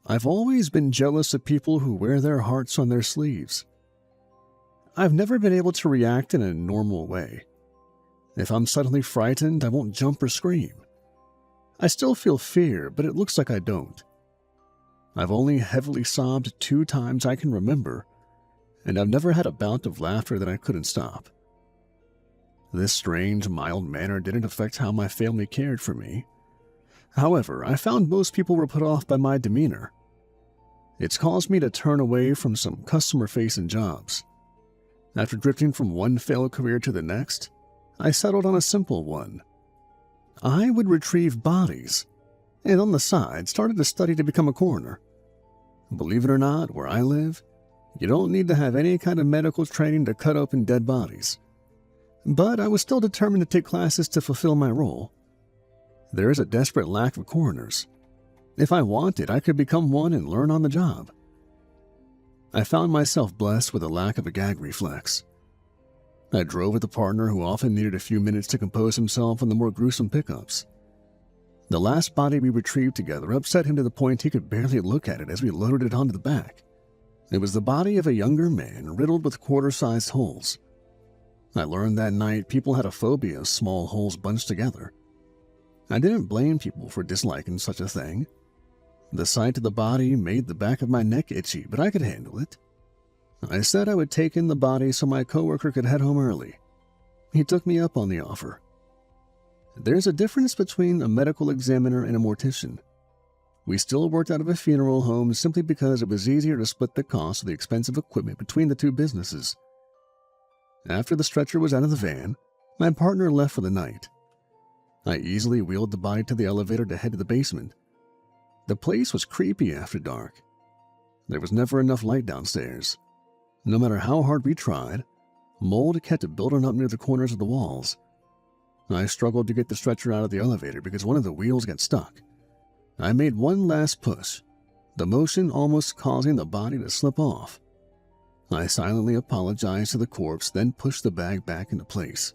I've always been jealous of people who wear their hearts on their sleeves. I've never been able to react in a normal way. If I'm suddenly frightened, I won't jump or scream. I still feel fear, but it looks like I don't. I've only heavily sobbed 2 times I can remember, and I've never had a bout of laughter that I couldn't stop. This strange, mild manner didn't affect how my family cared for me. However, I found most people were put off by my demeanor. It's caused me to turn away from some customer-facing jobs. After drifting from one failed career to the next, I settled on a simple one. I would retrieve bodies, and on the side started to study to become a coroner. Believe it or not, where I live, you don't need to have any kind of medical training to cut open dead bodies. But I was still determined to take classes to fulfill my role. There is a desperate lack of coroners. If I wanted, I could become one and learn on the job. I found myself blessed with a lack of a gag reflex. I drove with a partner who often needed a few minutes to compose himself on the more gruesome pickups. The last body we retrieved together upset him to the point he could barely look at it as we loaded it onto the back. It was the body of a younger man riddled with quarter-sized holes. I learned that night people had a phobia of small holes bunched together. I didn't blame people for disliking such a thing. The sight of the body made the back of my neck itchy, but I could handle it. I said I would take in the body so my coworker could head home early. He took me up on the offer. There's a difference between a medical examiner and a mortician. We still worked out of a funeral home simply because it was easier to split the cost of the expensive equipment between the 2 businesses. After the stretcher was out of the van, my partner left for the night. I easily wheeled the body to the elevator to head to the basement. The place was creepy after dark. There was never enough light downstairs. No matter how hard we tried, mold kept building up near the corners of the walls. I struggled to get the stretcher out of the elevator because one of the wheels got stuck. I made one last push, the motion almost causing the body to slip off. I silently apologized to the corpse, then pushed the bag back into place.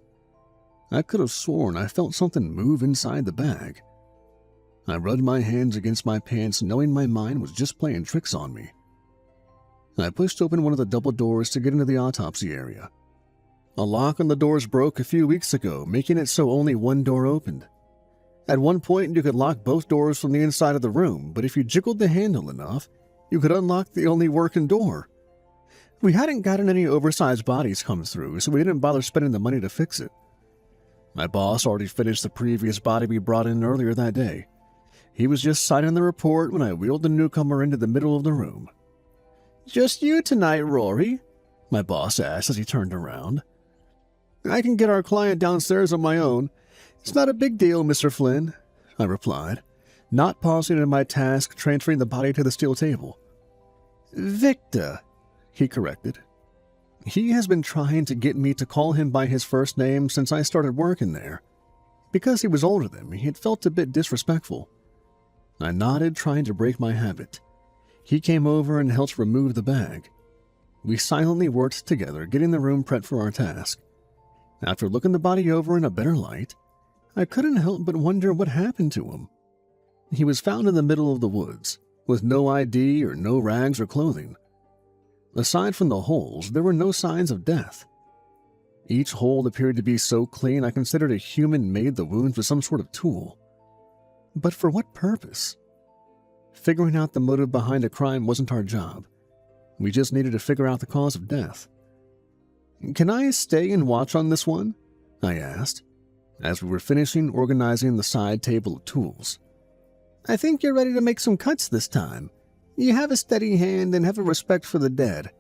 I could have sworn I felt something move inside the bag. I rubbed my hands against my pants, knowing my mind was just playing tricks on me. I pushed open one of the double doors to get into the autopsy area. A lock on the doors broke a few weeks ago, making it so only one door opened. At one point, you could lock both doors from the inside of the room, but if you jiggled the handle enough, you could unlock the only working door. We hadn't gotten any oversized bodies come through, so we didn't bother spending the money to fix it. My boss already finished the previous body we brought in earlier that day. He was just signing the report when I wheeled the newcomer into the middle of the room. "Just you tonight, Rory?" my boss asked as he turned around. "I can get our client downstairs on my own. It's not a big deal, Mr. Flynn," I replied, not pausing in my task transferring the body to the steel table. "Victor," he corrected. He has been trying to get me to call him by his first name since I started working there. Because he was older than me, it felt a bit disrespectful. I nodded, trying to break my habit. He came over and helped remove the bag. We silently worked together, getting the room prepped for our task. After looking the body over in a better light, I couldn't help but wonder what happened to him. He was found in the middle of the woods, with no ID or no rags or clothing. Aside from the holes, there were no signs of death. Each hole appeared to be so clean I considered a human made the wounds with some sort of tool. But for what purpose? Figuring out the motive behind a crime wasn't our job. We just needed to figure out the cause of death. "Can I stay and watch on this one?" I asked, as we were finishing organizing the side table of tools. "I think you're ready to make some cuts this time. You have a steady hand and have a respect for the dead.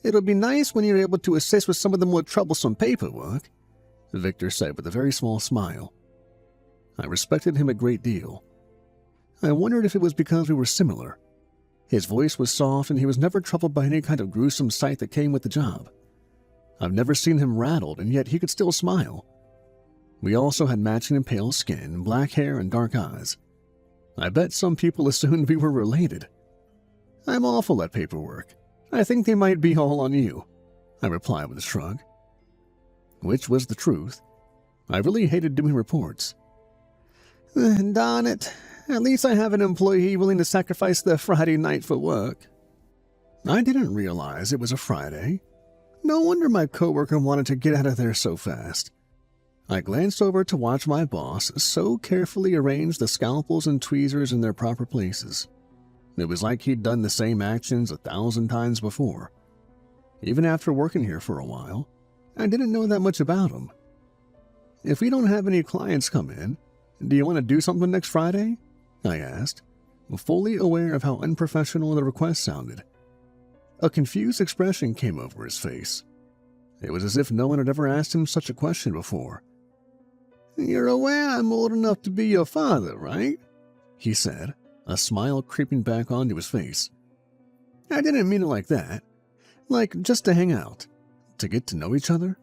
It'll be nice when you're able to assist with some of the more troublesome paperwork," Victor said with a very small smile. I respected him a great deal. I wondered if it was because we were similar. His voice was soft and he was never troubled by any kind of gruesome sight that came with the job. I've never seen him rattled, and yet he could still smile. We also had matching pale skin, black hair, and dark eyes. I bet some people assumed we were related. "I'm awful at paperwork. I think they might be all on you," I replied with a shrug. Which was the truth. I really hated doing reports. "Darn it. At least I have an employee willing to sacrifice their Friday night for work. I didn't realize it was a Friday. No wonder my coworker wanted to get out of there so fast. I glanced over to watch my boss so carefully arrange the scalpels and tweezers in their proper places. It was like he'd done the same actions 1,000 times before. Even after working here for a while, I didn't know that much about him. If we don't have any clients come in, do you want to do something next Friday? I asked, fully aware of how unprofessional the request sounded. A confused expression came over his face. It was as if no one had ever asked him such a question before. "You're aware I'm old enough to be your father, right?" he said, a smile creeping back onto his face. "I didn't mean it like that. Like, just to hang out. To get to know each other?"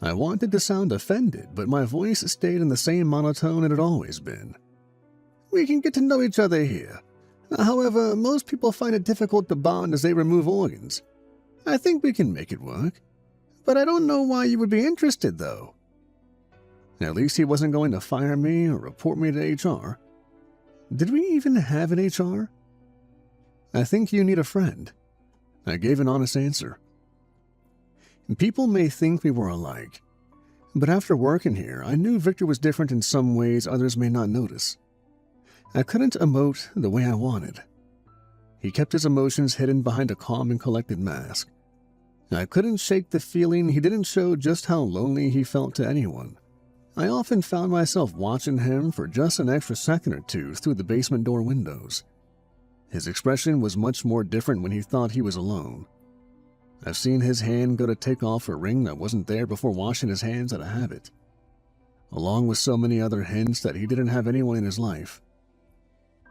I wanted to sound offended, but my voice stayed in the same monotone it had always been. "We can get to know each other here. However, most people find it difficult to bond as they remove organs. I think we can make it work. But I don't know why you would be interested, though." At least he wasn't going to fire me or report me to HR. Did we even have an HR? "I think you need a friend." I gave an honest answer. People may think we were alike, but after working here, I knew Victor was different in some ways others may not notice. I couldn't emote the way I wanted. He kept his emotions hidden behind a calm and collected mask. I couldn't shake the feeling he didn't show just how lonely he felt to anyone. I often found myself watching him for just an extra second or two through the basement door windows. His expression was much more different when he thought he was alone. I've seen his hand go to take off a ring that wasn't there before washing his hands out of habit, along with so many other hints that he didn't have anyone in his life.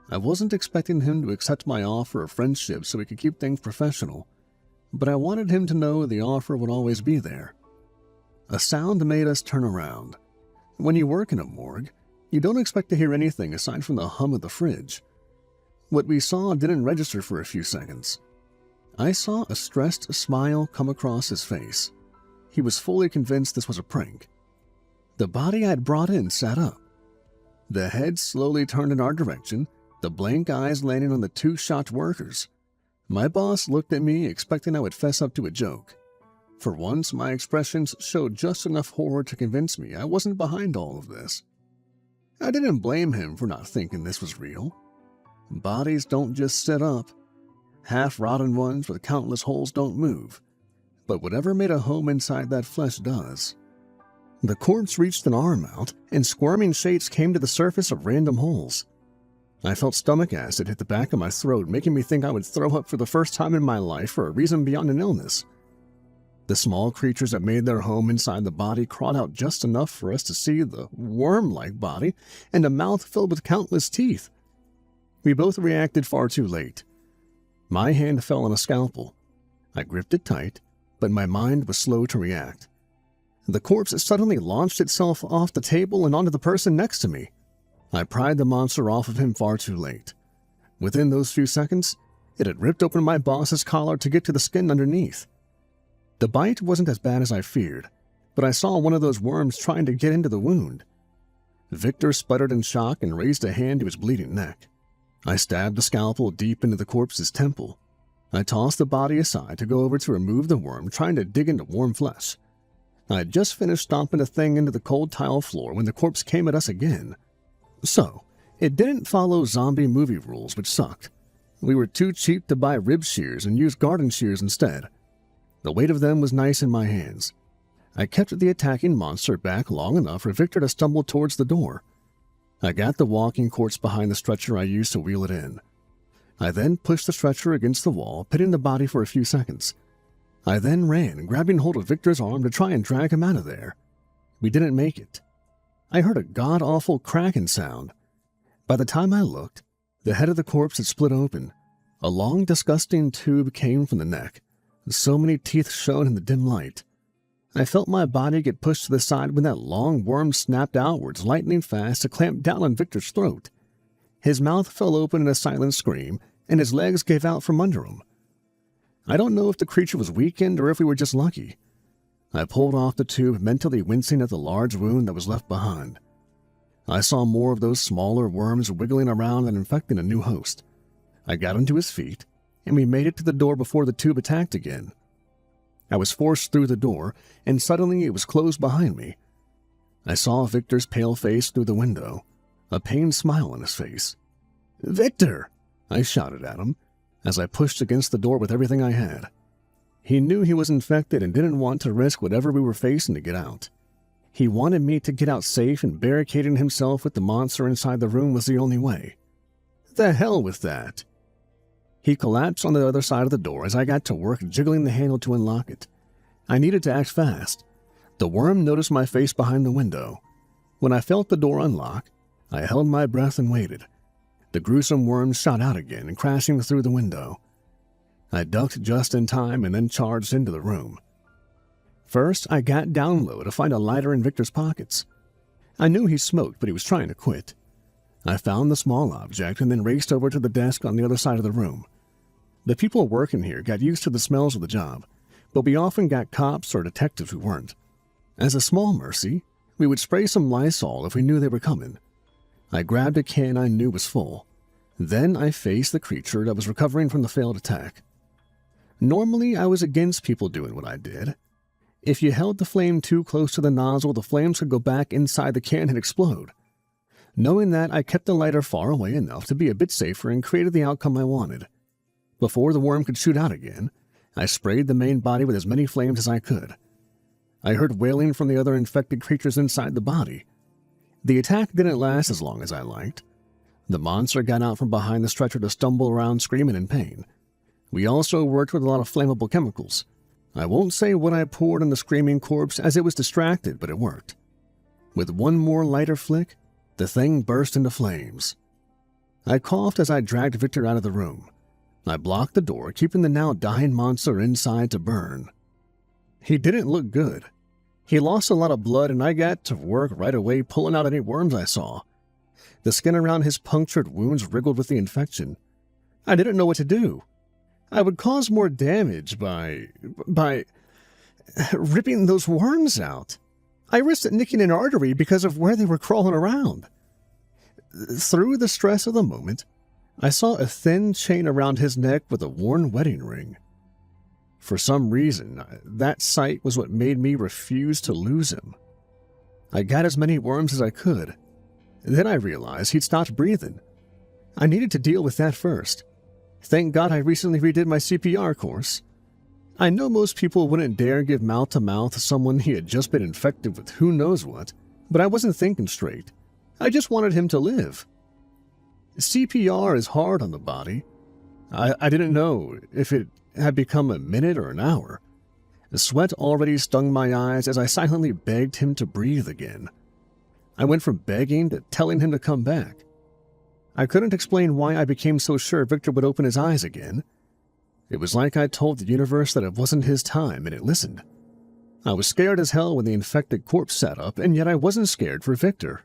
I wasn't expecting him to accept my offer of friendship so we could keep things professional, but I wanted him to know the offer would always be there. A sound made us turn around. When you work in a morgue, you don't expect to hear anything aside from the hum of the fridge. What we saw didn't register for a few seconds. I saw a stressed smile come across his face. He was fully convinced this was a prank. The body I'd brought in sat up. The head slowly turned in our direction, the blank eyes landing on the two shocked workers. My boss looked at me, expecting I would fess up to a joke. For once, my expressions showed just enough horror to convince me I wasn't behind all of this. I didn't blame him for not thinking this was real. Bodies don't just sit up. Half-rotten ones with countless holes don't move. But whatever made a home inside that flesh does. The corpse reached an arm out, and squirming shapes came to the surface of random holes. I felt stomach acid hit the back of my throat, making me think I would throw up for the first time in my life for a reason beyond an illness. The small creatures that made their home inside the body crawled out just enough for us to see the worm-like body and a mouth filled with countless teeth. We both reacted far too late. My hand fell on a scalpel. I gripped it tight, but my mind was slow to react. The corpse suddenly launched itself off the table and onto the person next to me. I pried the monster off of him far too late. Within those few seconds, it had ripped open my boss's collar to get to the skin underneath. The bite wasn't as bad as I feared, but I saw one of those worms trying to get into the wound. Victor sputtered in shock and raised a hand to his bleeding neck. I stabbed the scalpel deep into the corpse's temple. I tossed the body aside to go over to remove the worm, trying to dig into warm flesh. I had just finished stomping the thing into the cold tile floor when the corpse came at us again. So, it didn't follow zombie movie rules, which sucked. We were too cheap to buy rib shears and used garden shears instead. The weight of them was nice in my hands. I kept the attacking monster back long enough for Victor to stumble towards the door. I got the walking corpse behind the stretcher I used to wheel it in. I then pushed the stretcher against the wall, pitting the body for a few seconds. I then ran, grabbing hold of Victor's arm to try and drag him out of there. We didn't make it. I heard a god-awful cracking sound. By the time I looked, the head of the corpse had split open. A long, disgusting tube came from the neck. So many teeth shone in the dim light. I felt my body get pushed to the side when that long worm snapped outwards, lightning fast, to clamp down on Victor's throat. His mouth fell open in a silent scream, and his legs gave out from under him. I don't know if the creature was weakened or if we were just lucky. I pulled off the tube, mentally wincing at the large wound that was left behind. I saw more of those smaller worms wiggling around and infecting a new host. I got him to his feet, and we made it to the door before the tube attacked again. I was forced through the door, and suddenly it was closed behind me. I saw Victor's pale face through the window, a pained smile on his face. "Victor!" I shouted at him, as I pushed against the door with everything I had. He knew he was infected and didn't want to risk whatever we were facing to get out. He wanted me to get out safe, and barricading himself with the monster inside the room was the only way. The hell with that. He collapsed on the other side of the door as I got to work jiggling the handle to unlock it. I needed to act fast. The worm noticed my face behind the window. When I felt the door unlock, I held my breath and waited. The gruesome worm shot out again, crashing through the window. I ducked just in time and then charged into the room. First, I got down low to find a lighter in Victor's pockets. I knew he smoked, but he was trying to quit. I found the small object and then raced over to the desk on the other side of the room. The people working here got used to the smells of the job, but we often got cops or detectives who weren't. As a small mercy, we would spray some Lysol if we knew they were coming. I grabbed a can I knew was full. Then I faced the creature that was recovering from the failed attack. Normally, I was against people doing what I did. If you held the flame too close to the nozzle, the flames could go back inside the can and explode. Knowing that, I kept the lighter far away enough to be a bit safer and created the outcome I wanted. Before the worm could shoot out again, I sprayed the main body with as many flames as I could. I heard wailing from the other infected creatures inside the body. The attack didn't last as long as I liked. The monster got out from behind the stretcher to stumble around screaming in pain. We also worked with a lot of flammable chemicals. I won't say what I poured on the screaming corpse as it was distracted, but it worked. With one more lighter flick, the thing burst into flames. I coughed as I dragged Victor out of the room. I blocked the door, keeping the now dying monster inside to burn. He didn't look good. He lost a lot of blood, and I got to work right away pulling out any worms I saw. The skin around his punctured wounds wriggled with the infection. I didn't know what to do. I would cause more damage by ripping those worms out. I risked nicking an artery because of where they were crawling around. Through the stress of the moment, I saw a thin chain around his neck with a worn wedding ring. For some reason, that sight was what made me refuse to lose him. I got as many worms as I could. Then I realized he'd stopped breathing. I needed to deal with that first. Thank God I recently redid my CPR course. I know most people wouldn't dare give mouth-to-mouth to someone he had just been infected with who knows what, but I wasn't thinking straight. I just wanted him to live. CPR is hard on the body. I didn't know if it had become a minute or an hour. The sweat already stung my eyes as I silently begged him to breathe again. I went from begging to telling him to come back. I couldn't explain why I became so sure Victor would open his eyes again. It was like I told the universe that it wasn't his time, and it listened. I was scared as hell when the infected corpse sat up, and yet I wasn't scared for Victor.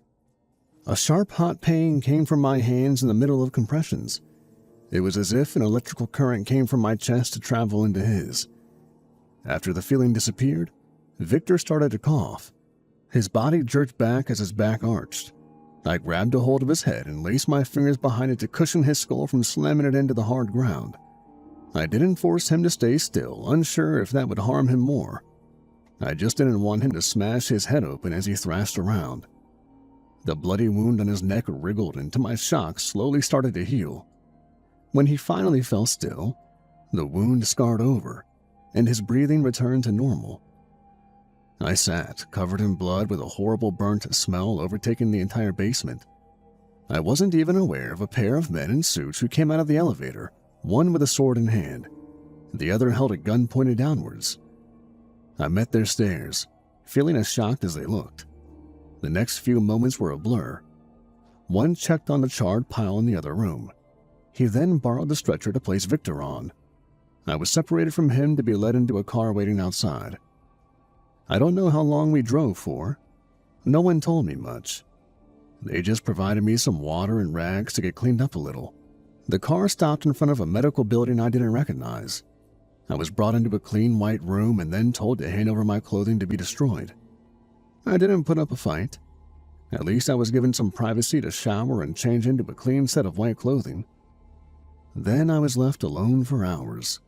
A sharp, hot pain came from my hands in the middle of compressions. It was as if an electrical current came from my chest to travel into his. After the feeling disappeared, Victor started to cough. His body jerked back as his back arched. I grabbed a hold of his head and laced my fingers behind it to cushion his skull from slamming it into the hard ground. I didn't force him to stay still, unsure if that would harm him more. I just didn't want him to smash his head open as he thrashed around. The bloody wound on his neck wriggled, and to my shock slowly started to heal. When he finally fell still, the wound scarred over, and his breathing returned to normal. I sat, covered in blood with a horrible burnt smell overtaking the entire basement. I wasn't even aware of a pair of men in suits who came out of the elevator, one with a sword in hand. The other held a gun pointed downwards. I met their stares, feeling as shocked as they looked. The next few moments were a blur. One checked on the charred pile in the other room. He then borrowed the stretcher to place Victor on. I was separated from him to be led into a car waiting outside. I don't know how long we drove for. No one told me much. They just provided me some water and rags to get cleaned up a little. The car stopped in front of a medical building I didn't recognize. I was brought into a clean white room and then told to hand over my clothing to be destroyed. I didn't put up a fight. At least I was given some privacy to shower and change into a clean set of white clothing. Then I was left alone for hours.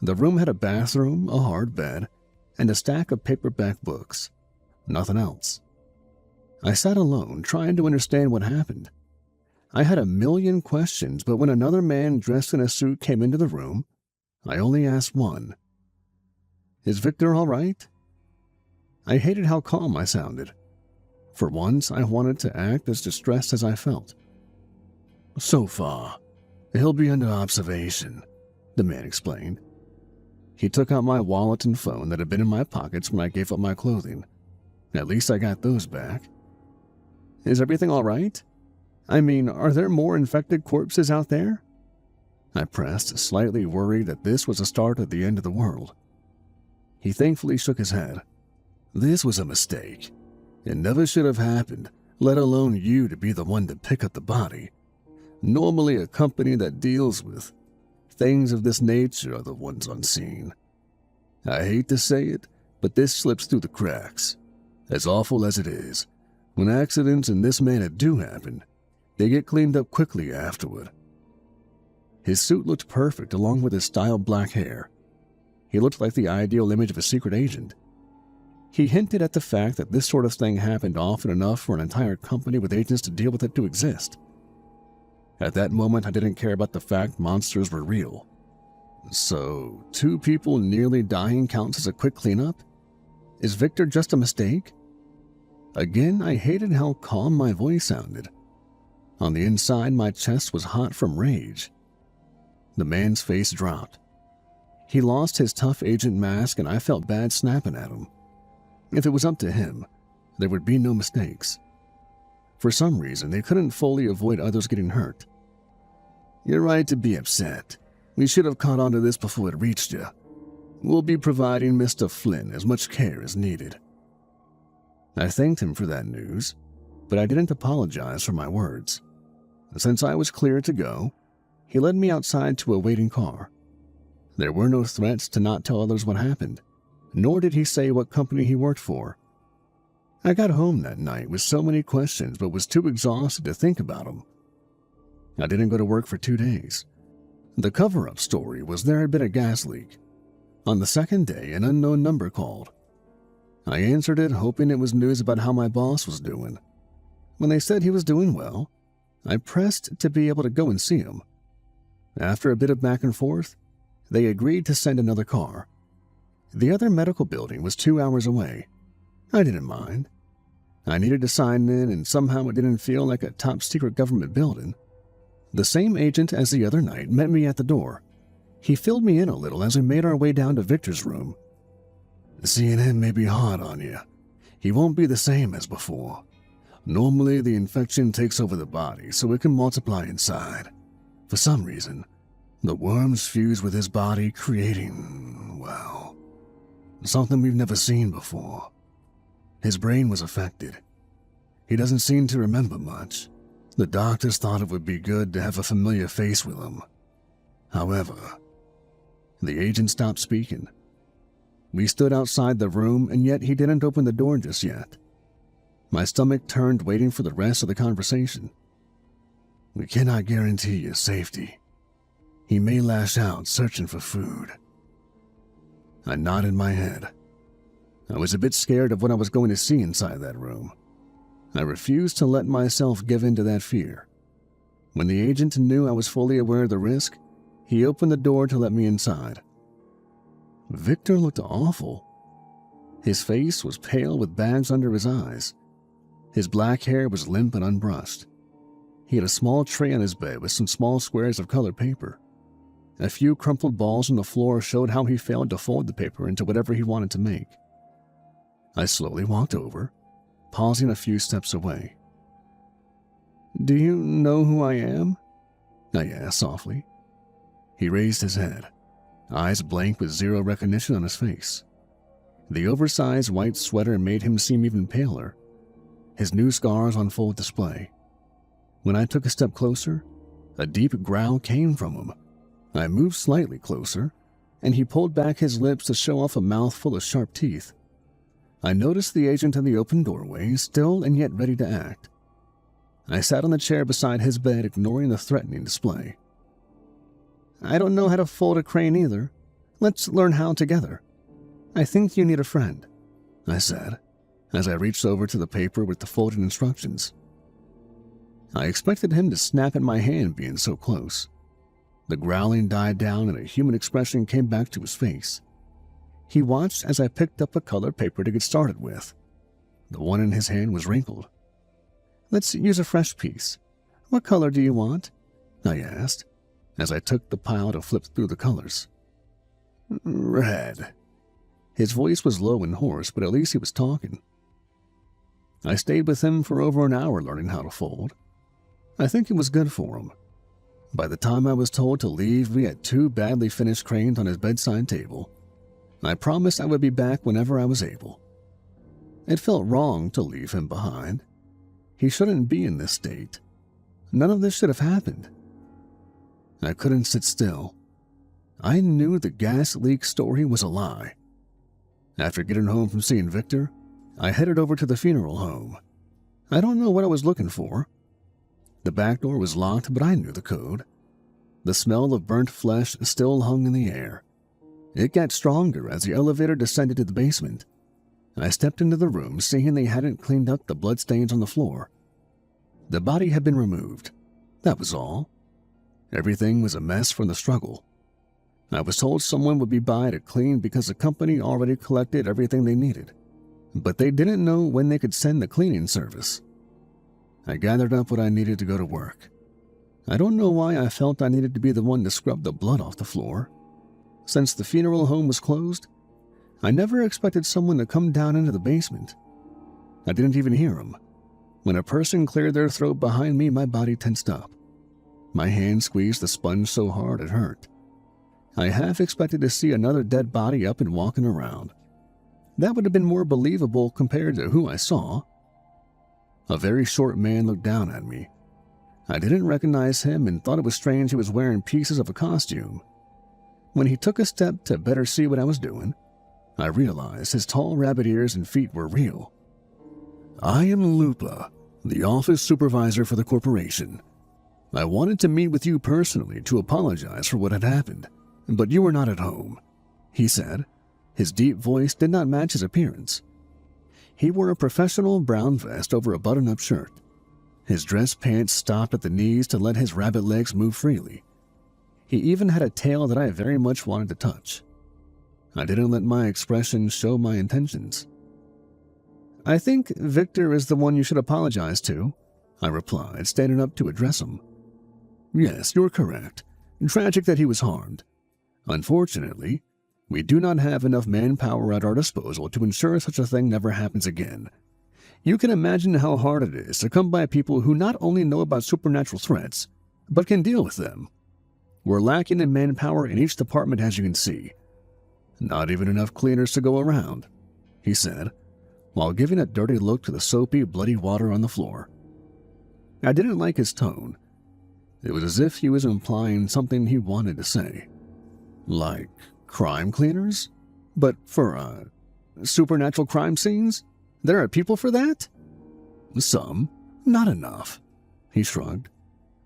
The room had a bathroom, a hard bed, and a stack of paperback books. Nothing else. I sat alone, trying to understand what happened. I had a million questions, but when another man dressed in a suit came into the room, I only asked one. "Is Victor all right?" I hated how calm I sounded. For once, I wanted to act as distressed as I felt. "So far, he'll be under observation," the man explained. He took out my wallet and phone that had been in my pockets when I gave up my clothing. At least I got those back. "Is everything all right? I mean, are there more infected corpses out there?" I pressed, slightly worried that this was the start of the end of the world. He thankfully shook his head. "This was a mistake. It never should have happened, let alone you to be the one to pick up the body. Normally a company that deals with things of this nature are the ones unseen. I hate to say it, but this slips through the cracks. As awful as it is, when accidents in this manner do happen, they get cleaned up quickly afterward." His suit looked perfect along with his styled black hair. He looked like the ideal image of a secret agent. He hinted at the fact that this sort of thing happened often enough for an entire company with agents to deal with it to exist. At that moment, I didn't care about the fact monsters were real. So, 2 people nearly dying counts as a quick cleanup? Is Victor just a mistake? Again, I hated how calm my voice sounded. On the inside, my chest was hot from rage. The man's face dropped. He lost his tough agent mask, and I felt bad snapping at him. If it was up to him, there would be no mistakes. For some reason, they couldn't fully avoid others getting hurt. "You're right to be upset. We should have caught on to this before it reached you. We'll be providing Mr. Flynn as much care as needed." I thanked him for that news, but I didn't apologize for my words. Since I was clear to go, he led me outside to a waiting car. There were no threats to not tell others what happened, nor did he say what company he worked for. I got home that night with so many questions but was too exhausted to think about them. I didn't go to work for 2 days. The cover-up story was there had been a gas leak. On the second day, an unknown number called. I answered it, hoping it was news about how my boss was doing. When they said he was doing well, I pressed to be able to go and see him. After a bit of back and forth, they agreed to send another car. The other medical building was 2 hours away. I didn't mind. I needed to sign in, and somehow it didn't feel like a top-secret government building. The same agent as the other night met me at the door. He filled me in a little as we made our way down to Victor's room. "Seeing him may be hard on you. He won't be the same as before. Normally, the infection takes over the body, so it can multiply inside. For some reason, the worms fuse with his body, creating, well, something we've never seen before. His brain was affected. He doesn't seem to remember much. The doctors thought it would be good to have a familiar face with him. However, the agent stopped speaking. We stood outside the room, and yet he didn't open the door just yet. My stomach turned, waiting for the rest of the conversation. "We cannot guarantee your safety. He may lash out searching for food." I nodded my head. I was a bit scared of what I was going to see inside that room. I refused to let myself give in to that fear. When the agent knew I was fully aware of the risk, he opened the door to let me inside. Victor looked awful. His face was pale with bags under his eyes. His black hair was limp and unbrushed. He had a small tray on his bed with some small squares of colored paper. A few crumpled balls on the floor showed how he failed to fold the paper into whatever he wanted to make. I slowly walked over, pausing a few steps away. "Do you know who I am?" I asked softly. He raised his head, eyes blank with zero recognition on his face. The oversized white sweater made him seem even paler, his new scars on full display. When I took a step closer, a deep growl came from him. I moved slightly closer, and he pulled back his lips to show off a mouthful of sharp teeth. I noticed the agent in the open doorway, still and yet ready to act. I sat on the chair beside his bed, ignoring the threatening display. I don't know how to fold a crane either. Let's learn how together. I think you need a friend, I said, as I reached over to the paper with the folded instructions. I expected him to snap at my hand being so close. The growling died down and a human expression came back to his face. He watched as I picked up a colored paper to get started with. The one in his hand was wrinkled. Let's use a fresh piece. What color do you want? I asked, as I took the pile to flip through the colors. Red. His voice was low and hoarse, but at least he was talking. I stayed with him for over an hour learning how to fold. I think it was good for him. By the time I was told to leave, we had 2 badly finished cranes on his bedside table. I promised I would be back whenever I was able. It felt wrong to leave him behind. He shouldn't be in this state. None of this should have happened. I couldn't sit still. I knew the gas leak story was a lie. After getting home from seeing Victor, I headed over to the funeral home. I don't know what I was looking for. The back door was locked, but I knew the code. The smell of burnt flesh still hung in the air. It got stronger as the elevator descended to the basement. I stepped into the room, seeing they hadn't cleaned up the bloodstains on the floor. The body had been removed. That was all. Everything was a mess from the struggle. I was told someone would be by to clean because the company already collected everything they needed, but they didn't know when they could send the cleaning service. I gathered up what I needed to go to work. I don't know why I felt I needed to be the one to scrub the blood off the floor. Since the funeral home was closed, I never expected someone to come down into the basement. I didn't even hear him. When a person cleared their throat behind me, my body tensed up. My hand squeezed the sponge so hard it hurt. I half expected to see another dead body up and walking around. That would have been more believable compared to who I saw. A very short man looked down at me. I didn't recognize him and thought it was strange he was wearing pieces of a costume. When he took a step to better see what I was doing, I realized his tall rabbit ears and feet were real. I am Lupa, the office supervisor for the corporation. I wanted to meet with you personally to apologize for what had happened, but you were not at home, he said. His deep voice did not match his appearance. He wore a professional brown vest over a button-up shirt. His dress pants stopped at the knees to let his rabbit legs move freely. He even had a tail that I very much wanted to touch. I didn't let my expression show my intentions. I think Victor is the one you should apologize to, I replied, standing up to address him. Yes, you're correct. Tragic that he was harmed. Unfortunately, we do not have enough manpower at our disposal to ensure such a thing never happens again. You can imagine how hard it is to come by people who not only know about supernatural threats, but can deal with them. We're lacking in manpower in each department, as you can see. Not even enough cleaners to go around, he said, while giving a dirty look to the soapy, bloody water on the floor. I didn't like his tone. It was as if he was implying something he wanted to say. Like crime cleaners? But for, supernatural crime scenes? There are people for that? Some. Not enough. He shrugged.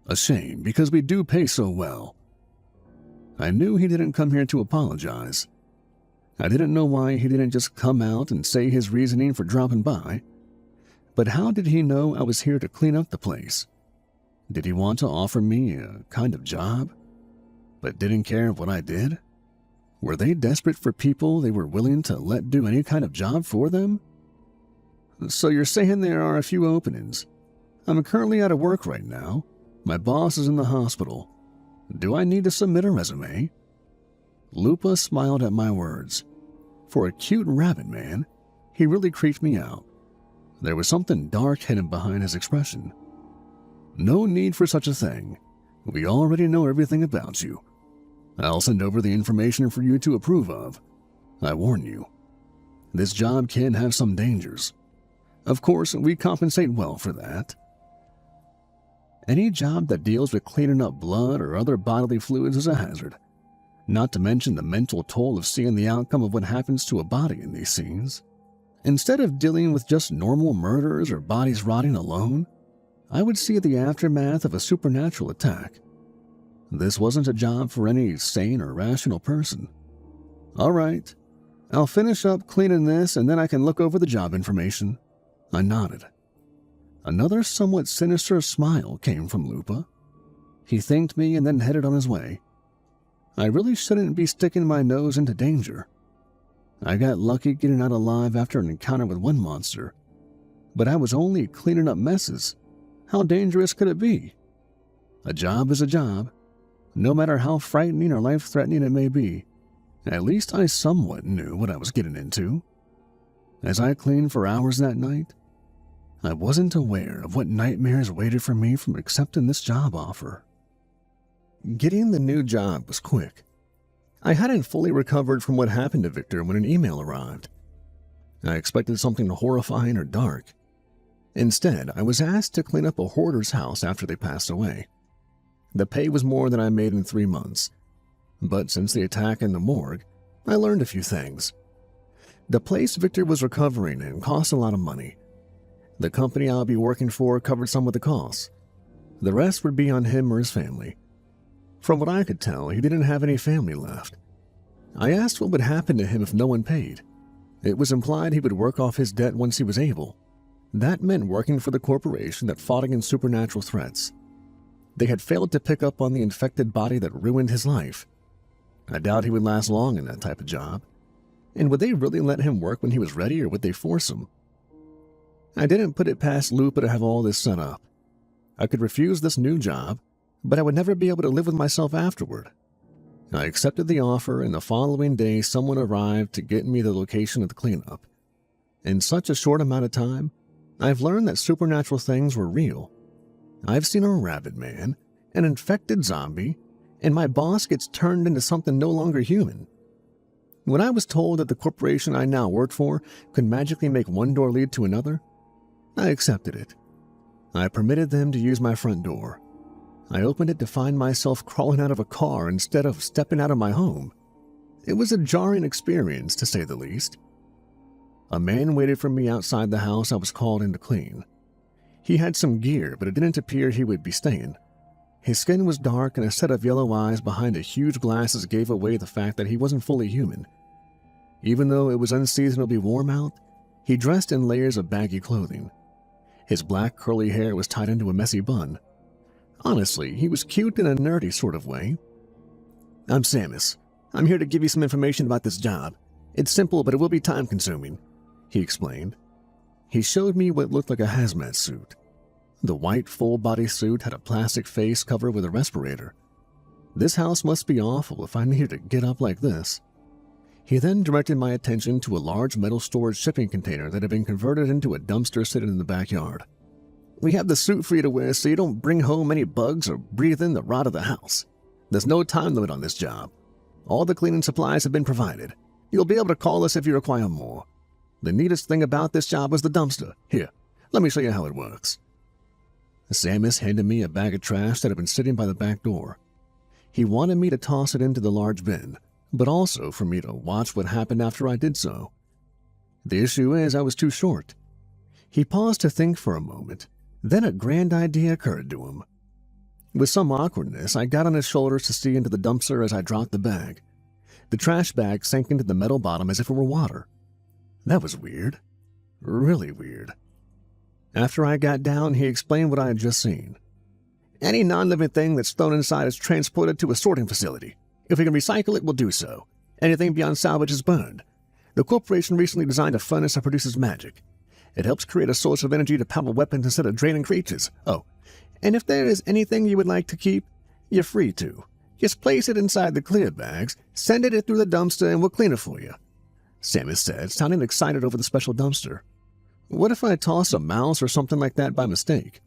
A shame, because we do pay so well. I knew he didn't come here to apologize. I didn't know why he didn't just come out and say his reasoning for dropping by. But how did he know I was here to clean up the place? Did he want to offer me a kind of job, but didn't care what I did? Were they desperate for people they were willing to let do any kind of job for them? So you're saying there are a few openings. I'm currently out of work right now. My boss is in the hospital. Do I need to submit a resume? Lupa smiled at my words. For a cute rabbit man, he really creeped me out. There was something dark hidden behind his expression. No need for such a thing. We already know everything about you. I'll send over the information for you to approve of. I warn you. This job can have some dangers. Of course, we compensate well for that. Any job that deals with cleaning up blood or other bodily fluids is a hazard. Not to mention the mental toll of seeing the outcome of what happens to a body in these scenes. Instead of dealing with just normal murders or bodies rotting alone, I would see the aftermath of a supernatural attack. This wasn't a job for any sane or rational person. All right, I'll finish up cleaning this and then I can look over the job information. I nodded. Another somewhat sinister smile came from Lupa. He thanked me and then headed on his way. I really shouldn't be sticking my nose into danger. I got lucky getting out alive after an encounter with one monster, but I was only cleaning up messes. How dangerous could it be? A job is a job, no matter how frightening or life-threatening it may be. At least I somewhat knew what I was getting into. As I cleaned for hours that night, I wasn't aware of what nightmares waited for me from accepting this job offer. Getting the new job was quick. I hadn't fully recovered from what happened to Victor when an email arrived. I expected something horrifying or dark. Instead, I was asked to clean up a hoarder's house after they passed away. The pay was more than I made in 3 months, but since the attack in the morgue, I learned a few things. The place Victor was recovering in cost a lot of money. The company I would be working for covered some of the costs. The rest would be on him or his family. From what I could tell, he didn't have any family left. I asked what would happen to him if no one paid. It was implied he would work off his debt once he was able. That meant working for the corporation that fought against supernatural threats. They had failed to pick up on the infected body that ruined his life. I doubt he would last long in that type of job. And would they really let him work when he was ready, or would they force him? I didn't put it past Lupa to have all this set up. I could refuse this new job, but I would never be able to live with myself afterward. I accepted the offer, and the following day someone arrived to get me the location of the cleanup. In such a short amount of time, I've learned that supernatural things were real. I've seen a rabid man, an infected zombie, and my boss gets turned into something no longer human. When I was told that the corporation I now worked for could magically make one door lead to another, I accepted it. I permitted them to use my front door. I opened it to find myself crawling out of a car instead of stepping out of my home. It was a jarring experience, to say the least. A man waited for me outside the house I was called in to clean. He had some gear, but it didn't appear he would be staying. His skin was dark, and a set of yellow eyes behind a huge glasses gave away the fact that he wasn't fully human. Even though it was unseasonably warm out, he dressed in layers of baggy clothing. His black curly hair was tied into a messy bun. Honestly, he was cute in a nerdy sort of way. "I'm Samus. I'm here to give you some information about this job. It's simple, but it will be time-consuming," he explained. He showed me what looked like a hazmat suit. The white full-body suit had a plastic face covered with a respirator. This house must be awful if I needed to get up like this. He then directed my attention to a large metal storage shipping container that had been converted into a dumpster sitting in the backyard. "We have the suit for you to wear so you don't bring home any bugs or breathe in the rot of the house. There's no time limit on this job. All the cleaning supplies have been provided. You'll be able to call us if you require more. The neatest thing about this job was the dumpster. Here, let me show you how it works." Samus handed me a bag of trash that had been sitting by the back door. He wanted me to toss it into the large bin, but also for me to watch what happened after I did so. The issue is I was too short. He paused to think for a moment, then a grand idea occurred to him. With some awkwardness, I got on his shoulders to see into the dumpster as I dropped the bag. The trash bag sank into the metal bottom as if it were water. That was weird. Really weird. After I got down, he explained what I had just seen. "Any non-living thing that's thrown inside is transported to a sorting facility. If we can recycle it, we'll do so. Anything beyond salvage is burned. The corporation recently designed a furnace that produces magic. It helps create a source of energy to power weapons instead of draining creatures. Oh, and if there is anything you would like to keep, you're free to. Just place it inside the clear bags, send it through the dumpster, and we'll clean it for you," Samus said, sounding excited over the special dumpster. What if I toss a mouse or something like that by mistake?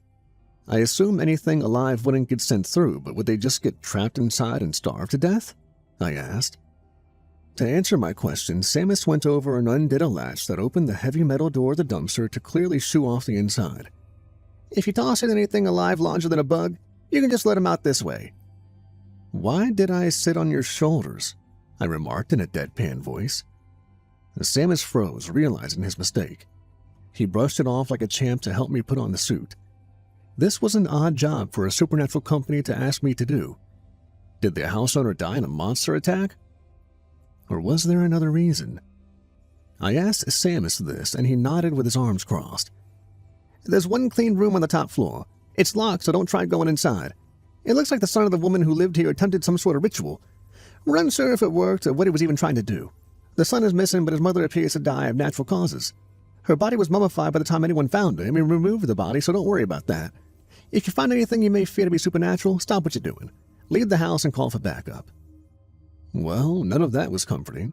I assume anything alive wouldn't get sent through, but would they just get trapped inside and starve to death? I asked. To answer my question, Samus went over and undid a latch that opened the heavy metal door of the dumpster to clearly shoo off the inside. "If you toss in anything alive larger than a bug, you can just let him out this way." "Why did I sit on your shoulders?" I remarked in a deadpan voice. Samus froze, realizing his mistake. He brushed it off like a champ to help me put on the suit. This was an odd job for a supernatural company to ask me to do. Did the house owner die in a monster attack? Or was there another reason? I asked Samus this, and he nodded with his arms crossed. There's one clean room on the top floor. It's locked, so don't try going inside. It looks like the son of the woman who lived here attempted some sort of ritual. We're unsure if it worked or what he was even trying to do. The son is missing, but his mother appears to die of natural causes. Her body was mummified by the time anyone found her, and we removed the body, so don't worry about that. If you find anything you may fear to be supernatural, stop what you're doing. Leave the house and call for backup. Well, none of that was comforting.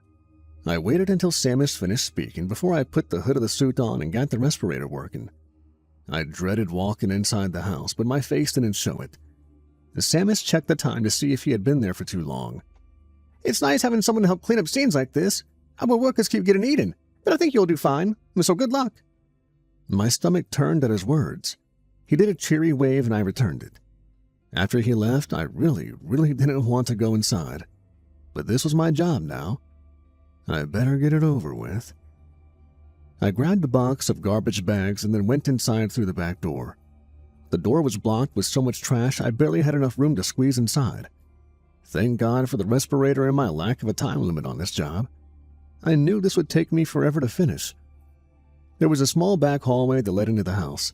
I waited until Samus finished speaking before I put the hood of the suit on and got the respirator working. I dreaded walking inside the house, but my face didn't show it. Samus checked the time to see if he had been there for too long. It's nice having someone to help clean up scenes like this. Our workers keep getting eaten, but I think you'll do fine, so good luck. My stomach turned at his words. He did a cheery wave and I returned it. After he left, I really didn't want to go inside. But this was my job now. I better get it over with. I grabbed a box of garbage bags and then went inside through the back door. The door was blocked with so much trash I barely had enough room to squeeze inside. Thank God for the respirator and my lack of a time limit on this job. I knew this would take me forever to finish. There was a small back hallway that led into the house.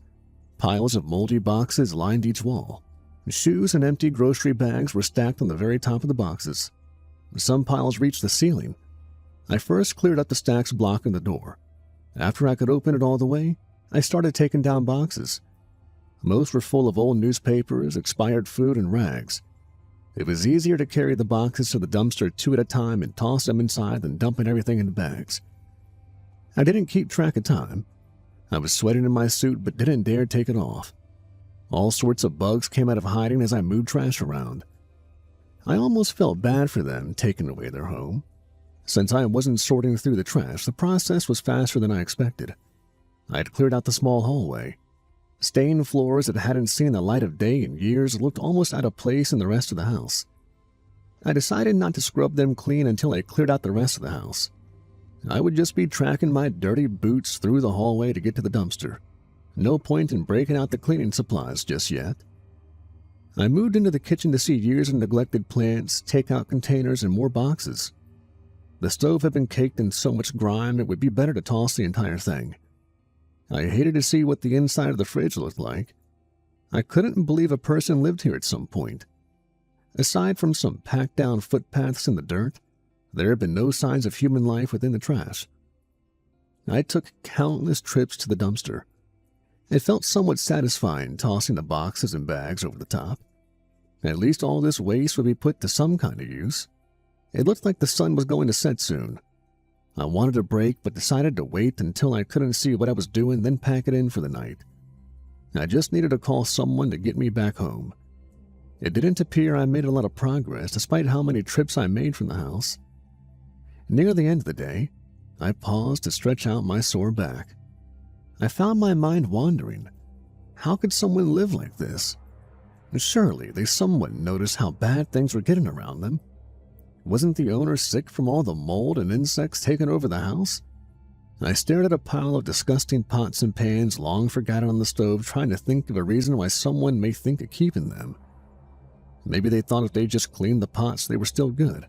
Piles of moldy boxes lined each wall. Shoes and empty grocery bags were stacked on the very top of the boxes. Some piles reached the ceiling. I first cleared up the stacks blocking the door. After I could open it all the way, I started taking down boxes. Most were full of old newspapers, expired food, and rags. It was easier to carry the boxes to the dumpster two at a time and toss them inside than dumping everything into bags. I didn't keep track of time. I was sweating in my suit but didn't dare take it off. All sorts of bugs came out of hiding as I moved trash around. I almost felt bad for them taking away their home. Since I wasn't sorting through the trash, the process was faster than I expected. I had cleared out the small hallway. Stained floors that hadn't seen the light of day in years looked almost out of place in the rest of the house. I decided not to scrub them clean until I cleared out the rest of the house. I would just be tracking my dirty boots through the hallway to get to the dumpster. No point in breaking out the cleaning supplies just yet. I moved into the kitchen to see years of neglected plants, takeout containers, and more boxes. The stove had been caked in so much grime it would be better to toss the entire thing. I hated to see what the inside of the fridge looked like. I couldn't believe a person lived here at some point. Aside from some packed down footpaths in the dirt, there had been no signs of human life within the trash. I took countless trips to the dumpster. It felt somewhat satisfying tossing the boxes and bags over the top. At least all this waste would be put to some kind of use. It looked like the sun was going to set soon. I wanted a break but decided to wait until I couldn't see what I was doing, then pack it in for the night. I just needed to call someone to get me back home. It didn't appear I made a lot of progress despite how many trips I made from the house. Near the end of the day, I paused to stretch out my sore back. I found my mind wandering. How could someone live like this? Surely they somewhat noticed how bad things were getting around them. Wasn't the owner sick from all the mold and insects taking over the house? I stared at a pile of disgusting pots and pans long forgotten on the stove, trying to think of a reason why someone may think of keeping them. Maybe they thought if they just cleaned the pots they were still good.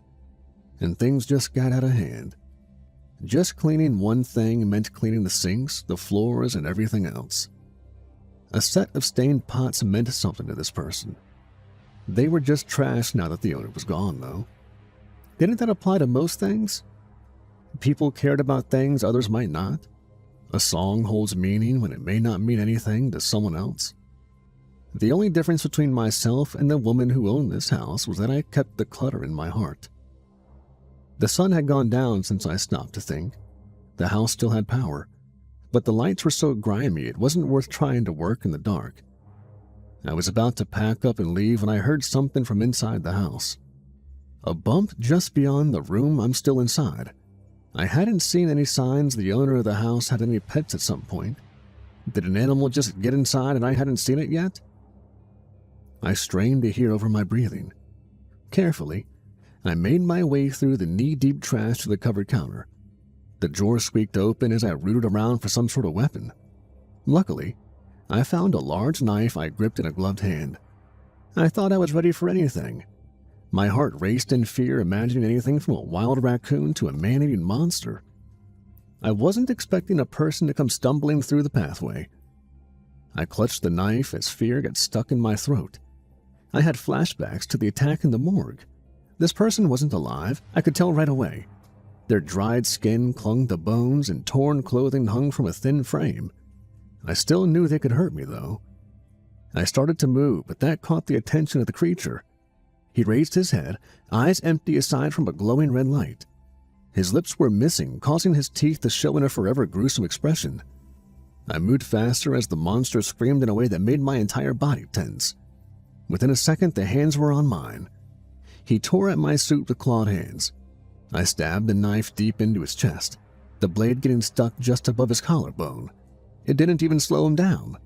And things just got out of hand. Just cleaning one thing meant cleaning the sinks, the floors, and everything else. A set of stained pots meant something to this person. They were just trash now that the owner was gone, though. Didn't that apply to most things? People cared about things others might not. A song holds meaning when it may not mean anything to someone else. The only difference between myself and the woman who owned this house was that I kept the clutter in my heart. The sun had gone down since I stopped to think. The house still had power, but the lights were so grimy it wasn't worth trying to work in the dark. I was about to pack up and leave when I heard something from inside the house. A bump just beyond the room I'm still inside. I hadn't seen any signs the owner of the house had any pets at some point. Did an animal just get inside and I hadn't seen it yet? I strained to hear over my breathing. Carefully, I made my way through the knee-deep trash to the covered counter. The drawer squeaked open as I rooted around for some sort of weapon. Luckily, I found a large knife I gripped in a gloved hand. I thought I was ready for anything. My heart raced in fear, imagining anything from a wild raccoon to a man-eating monster. I wasn't expecting a person to come stumbling through the pathway. I clutched the knife as fear got stuck in my throat. I had flashbacks to the attack in the morgue. This person wasn't alive, I could tell right away. Their dried skin clung to bones and torn clothing hung from a thin frame. I still knew they could hurt me, though. I started to move, but that caught the attention of the creature. He raised his head, eyes empty aside from a glowing red light. His lips were missing, causing his teeth to show in a forever gruesome expression. I moved faster as the monster screamed in a way that made my entire body tense. Within a second, the hands were on mine. He tore at my suit with clawed hands. I stabbed the knife deep into his chest, the blade getting stuck just above his collarbone. It didn't even slow him down.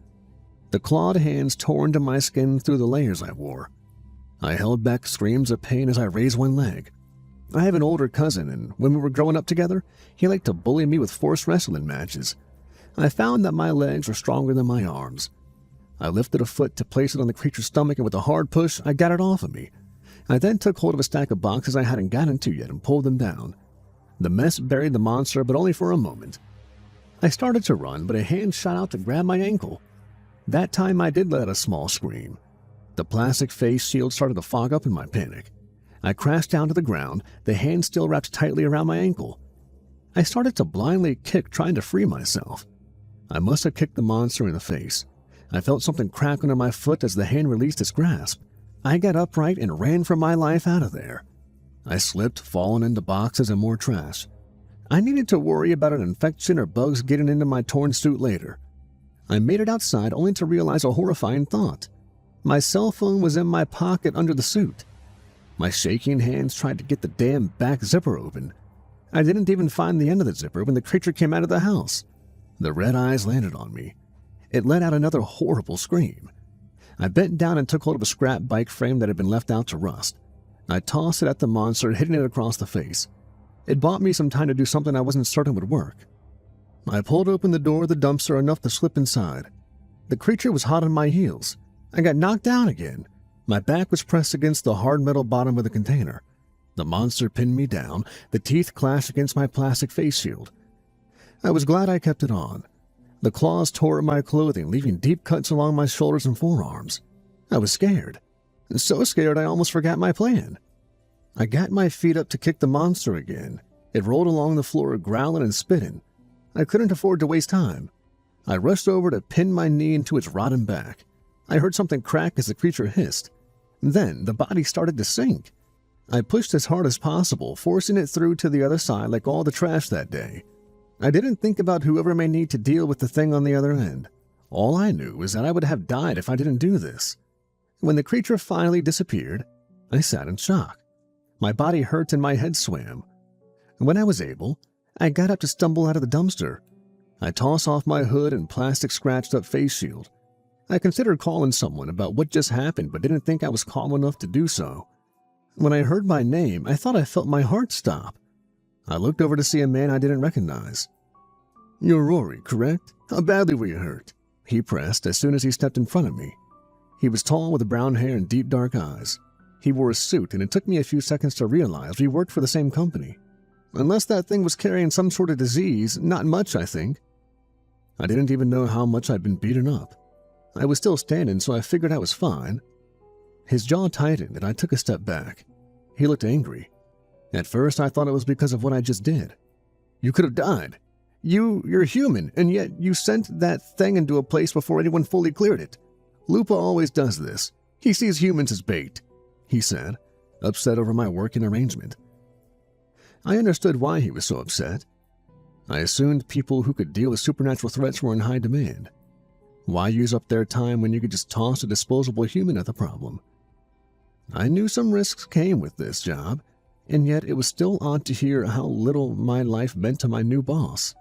The clawed hands tore into my skin through the layers I wore. I held back screams of pain as I raised one leg. I have an older cousin, and when we were growing up together, he liked to bully me with forced wrestling matches. I found that my legs were stronger than my arms. I lifted a foot to place it on the creature's stomach, and with a hard push, I got it off of me. I then took hold of a stack of boxes I hadn't gotten to yet and pulled them down. The mess buried the monster, but only for a moment. I started to run, but a hand shot out to grab my ankle. That time I did let out a small scream. The plastic face shield started to fog up in my panic. I crashed down to the ground, the hand still wrapped tightly around my ankle. I started to blindly kick, trying to free myself. I must have kicked the monster in the face. I felt something crack under my foot as the hand released its grasp. I got upright and ran for my life out of there. I slipped, falling into boxes and more trash. I needed to worry about an infection or bugs getting into my torn suit later. I made it outside only to realize a horrifying thought. My cell phone was in my pocket under the suit. My shaking hands tried to get the damn back zipper open. I didn't even find the end of the zipper when the creature came out of the house. The red eyes landed on me. It let out another horrible scream. I bent down and took hold of a scrap bike frame that had been left out to rust. I tossed it at the monster, hitting it across the face. It bought me some time to do something I wasn't certain would work. I pulled open the door of the dumpster enough to slip inside. The creature was hot on my heels. I got knocked down again. My back was pressed against the hard metal bottom of the container. The monster pinned me down, the teeth clashed against my plastic face shield. I was glad I kept it on. The claws tore at my clothing, leaving deep cuts along my shoulders and forearms. I was scared. So scared I almost forgot my plan. I got my feet up to kick the monster again. It rolled along the floor, growling and spitting. I couldn't afford to waste time. I rushed over to pin my knee into its rotten back. I heard something crack as the creature hissed. Then the body started to sink. I pushed as hard as possible, forcing it through to the other side like all the trash that day. I didn't think about whoever may need to deal with the thing on the other end. All I knew was that I would have died if I didn't do this. When the creature finally disappeared, I sat in shock. My body hurt and my head swam. When I was able, I got up to stumble out of the dumpster. I tossed off my hood and plastic scratched-up face shield. I considered calling someone about what just happened, but didn't think I was calm enough to do so. When I heard my name, I thought I felt my heart stop. I looked over to see a man I didn't recognize. "You're Rory, correct? How badly were you hurt?" he pressed as soon as he stepped in front of me. He was tall with brown hair and deep dark eyes. He wore a suit, and it took me a few seconds to realize we worked for the same company. Unless that thing was carrying some sort of disease, not much, I think. I didn't even know how much I'd been beaten up. I was still standing, so I figured I was fine. His jaw tightened, and I took a step back. He looked angry. At first, I thought it was because of what I just did. "You could have died. You're human, and yet you sent that thing into a place before anyone fully cleared it. Lupa always does this. He sees humans as bait," he said, upset over my working arrangement. I understood why he was so upset. I assumed people who could deal with supernatural threats were in high demand. Why use up their time when you could just toss a disposable human at the problem? I knew some risks came with this job, and yet it was still odd to hear how little my life meant to my new boss.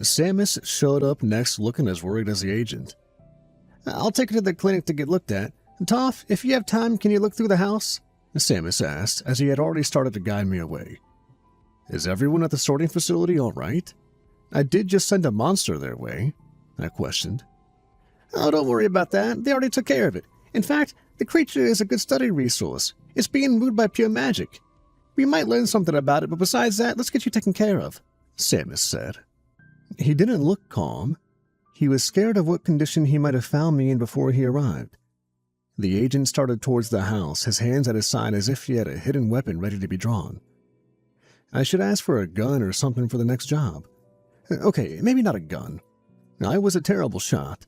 Samus showed up next looking as worried as the agent. "I'll take her to the clinic to get looked at. Toph, if you have time, can you look through the house?" Samus asked, as he had already started to guide me away. Is everyone at the sorting facility all right? I did just send a monster their way, I questioned. Oh, don't worry about that. They already took care of it. In fact, the creature is a good study resource. It's being moved by pure magic. We might learn something about it, but besides that, let's get you taken care of, Samus said. He didn't look calm. He was scared of what condition he might have found me in before he arrived. The agent started towards the house, his hands at his side as if he had a hidden weapon ready to be drawn. I should ask for a gun or something for the next job. Okay, maybe not a gun. I was a terrible shot.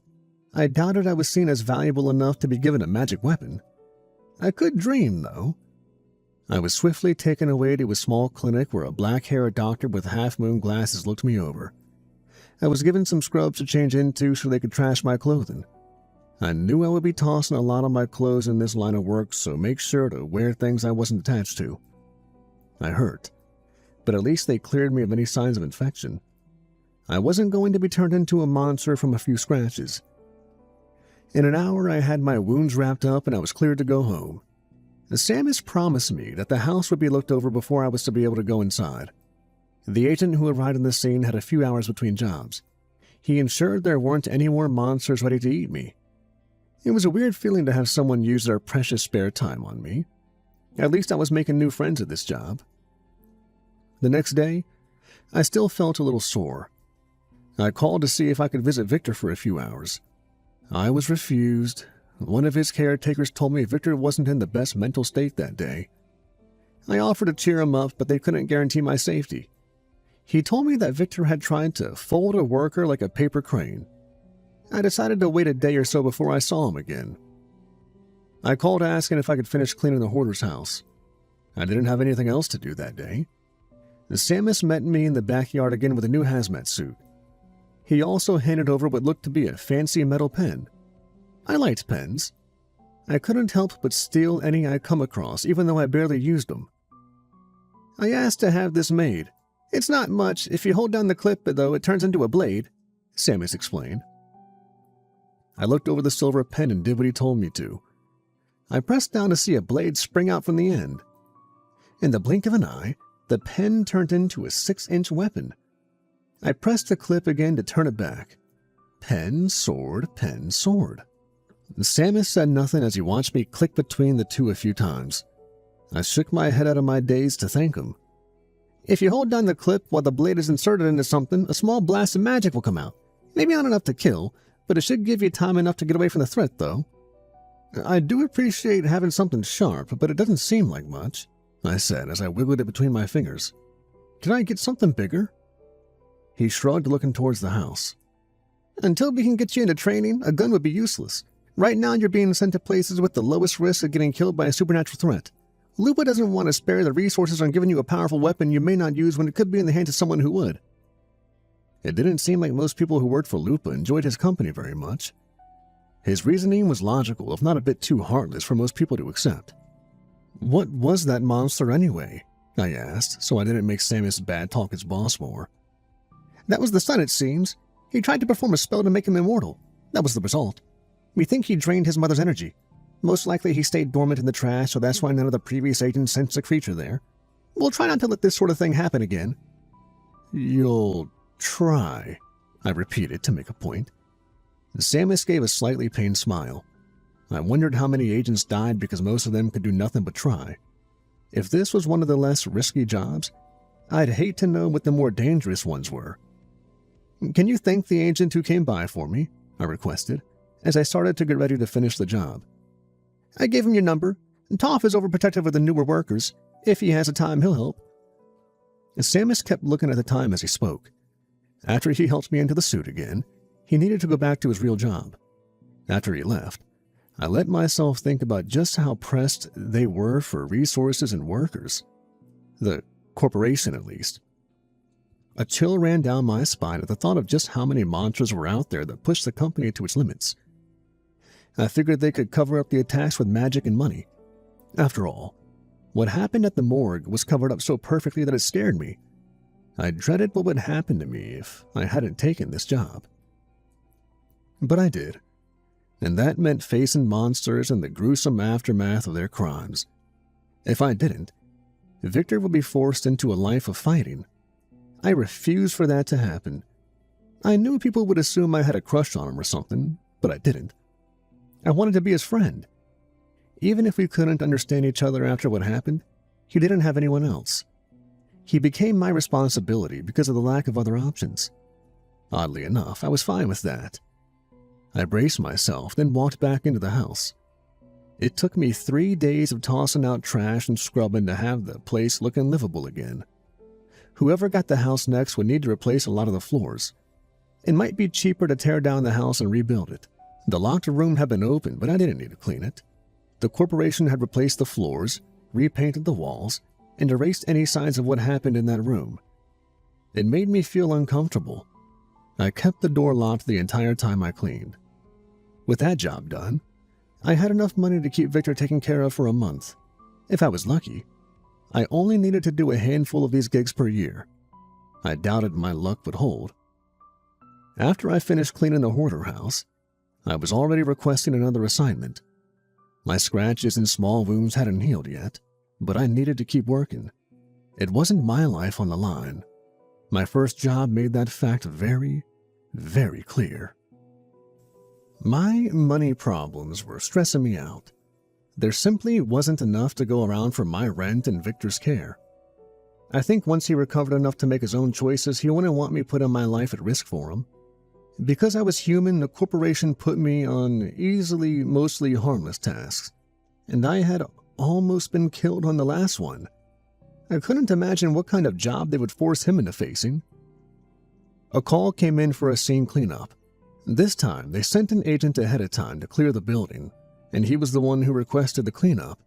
I doubted I was seen as valuable enough to be given a magic weapon. I could dream, though. I was swiftly taken away to a small clinic where a black-haired doctor with half-moon glasses looked me over. I was given some scrubs to change into so they could trash my clothing. I knew I would be tossing a lot of my clothes in this line of work, so make sure to wear things I wasn't attached to. I hurt, but at least they cleared me of any signs of infection. I wasn't going to be turned into a monster from a few scratches. In an hour, I had my wounds wrapped up and I was cleared to go home. Samus promised me that the house would be looked over before I was to be able to go inside. The agent who arrived on the scene had a few hours between jobs. He ensured there weren't any more monsters ready to eat me. It was a weird feeling to have someone use their precious spare time on me. At least I was making new friends at this job. The next day, I still felt a little sore. I called to see if I could visit Victor for a few hours. I was refused. One of his caretakers told me Victor wasn't in the best mental state that day. I offered to cheer him up, but they couldn't guarantee my safety. He told me that Victor had tried to fold a worker like a paper crane. I decided to wait a day or so before I saw him again. I called asking if I could finish cleaning the hoarder's house. I didn't have anything else to do that day. Samus met me in the backyard again with a new hazmat suit. He also handed over what looked to be a fancy metal pen. I liked pens. I couldn't help but steal any I come across, even though I barely used them. I asked to have this made. It's not much. If you hold down the clip, though, it turns into a blade, Samus explained. I looked over the silver pen and did what he told me to. I pressed down to see a blade spring out from the end. In the blink of an eye, the pen turned into a 6-inch weapon. I pressed the clip again to turn it back. Pen, sword, pen, sword. Samus said nothing as he watched me click between the two a few times. I shook my head out of my daze to thank him. If you hold down the clip while the blade is inserted into something, a small blast of magic will come out. Maybe not enough to kill, but it should give you time enough to get away from the threat, though. I do appreciate having something sharp, but it doesn't seem like much, I said as I wiggled it between my fingers. Can I get something bigger? He shrugged, looking towards the house. Until we can get you into training, a gun would be useless. Right now you're being sent to places with the lowest risk of getting killed by a supernatural threat. Lupa doesn't want to spare the resources on giving you a powerful weapon you may not use when it could be in the hands of someone who would. It didn't seem like most people who worked for Lupa enjoyed his company very much. His reasoning was logical, if not a bit too heartless for most people to accept. What was that monster anyway? I asked, so I didn't make Samus bad talk his boss more. That was the sun, it seems. He tried to perform a spell to make him immortal. That was the result. We think he drained his mother's energy. Most likely he stayed dormant in the trash, so that's why none of the previous agents sensed the creature there. We'll try not to let this sort of thing happen again. You'll try, I repeated to make a point. Samus gave a slightly pained smile. I wondered how many agents died because most of them could do nothing but try. If this was one of the less risky jobs, I'd hate to know what the more dangerous ones were. Can you thank the agent who came by for me? I requested, as I started to get ready to finish the job. I gave him your number. Toph is overprotective of the newer workers. If he has the time, he'll help. Samus kept looking at the time as he spoke. After he helped me into the suit again, he needed to go back to his real job. After he left, I let myself think about just how pressed they were for resources and workers. The corporation, at least. A chill ran down my spine at the thought of just how many monsters were out there that pushed the company to its limits. I figured they could cover up the attacks with magic and money. After all, what happened at the morgue was covered up so perfectly that it scared me. I dreaded what would happen to me if I hadn't taken this job. But I did, and that meant facing monsters and the gruesome aftermath of their crimes. If I didn't, Victor would be forced into a life of fighting. I refused for that to happen. I knew people would assume I had a crush on him or something, but I didn't. I wanted to be his friend. Even if we couldn't understand each other after what happened, he didn't have anyone else. He became my responsibility because of the lack of other options. Oddly enough, I was fine with that. I braced myself, then walked back into the house. It took me 3 days of tossing out trash and scrubbing to have the place looking livable again. Whoever got the house next would need to replace a lot of the floors. It might be cheaper to tear down the house and rebuild it. The locked room had been open, but I didn't need to clean it. The corporation had replaced the floors, repainted the walls, and erased any signs of what happened in that room. It made me feel uncomfortable. I kept the door locked the entire time I cleaned. With that job done, I had enough money to keep Victor taken care of for a month. If I was lucky, I only needed to do a handful of these gigs per year. I doubted my luck would hold. After I finished cleaning the hoarder house, I was already requesting another assignment. My scratches and small wounds hadn't healed yet, but I needed to keep working. It wasn't my life on the line. My first job made that fact very, very clear. My money problems were stressing me out. There simply wasn't enough to go around for my rent and Victor's care. I think once he recovered enough to make his own choices, he wouldn't want me putting my life at risk for him. Because I was human, the corporation put me on easily, mostly harmless tasks, and I had almost been killed on the last one. I couldn't imagine what kind of job they would force him into facing. A call came in for a scene cleanup. This time, they sent an agent ahead of time to clear the building, and he was the one who requested the cleanup.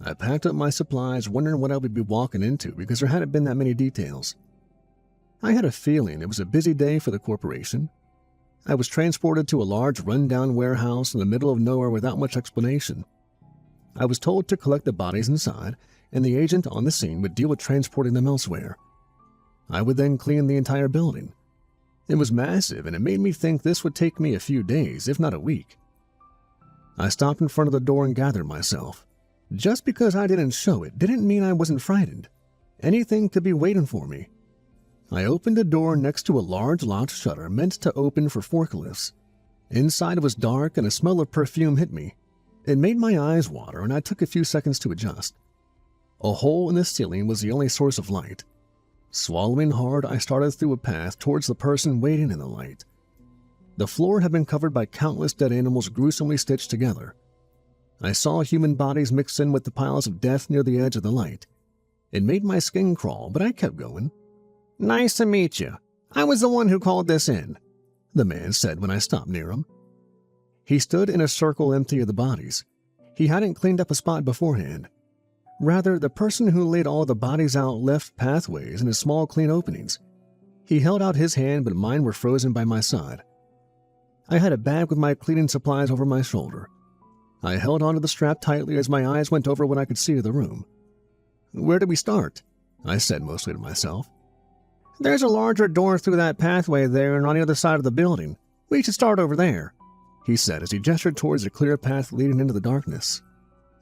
I packed up my supplies, wondering what I would be walking into because there hadn't been that many details. I had a feeling it was a busy day for the corporation. I was transported to a large run-down warehouse in the middle of nowhere without much explanation. I was told to collect the bodies inside, and the agent on the scene would deal with transporting them elsewhere. I would then clean the entire building. It was massive, and it made me think this would take me a few days, if not a week. I stopped in front of the door and gathered myself. Just because I didn't show it didn't mean I wasn't frightened. Anything could be waiting for me. I opened a door next to a large locked shutter meant to open for forklifts. Inside it was dark and a smell of perfume hit me. It made my eyes water and I took a few seconds to adjust. A hole in the ceiling was the only source of light. Swallowing hard, I started through a path towards the person waiting in the light. The floor had been covered by countless dead animals gruesomely stitched together. I saw human bodies mixed in with the piles of death near the edge of the light. It made my skin crawl, but I kept going. "Nice to meet you. I was the one who called this in," the man said when I stopped near him. He stood in a circle empty of the bodies. He hadn't cleaned up a spot beforehand. Rather, the person who laid all the bodies out left pathways and small clean openings. He held out his hand, but mine were frozen by my side. I had a bag with my cleaning supplies over my shoulder. I held onto the strap tightly as my eyes went over what I could see of the room. "Where do we start?" I said mostly to myself. "There's a larger door through that pathway there and on the other side of the building. We should start over there," he said as he gestured towards a clear path leading into the darkness.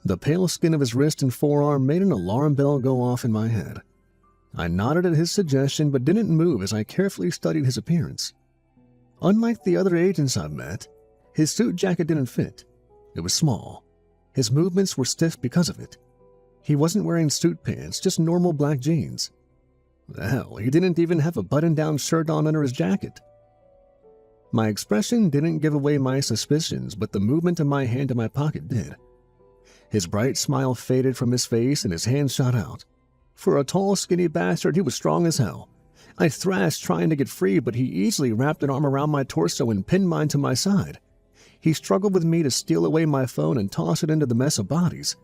The pale skin of his wrist and forearm made an alarm bell go off in my head. I nodded at his suggestion but didn't move as I carefully studied his appearance. Unlike the other agents I've met, his suit jacket didn't fit. It was small. His movements were stiff because of it. He wasn't wearing suit pants, just normal black jeans. Hell, he didn't even have a button-down shirt on under his jacket. My expression didn't give away my suspicions, but the movement of my hand in my pocket did. His bright smile faded from his face and his hand shot out. For a tall, skinny bastard, he was strong as hell. I thrashed trying to get free, but he easily wrapped an arm around my torso and pinned mine to my side. He struggled with me to steal away my phone and toss it into the mess of bodies.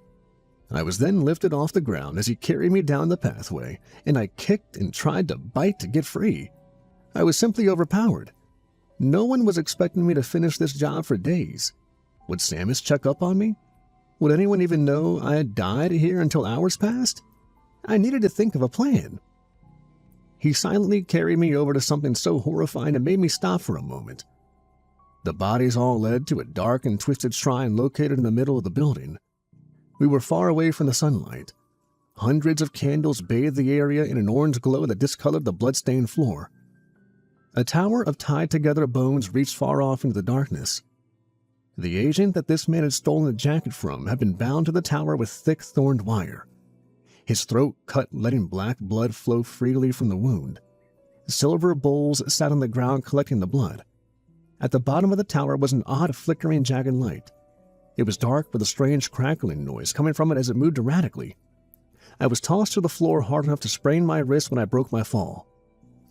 I was then lifted off the ground as he carried me down the pathway, and I kicked and tried to bite to get free. I was simply overpowered. No one was expecting me to finish this job for days. Would Samus check up on me? Would anyone even know I had died here until hours passed? I needed to think of a plan. He silently carried me over to something so horrifying it made me stop for a moment. The bodies all led to a dark and twisted shrine located in the middle of the building. We were far away from the sunlight. Hundreds of candles bathed the area in an orange glow that discolored the blood-stained floor. A tower of tied-together bones reached far off into the darkness. The agent that this man had stolen the jacket from had been bound to the tower with thick thorned wire. His throat cut, letting black blood flow freely from the wound. Silver bowls sat on the ground collecting the blood. At the bottom of the tower was an odd flickering jagged light. It was dark with a strange crackling noise coming from it as it moved erratically. I was tossed to the floor hard enough to sprain my wrist when I broke my fall.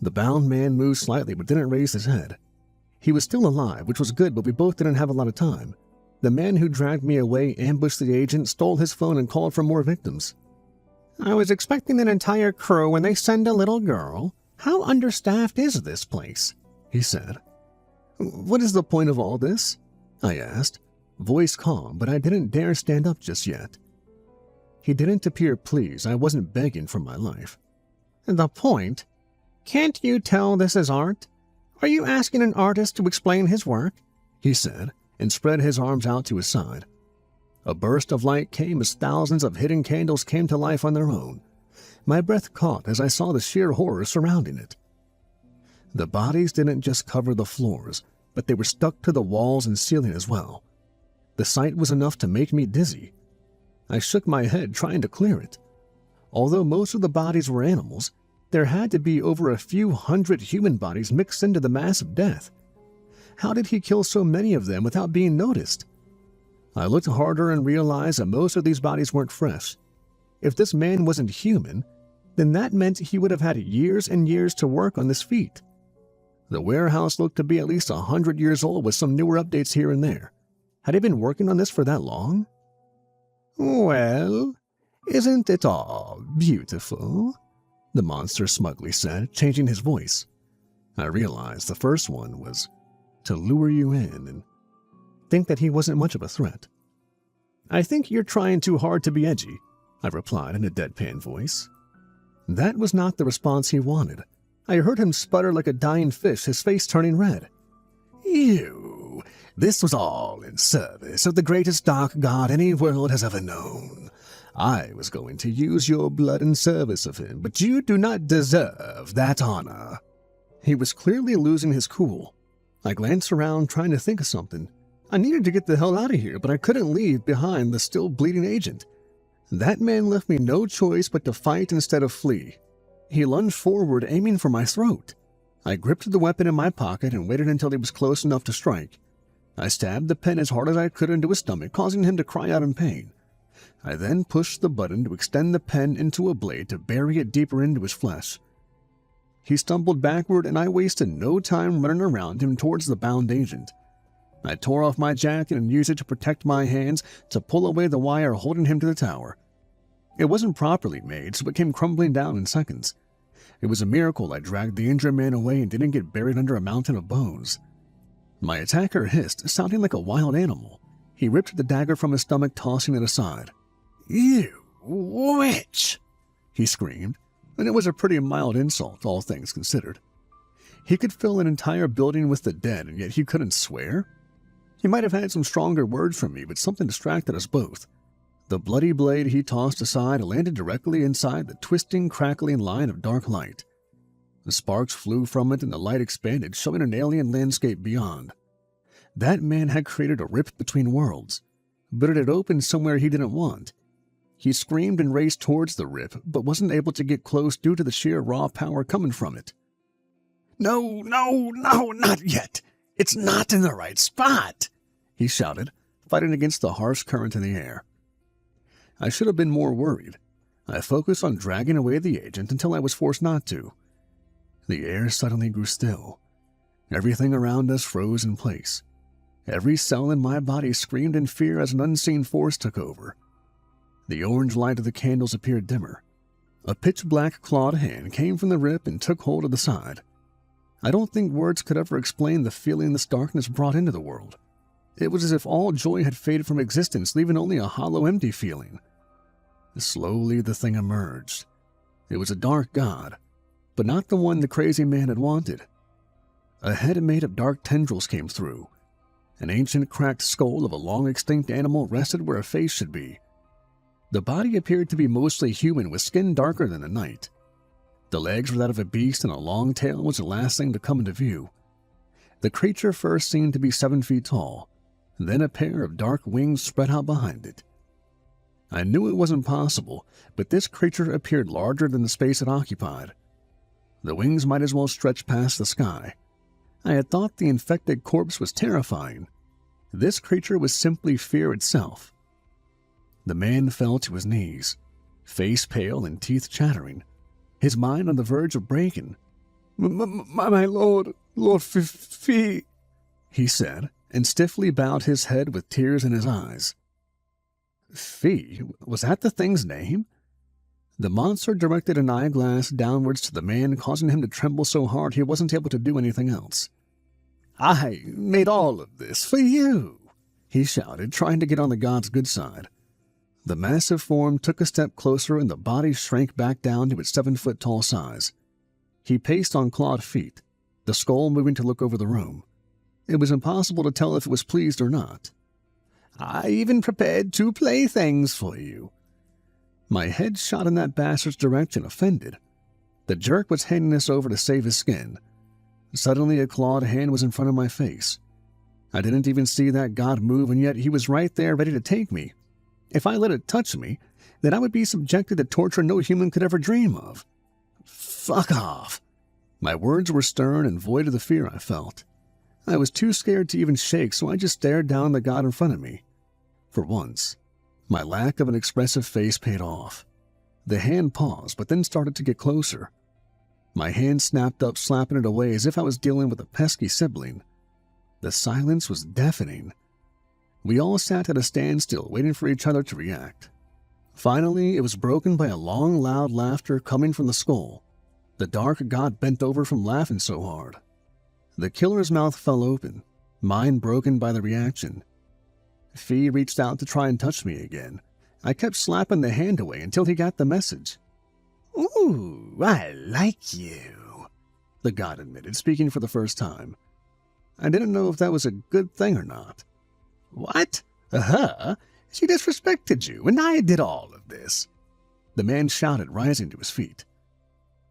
The bound man moved slightly but didn't raise his head. He was still alive, which was good, but we both didn't have a lot of time. The man who dragged me away ambushed the agent, stole his phone, and called for more victims. I was expecting an entire crew when they send a little girl. How understaffed is this place? He said. What is the point of all this? I asked, voice calm, but I didn't dare stand up just yet. He didn't appear pleased. I wasn't begging for my life. The point? Can't you tell this is art? Are you asking an artist to explain his work? He said, and spread his arms out to his side. A burst of light came as thousands of hidden candles came to life on their own. My breath caught as I saw the sheer horror surrounding it. The bodies didn't just cover the floors, but they were stuck to the walls and ceiling as well. The sight was enough to make me dizzy. I shook my head trying to clear it. Although most of the bodies were animals, there had to be over a few hundred human bodies mixed into the mass of death. How did he kill so many of them without being noticed? I looked harder and realized that most of these bodies weren't fresh. If this man wasn't human, then that meant he would have had years and years to work on this feat. The warehouse looked to be at least 100 years old with some newer updates here and there. Had he been working on this for that long? Well, isn't it all beautiful? The monster smugly said, changing his voice. I realized the first one was to lure you in and think that he wasn't much of a threat. I think you're trying too hard to be edgy, I replied in a deadpan voice. That was not the response he wanted. I heard him sputter like a dying fish, his face turning red. You, this was all in service of the greatest dark god any world has ever known. I was going to use your blood in service of him, but you do not deserve that honor. He was clearly losing his cool. I glanced around trying to think of something. I needed to get the hell out of here, but I couldn't leave behind the still bleeding agent. That man left me no choice but to fight instead of flee. He lunged forward, aiming for my throat. I gripped the weapon in my pocket and waited until he was close enough to strike. I stabbed the pen as hard as I could into his stomach, causing him to cry out in pain. I then pushed the button to extend the pen into a blade to bury it deeper into his flesh. He stumbled backward, and I wasted no time running around him towards the bound agent. I tore off my jacket and used it to protect my hands to pull away the wire holding him to the tower. It wasn't properly made, so it came crumbling down in seconds. It was a miracle I dragged the injured man away and didn't get buried under a mountain of bones. My attacker hissed, sounding like a wild animal. He ripped the dagger from his stomach, tossing it aside. "You witch!" he screamed, and it was a pretty mild insult, all things considered. He could fill an entire building with the dead, and yet he couldn't swear? He might have had some stronger words from me, but something distracted us both. The bloody blade he tossed aside landed directly inside the twisting, crackling line of dark light. The sparks flew from it and the light expanded, showing an alien landscape beyond. That man had created a rift between worlds, but it had opened somewhere he didn't want. He screamed and raced towards the rip, but wasn't able to get close due to the sheer raw power coming from it. "No, not yet! It's not in the right spot!" he shouted, fighting against the harsh current in the air. I should have been more worried. I focused on dragging away the agent until I was forced not to. The air suddenly grew still. Everything around us froze in place. Every cell in my body screamed in fear as an unseen force took over. The orange light of the candles appeared dimmer. A pitch-black clawed hand came from the rip and took hold of the side. I don't think words could ever explain the feeling this darkness brought into the world. It was as if all joy had faded from existence, leaving only a hollow, empty feeling. Slowly the thing emerged. It was a dark god, but not the one the crazy man had wanted. A head made of dark tendrils came through. An ancient cracked skull of a long-extinct animal rested where a face should be. The body appeared to be mostly human with skin darker than the night. The legs were that of a beast and a long tail was the last thing to come into view. The creature first seemed to be 7 feet tall, then a pair of dark wings spread out behind it. I knew it wasn't possible, but this creature appeared larger than the space it occupied. The wings might as well stretch past the sky. I had thought the infected corpse was terrifying. This creature was simply fear itself. The man fell to his knees, face pale and teeth chattering, his mind on the verge of breaking. My lord, Lord Fee, he said, and stiffly bowed his head with tears in his eyes. Fee, was that the thing's name? The monster directed an eyeglass downwards to the man, causing him to tremble so hard he wasn't able to do anything else. I made all of this for you, he shouted, trying to get on the god's good side. The massive form took a step closer and the body shrank back down to its 7-foot-tall size. He paced on clawed feet, the skull moving to look over the room. It was impossible to tell if it was pleased or not. I even prepared 2 playthings for you. My head shot in that bastard's direction, offended. The jerk was handing this over to save his skin. Suddenly a clawed hand was in front of my face. I didn't even see that god move, and yet he was right there ready to take me. If I let it touch me, then I would be subjected to torture no human could ever dream of. Fuck off. My words were stern and void of the fear I felt. I was too scared to even shake, so I just stared down the god in front of me. For once, my lack of an expressive face paid off. The hand paused, but then started to get closer. My hand snapped up, slapping it away as if I was dealing with a pesky sibling. The silence was deafening. We all sat at a standstill, waiting for each other to react. Finally, it was broken by a long, loud laughter coming from the skull. The dark god bent over from laughing so hard. The killer's mouth fell open, mine broken by the reaction. Fee reached out to try and touch me again. I kept slapping the hand away until he got the message. Ooh, I like you, the god admitted, speaking for the first time. I didn't know if that was a good thing or not. What? She disrespected you, and I did all of this. The man shouted, rising to his feet.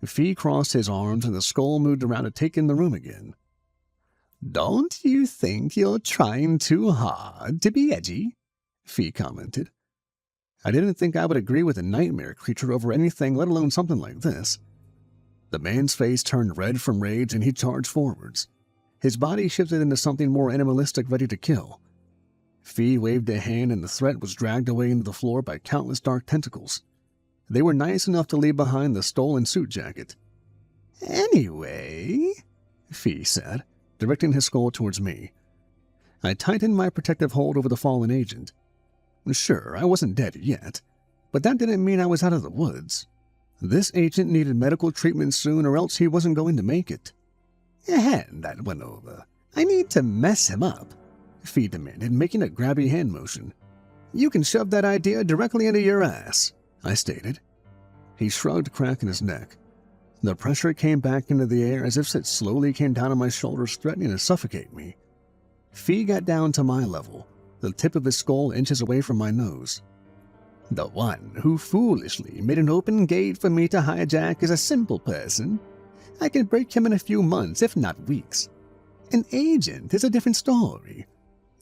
Fee crossed his arms, and the skull moved around to take in the room again. Don't you think you're trying too hard to be edgy? Fee commented. I didn't think I would agree with a nightmare creature over anything, let alone something like this. The man's face turned red from rage, and he charged forwards. His body shifted into something more animalistic, ready to kill. Fee waved a hand, and the threat was dragged away into the floor by countless dark tentacles. They were nice enough to leave behind the stolen suit jacket. Anyway, Fee said, directing his skull towards me. I tightened my protective hold over the fallen agent. Sure, I wasn't dead yet, but that didn't mean I was out of the woods. This agent needed medical treatment soon, or else he wasn't going to make it. Hand that one over. I need to mess him up, Fee demanded, making a grabby hand motion. You can shove that idea directly into your ass, I stated. He shrugged, cracking his neck. The pressure came back into the air as if it slowly came down on my shoulders, threatening to suffocate me. Fee got down to my level, the tip of his skull inches away from my nose. The one who foolishly made an open gate for me to hijack is a simple person. I can break him in a few months, if not weeks. An agent is a different story.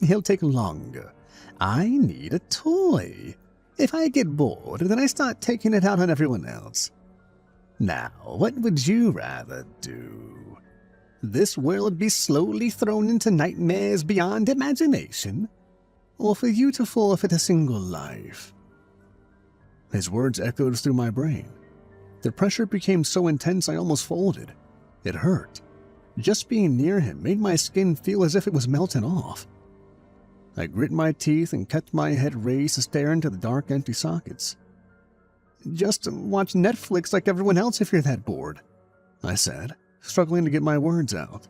He'll take longer. I need a toy. If I get bored, then I start taking it out on everyone else. Now, what would you rather do? This world be slowly thrown into nightmares beyond imagination? Or for you to forfeit a single life? His words echoed through my brain. The pressure became so intense I almost folded. It hurt. Just being near him made my skin feel as if it was melting off. I grit my teeth and kept my head raised to stare into the dark, empty sockets. Just watch Netflix like everyone else if you're that bored, I said, struggling to get my words out.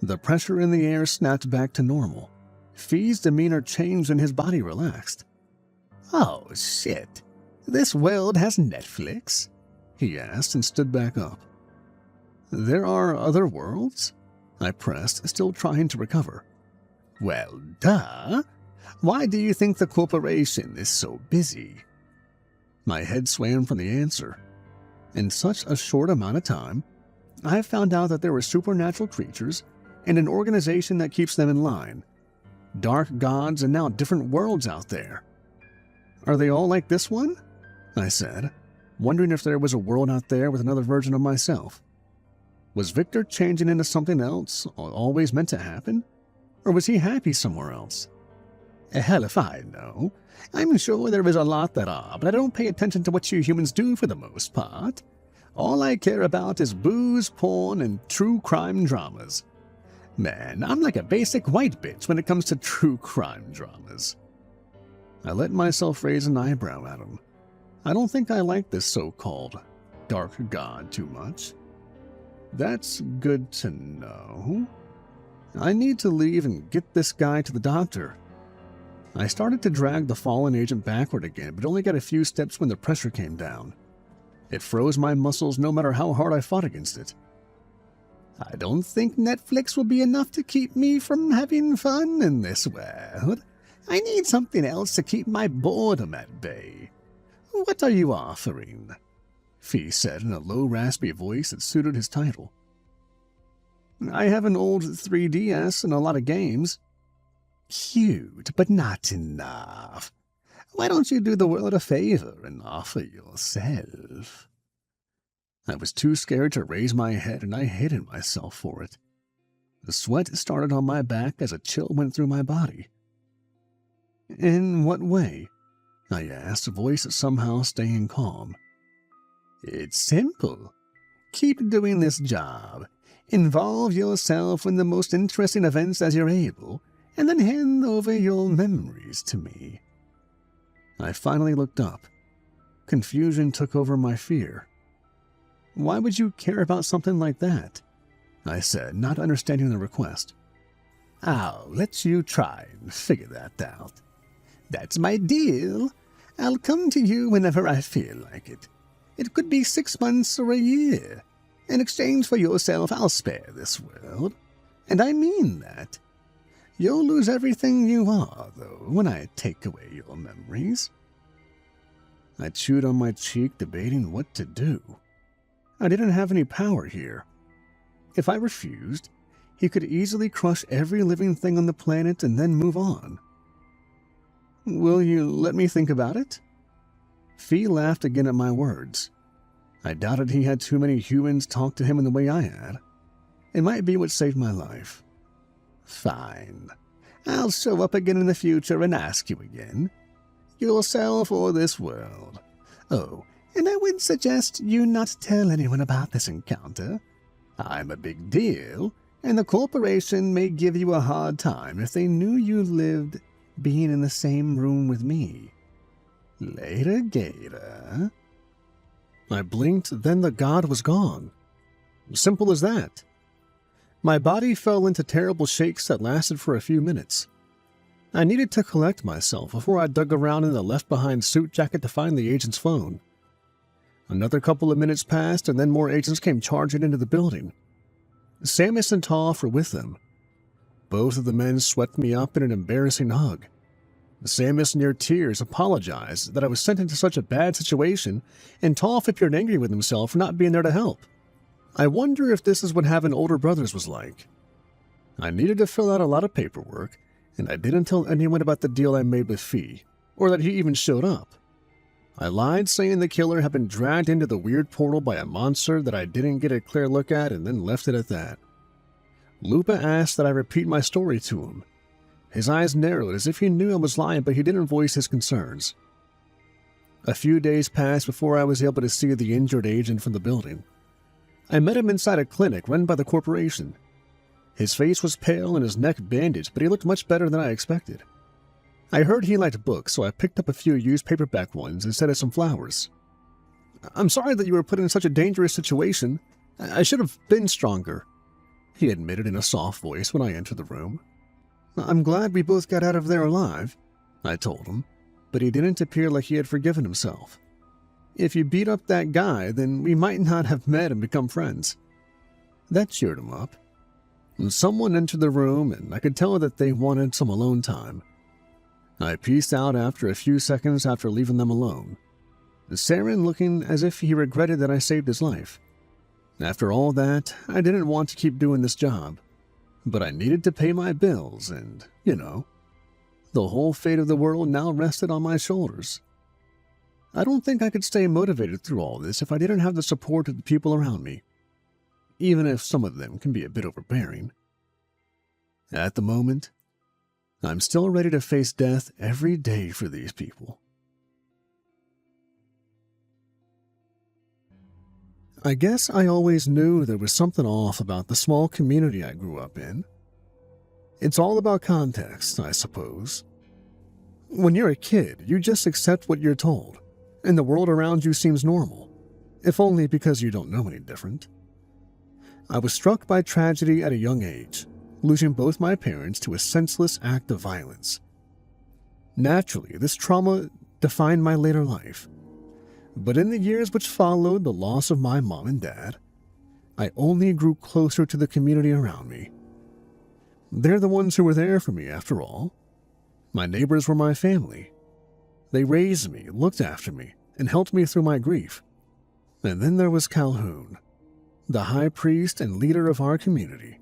The pressure in the air snapped back to normal. Fee's demeanor changed and his body relaxed. Oh, shit. This world has Netflix? He asked and stood back up. There are other worlds? I pressed, still trying to recover. Well, duh. Why do you think the corporation is so busy? My head swam from the answer. In such a short amount of time, I found out that there were supernatural creatures and an organization that keeps them in line. Dark gods and now different worlds out there. Are they all like this one? I said, wondering if there was a world out there with another version of myself. Was Victor changing into something else, always meant to happen? Or was he happy somewhere else? Hell if I know. I'm sure there is a lot that are, but I don't pay attention to what you humans do for the most part. All I care about is booze, porn, and true crime dramas. Man, I'm like a basic white bitch when it comes to true crime dramas. I let myself raise an eyebrow at him. I don't think I like this so-called dark god too much. That's good to know. I need to leave and get this guy to the doctor. I started to drag the fallen agent backward again, but only got a few steps when the pressure came down. It froze my muscles no matter how hard I fought against it. I don't think Netflix will be enough to keep me from having fun in this world. I need something else to keep my boredom at bay. What are you offering? Fee said in a low, raspy voice that suited his title. I have an old 3DS and a lot of games. Cute, but not enough. Why don't you do the world a favor and offer yourself? I was too scared to raise my head, and I hated myself for it. The sweat started on my back as a chill went through my body. In what way? I asked, voice somehow staying calm. It's simple. Keep doing this job. Involve yourself in the most interesting events as you're able, and then hand over your memories to me. I finally looked up. Confusion took over my fear. Why would you care about something like that? I said, not understanding the request. I'll let you try and figure that out. That's my deal. I'll come to you whenever I feel like it. It could be 6 months or a year. In exchange for yourself, I'll spare this world. And I mean that. You'll lose everything you are, though, when I take away your memories. I chewed on my cheek, debating what to do. I didn't have any power here. If I refused, he could easily crush every living thing on the planet and then move on. Will you let me think about it? Fee laughed again at my words. I doubted he had too many humans talk to him in the way I had. It might be what saved my life. Fine. I'll show up again in the future and ask you again. Yourself or this world. Oh, and I would suggest you not tell anyone about this encounter. I'm a big deal, and the corporation may give you a hard time if they knew you lived being in the same room with me. Later, Gator. I blinked, then the god was gone. Simple as that. My body fell into terrible shakes that lasted for a few minutes. I needed to collect myself before I dug around in the left-behind suit jacket to find the agent's phone. Another couple of minutes passed, and then more agents came charging into the building. Samus and Toph were with them. Both of the men swept me up in an embarrassing hug. Samus, near tears, apologized that I was sent into such a bad situation, and Toph appeared angry with himself for not being there to help. I wonder if this is what having older brothers was like. I needed to fill out a lot of paperwork, and I didn't tell anyone about the deal I made with Fee, or that he even showed up. I lied, saying the killer had been dragged into the weird portal by a monster that I didn't get a clear look at, and then left it at that. Lupa asked that I repeat my story to him. His eyes narrowed as if he knew I was lying, but he didn't voice his concerns. A few days passed before I was able to see the injured agent from the building. I met him inside a clinic run by the corporation. His face was pale and his neck bandaged, but he looked much better than I expected. I heard he liked books, so I picked up a few used paperback ones instead of some flowers. I'm sorry that you were put in such a dangerous situation. I should have been stronger, he admitted in a soft voice when I entered the room. I'm glad we both got out of there alive, I told him, but he didn't appear like he had forgiven himself. If you beat up that guy, then we might not have met and become friends. That cheered him up. Someone entered the room, and I could tell that they wanted some alone time. I peaced out after a few seconds after leaving them alone. Saren looking as if he regretted that I saved his life. After all that, I didn't want to keep doing this job, but I needed to pay my bills and, the whole fate of the world now rested on my shoulders. I don't think I could stay motivated through all this if I didn't have the support of the people around me, even if some of them can be a bit overbearing. At the moment, I'm still ready to face death every day for these people. I guess I always knew there was something off about the small community I grew up in. It's all about context, I suppose. When you're a kid, you just accept what you're told, and the world around you seems normal, if only because you don't know any different. I was struck by tragedy at a young age, losing both my parents to a senseless act of violence. Naturally, this trauma defined my later life. But in the years which followed the loss of my mom and dad, I only grew closer to the community around me. They're the ones who were there for me, after all. My neighbors were my family. They raised me, looked after me, and helped me through my grief. And then there was Calhoun, the high priest and leader of our community.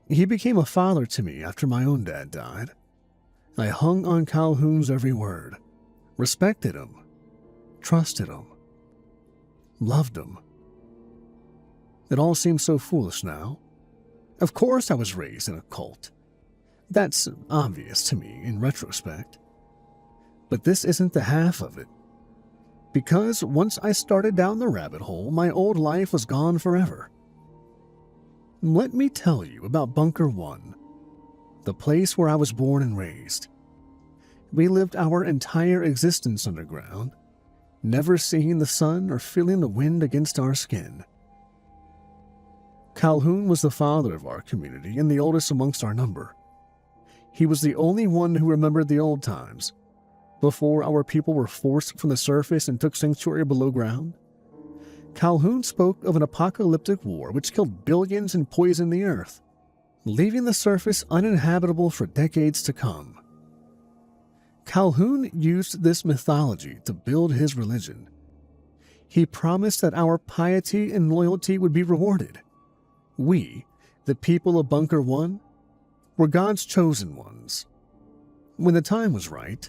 He became a father to me after my own dad died. I hung on Calhoun's every word, respected him, trusted him, loved him. It all seems so foolish now. Of course I was raised in a cult. That's obvious to me in retrospect. But this isn't the half of it. Because once I started down the rabbit hole, my old life was gone forever. Let me tell you about Bunker 1, the place where I was born and raised. We lived our entire existence underground, never seeing the sun or feeling the wind against our skin. Calhoun was the father of our community and the oldest amongst our number. He was the only one who remembered the old times, before our people were forced from the surface and took sanctuary below ground. Calhoun spoke of an apocalyptic war which killed billions and poisoned the earth, leaving the surface uninhabitable for decades to come. Calhoun used this mythology to build his religion. He promised that our piety and loyalty would be rewarded. We, the people of Bunker 1, were God's chosen ones. When the time was right,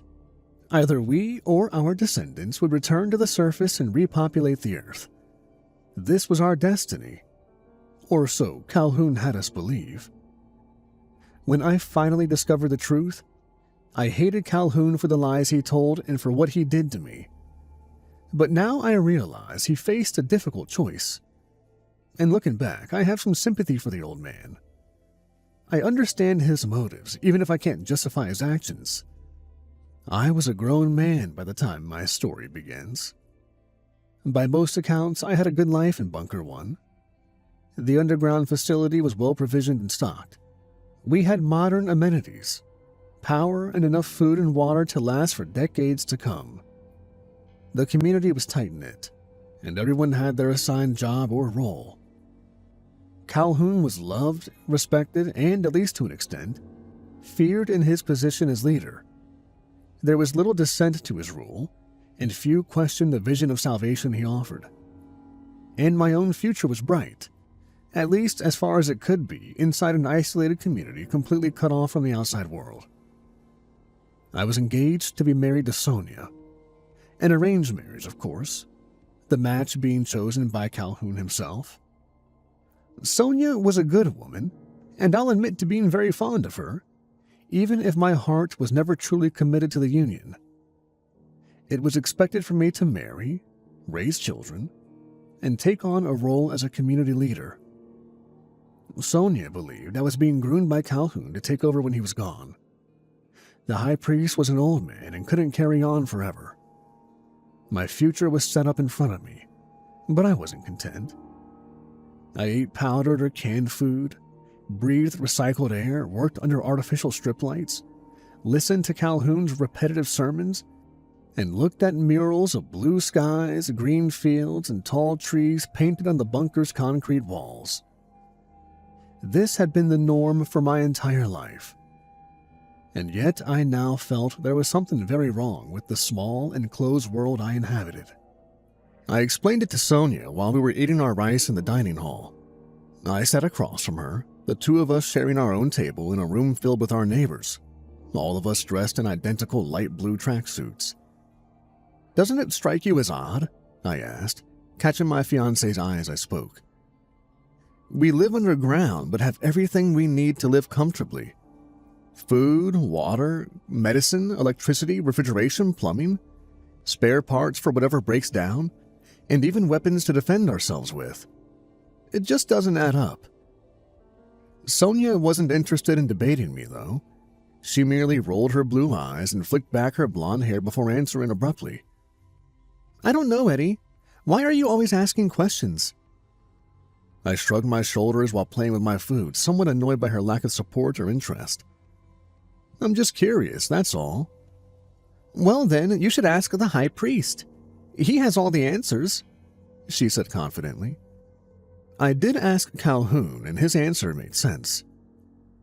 either we or our descendants would return to the surface and repopulate the earth. This was our destiny, or so Calhoun had us believe. When I finally discovered the truth, I hated Calhoun for the lies he told and for what he did to me. But now I realize he faced a difficult choice. And looking back, I have some sympathy for the old man. I understand his motives, even if I can't justify his actions. I was a grown man by the time my story begins. By most accounts, I had a good life in Bunker 1. The underground facility was well provisioned and stocked. We had modern amenities, power, and enough food and water to last for decades to come. The community was tight-knit, and everyone had their assigned job or role. Calhoun was loved, respected, and, at least to an extent, feared in his position as leader. There was little dissent to his rule, and few questioned the vision of salvation he offered. And my own future was bright, at least as far as it could be inside an isolated community completely cut off from the outside world. I was engaged to be married to Sonia. An arranged marriage, of course, the match being chosen by Calhoun himself. Sonia was a good woman, and I'll admit to being very fond of her, even if my heart was never truly committed to the union. It was expected for me to marry, raise children, and take on a role as a community leader. Sonia believed I was being groomed by Calhoun to take over when he was gone. The high priest was an old man and couldn't carry on forever. My future was set up in front of me, but I wasn't content. I ate powdered or canned food, breathed recycled air, worked under artificial strip lights, listened to Calhoun's repetitive sermons, and looked at murals of blue skies, green fields, and tall trees painted on the bunker's concrete walls. This had been the norm for my entire life. And yet I now felt there was something very wrong with the small, enclosed world I inhabited. I explained it to Sonia while we were eating our rice in the dining hall. I sat across from her, the two of us sharing our own table in a room filled with our neighbors, all of us dressed in identical light blue tracksuits. "Doesn't it strike you as odd?" I asked, catching my fiancé's eye as I spoke. "We live underground but have everything we need to live comfortably. Food, water, medicine, electricity, refrigeration, plumbing, spare parts for whatever breaks down, and even weapons to defend ourselves with. It just doesn't add up." Sonia wasn't interested in debating me, though. She merely rolled her blue eyes and flicked back her blonde hair before answering abruptly. "I don't know, Eddie. Why are you always asking questions?" I shrugged my shoulders while playing with my food, somewhat annoyed by her lack of support or interest. "I'm just curious, that's all." "Well then, you should ask the High Priest. He has all the answers," she said confidently. I did ask Calhoun, and his answer made sense.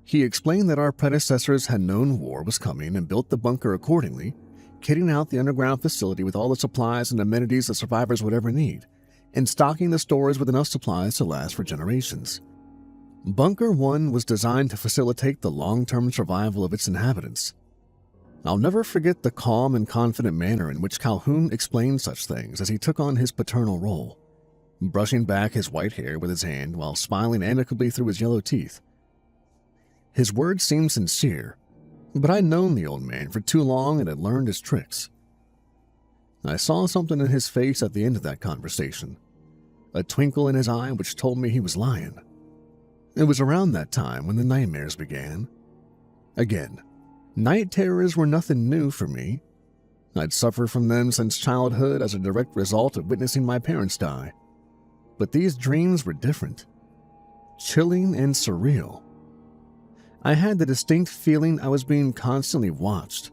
He explained that our predecessors had known war was coming and built the bunker accordingly, kitting out the underground facility with all the supplies and amenities the survivors would ever need, and stocking the stores with enough supplies to last for generations. Bunker 1 was designed to facilitate the long-term survival of its inhabitants. I'll never forget the calm and confident manner in which Calhoun explained such things as he took on his paternal role, brushing back his white hair with his hand while smiling amicably through his yellow teeth. His words seemed sincere, but I'd known the old man for too long and had learned his tricks. I saw something in his face at the end of that conversation, a twinkle in his eye which told me he was lying. It was around that time when the nightmares began. Again, night terrors were nothing new for me. I'd suffered from them since childhood as a direct result of witnessing my parents die. But these dreams were different, chilling and surreal. I had the distinct feeling I was being constantly watched,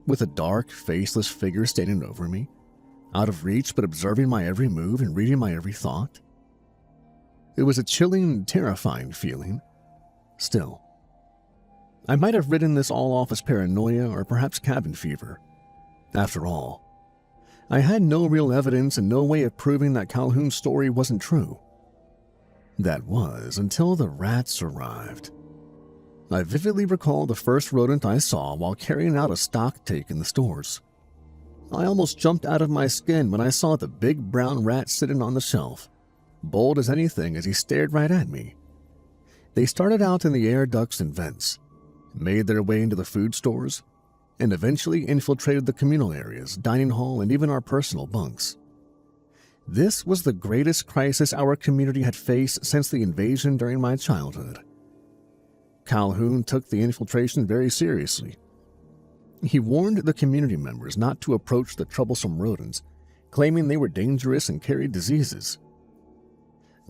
with a dark, faceless figure standing over me, out of reach but observing my every move and reading my every thought. It was a chilling, terrifying feeling. Still, I might have written this all off as paranoia or perhaps cabin fever. After all, I had no real evidence and no way of proving that Calhoun's story wasn't true. That was until the rats arrived. I vividly recall the first rodent I saw while carrying out a stock take in the stores. I almost jumped out of my skin when I saw the big brown rat sitting on the shelf, bold as anything as he stared right at me. They started out in the air ducts and vents, made their way into the food stores, and eventually infiltrated the communal areas, dining hall, and even our personal bunks. This was the greatest crisis our community had faced since the invasion during my childhood. Calhoun took the infiltration very seriously. He warned the community members not to approach the troublesome rodents, claiming they were dangerous and carried diseases.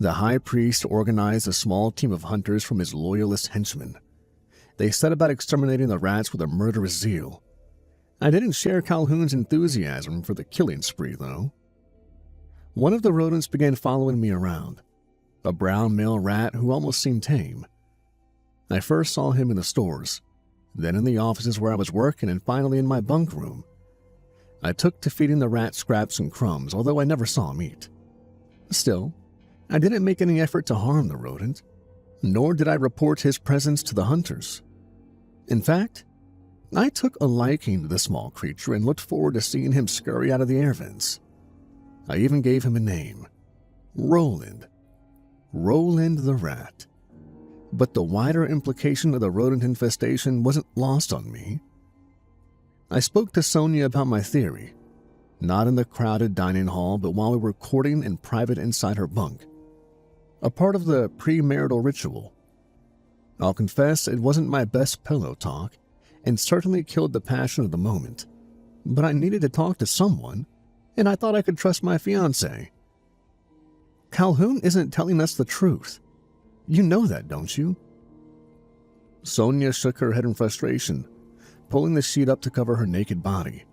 The High Priest organized a small team of hunters from his loyalist henchmen. They set about exterminating the rats with a murderous zeal. I didn't share Calhoun's enthusiasm for the killing spree, though. One of the rodents began following me around, a brown male rat who almost seemed tame. I first saw him in the stores, then in the offices where I was working, and finally in my bunk room. I took to feeding the rat scraps and crumbs, although I never saw him eat. Still, I didn't make any effort to harm the rodent, nor did I report his presence to the hunters. In fact, I took a liking to the small creature and looked forward to seeing him scurry out of the air vents. I even gave him a name, Roland. Roland the rat. But the wider implication of the rodent infestation wasn't lost on me. I spoke to Sonia about my theory, not in the crowded dining hall, but while we were courting in private inside her bunk, a part of the premarital ritual. I'll confess it wasn't my best pillow talk, and certainly killed the passion of the moment, but I needed to talk to someone, and I thought I could trust my fiancé. Calhoun isn't telling us the truth. You know that, don't you? Sonia shook her head in frustration, pulling the sheet up to cover her naked body.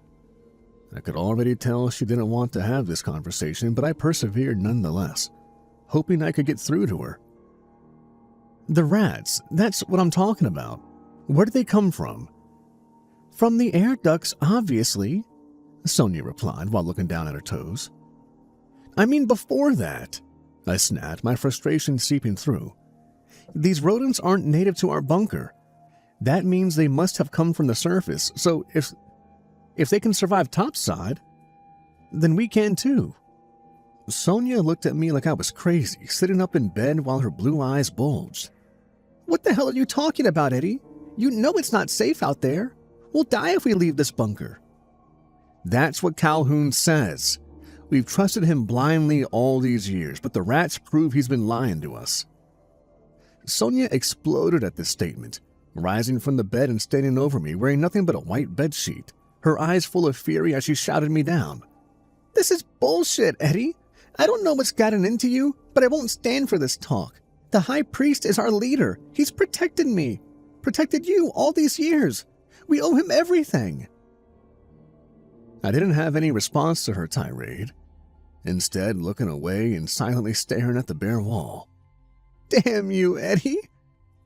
I could already tell she didn't want to have this conversation, but I persevered nonetheless, hoping I could get through to her. The rats, that's what I'm talking about. Where did they come from? From the air ducts, obviously, Sonia replied while looking down at her toes. I mean before that, I snapped, my frustration seeping through. These rodents aren't native to our bunker. That means they must have come from the surface, so if they can survive topside, then we can too. Sonia looked at me like I was crazy, sitting up in bed while her blue eyes bulged. What the hell are you talking about, Eddie? You know it's not safe out there. We'll die if we leave this bunker. That's what Calhoun says. We've trusted him blindly all these years, but the rats prove he's been lying to us. Sonia exploded at this statement, rising from the bed and standing over me, wearing nothing but a white bedsheet, her eyes full of fury as she shouted me down. This is bullshit, Eddie. I don't know what's gotten into you, but I won't stand for this talk. The high priest is our leader. He's protected me, protected you all these years. We owe him everything. I didn't have any response to her tirade, instead looking away and silently staring at the bare wall. Damn you, Eddie,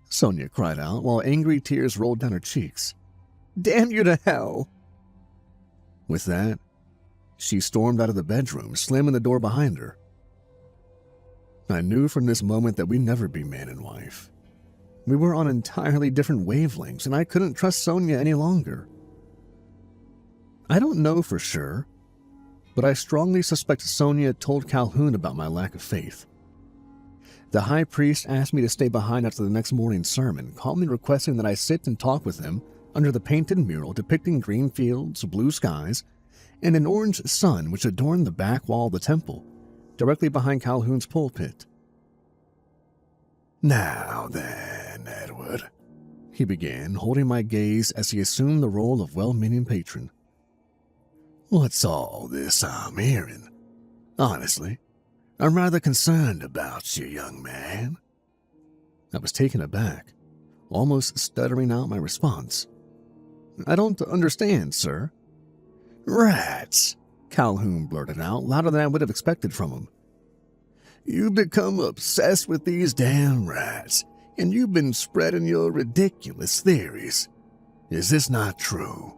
Sonia cried out while angry tears rolled down her cheeks. Damn you to hell. With that, she stormed out of the bedroom, slamming the door behind her. I knew from this moment that we'd never be man and wife. We were on entirely different wavelengths, and I couldn't trust Sonia any longer. I don't know for sure, but I strongly suspect Sonia told Calhoun about my lack of faith. The high priest asked me to stay behind after the next morning's sermon, calmly requesting that I sit and talk with him under the painted mural depicting green fields, blue skies, and an orange sun which adorned the back wall of the temple, directly behind Calhoun's pulpit. Now then, Edward, he began, holding my gaze as he assumed the role of well-meaning patron. What's all this I'm hearing? Honestly, I'm rather concerned about you, young man. I was taken aback, almost stuttering out my response. I don't understand, sir. Rats, Calhoun blurted out, louder than I would have expected from him. You've become obsessed with these damn rats, and you've been spreading your ridiculous theories. Is this not true?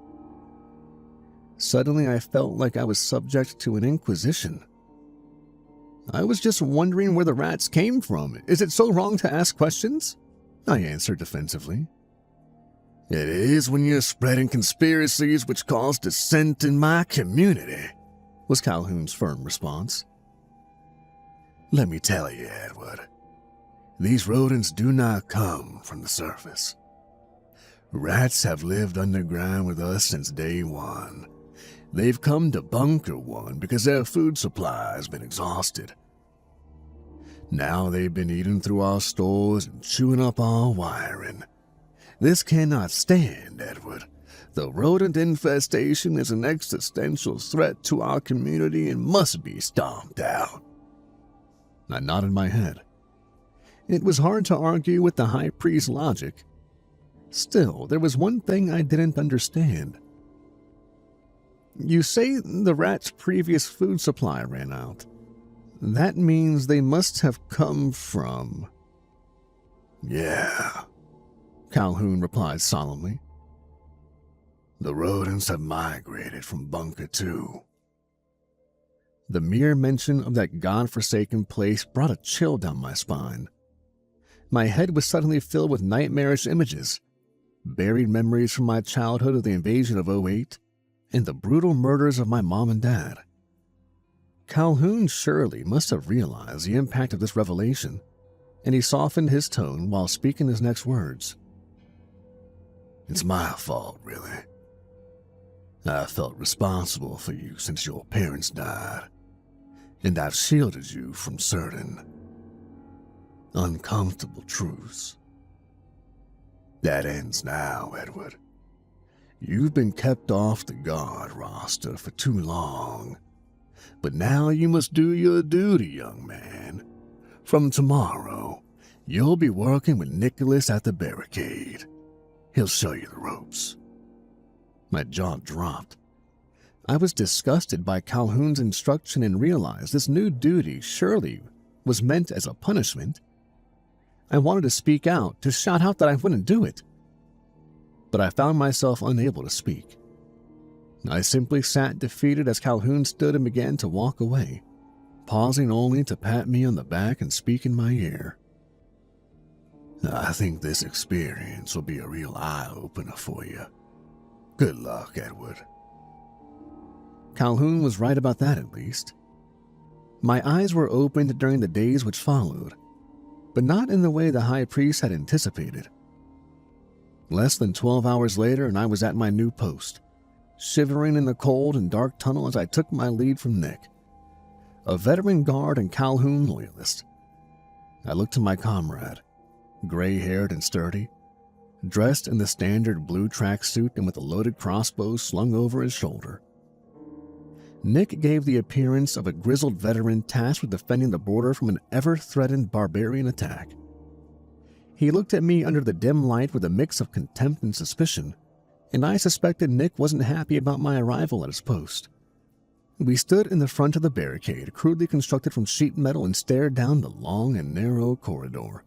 Suddenly, I felt like I was subject to an inquisition. I was just wondering where the rats came from. Is it so wrong to ask questions? I answered defensively. It is when you're spreading conspiracies which cause dissent in my community, was Calhoun's firm response. Let me tell you, Edward, these rodents do not come from the surface. Rats have lived underground with us since day one. They've come to Bunker 1 because their food supply has been exhausted. Now they've been eating through our stores and chewing up our wiring. This cannot stand, Edward. The rodent infestation is an existential threat to our community and must be stomped out. I nodded my head. It was hard to argue with the high priest's logic. Still, there was one thing I didn't understand. You say the rats' previous food supply ran out. That means they must have come from... Yeah, Calhoun replied solemnly. The rodents have migrated from Bunker 2. The mere mention of that godforsaken place brought a chill down my spine. My head was suddenly filled with nightmarish images, buried memories from my childhood of the invasion of '08, and the brutal murders of my mom and dad. Calhoun surely must have realized the impact of this revelation, and he softened his tone while speaking his next words. It's my fault, really. I felt responsible for you since your parents died, and I've shielded you from certain uncomfortable truths. That ends now, Edward. You've been kept off the guard roster for too long, but now you must do your duty, young man. From tomorrow, you'll be working with Nicholas at the barricade. He'll show you the ropes. My jaw dropped. I was disgusted by Calhoun's instruction and realized this new duty surely was meant as a punishment. I wanted to speak out, to shout out that I wouldn't do it. but I found myself unable to speak. I simply sat defeated as Calhoun stood and began to walk away, pausing only to pat me on the back and speak in my ear. "I think this experience will be a real eye-opener for you. Good luck, Edward." Calhoun was right about that, at least. My eyes were opened during the days which followed, but not in the way the high priest had anticipated. Less than 12 hours later, and I was at my new post, shivering in the cold and dark tunnel as I took my lead from Nick, a veteran guard and Calhoun loyalist. I looked to my comrade, gray-haired and sturdy, dressed in the standard blue tracksuit and with a loaded crossbow slung over his shoulder. Nick gave the appearance of a grizzled veteran tasked with defending the border from an ever-threatened barbarian attack. He looked at me under the dim light with a mix of contempt and suspicion, and I suspected Nick wasn't happy about my arrival at his post. We stood in the front of the barricade, crudely constructed from sheet metal, and stared down the long and narrow corridor,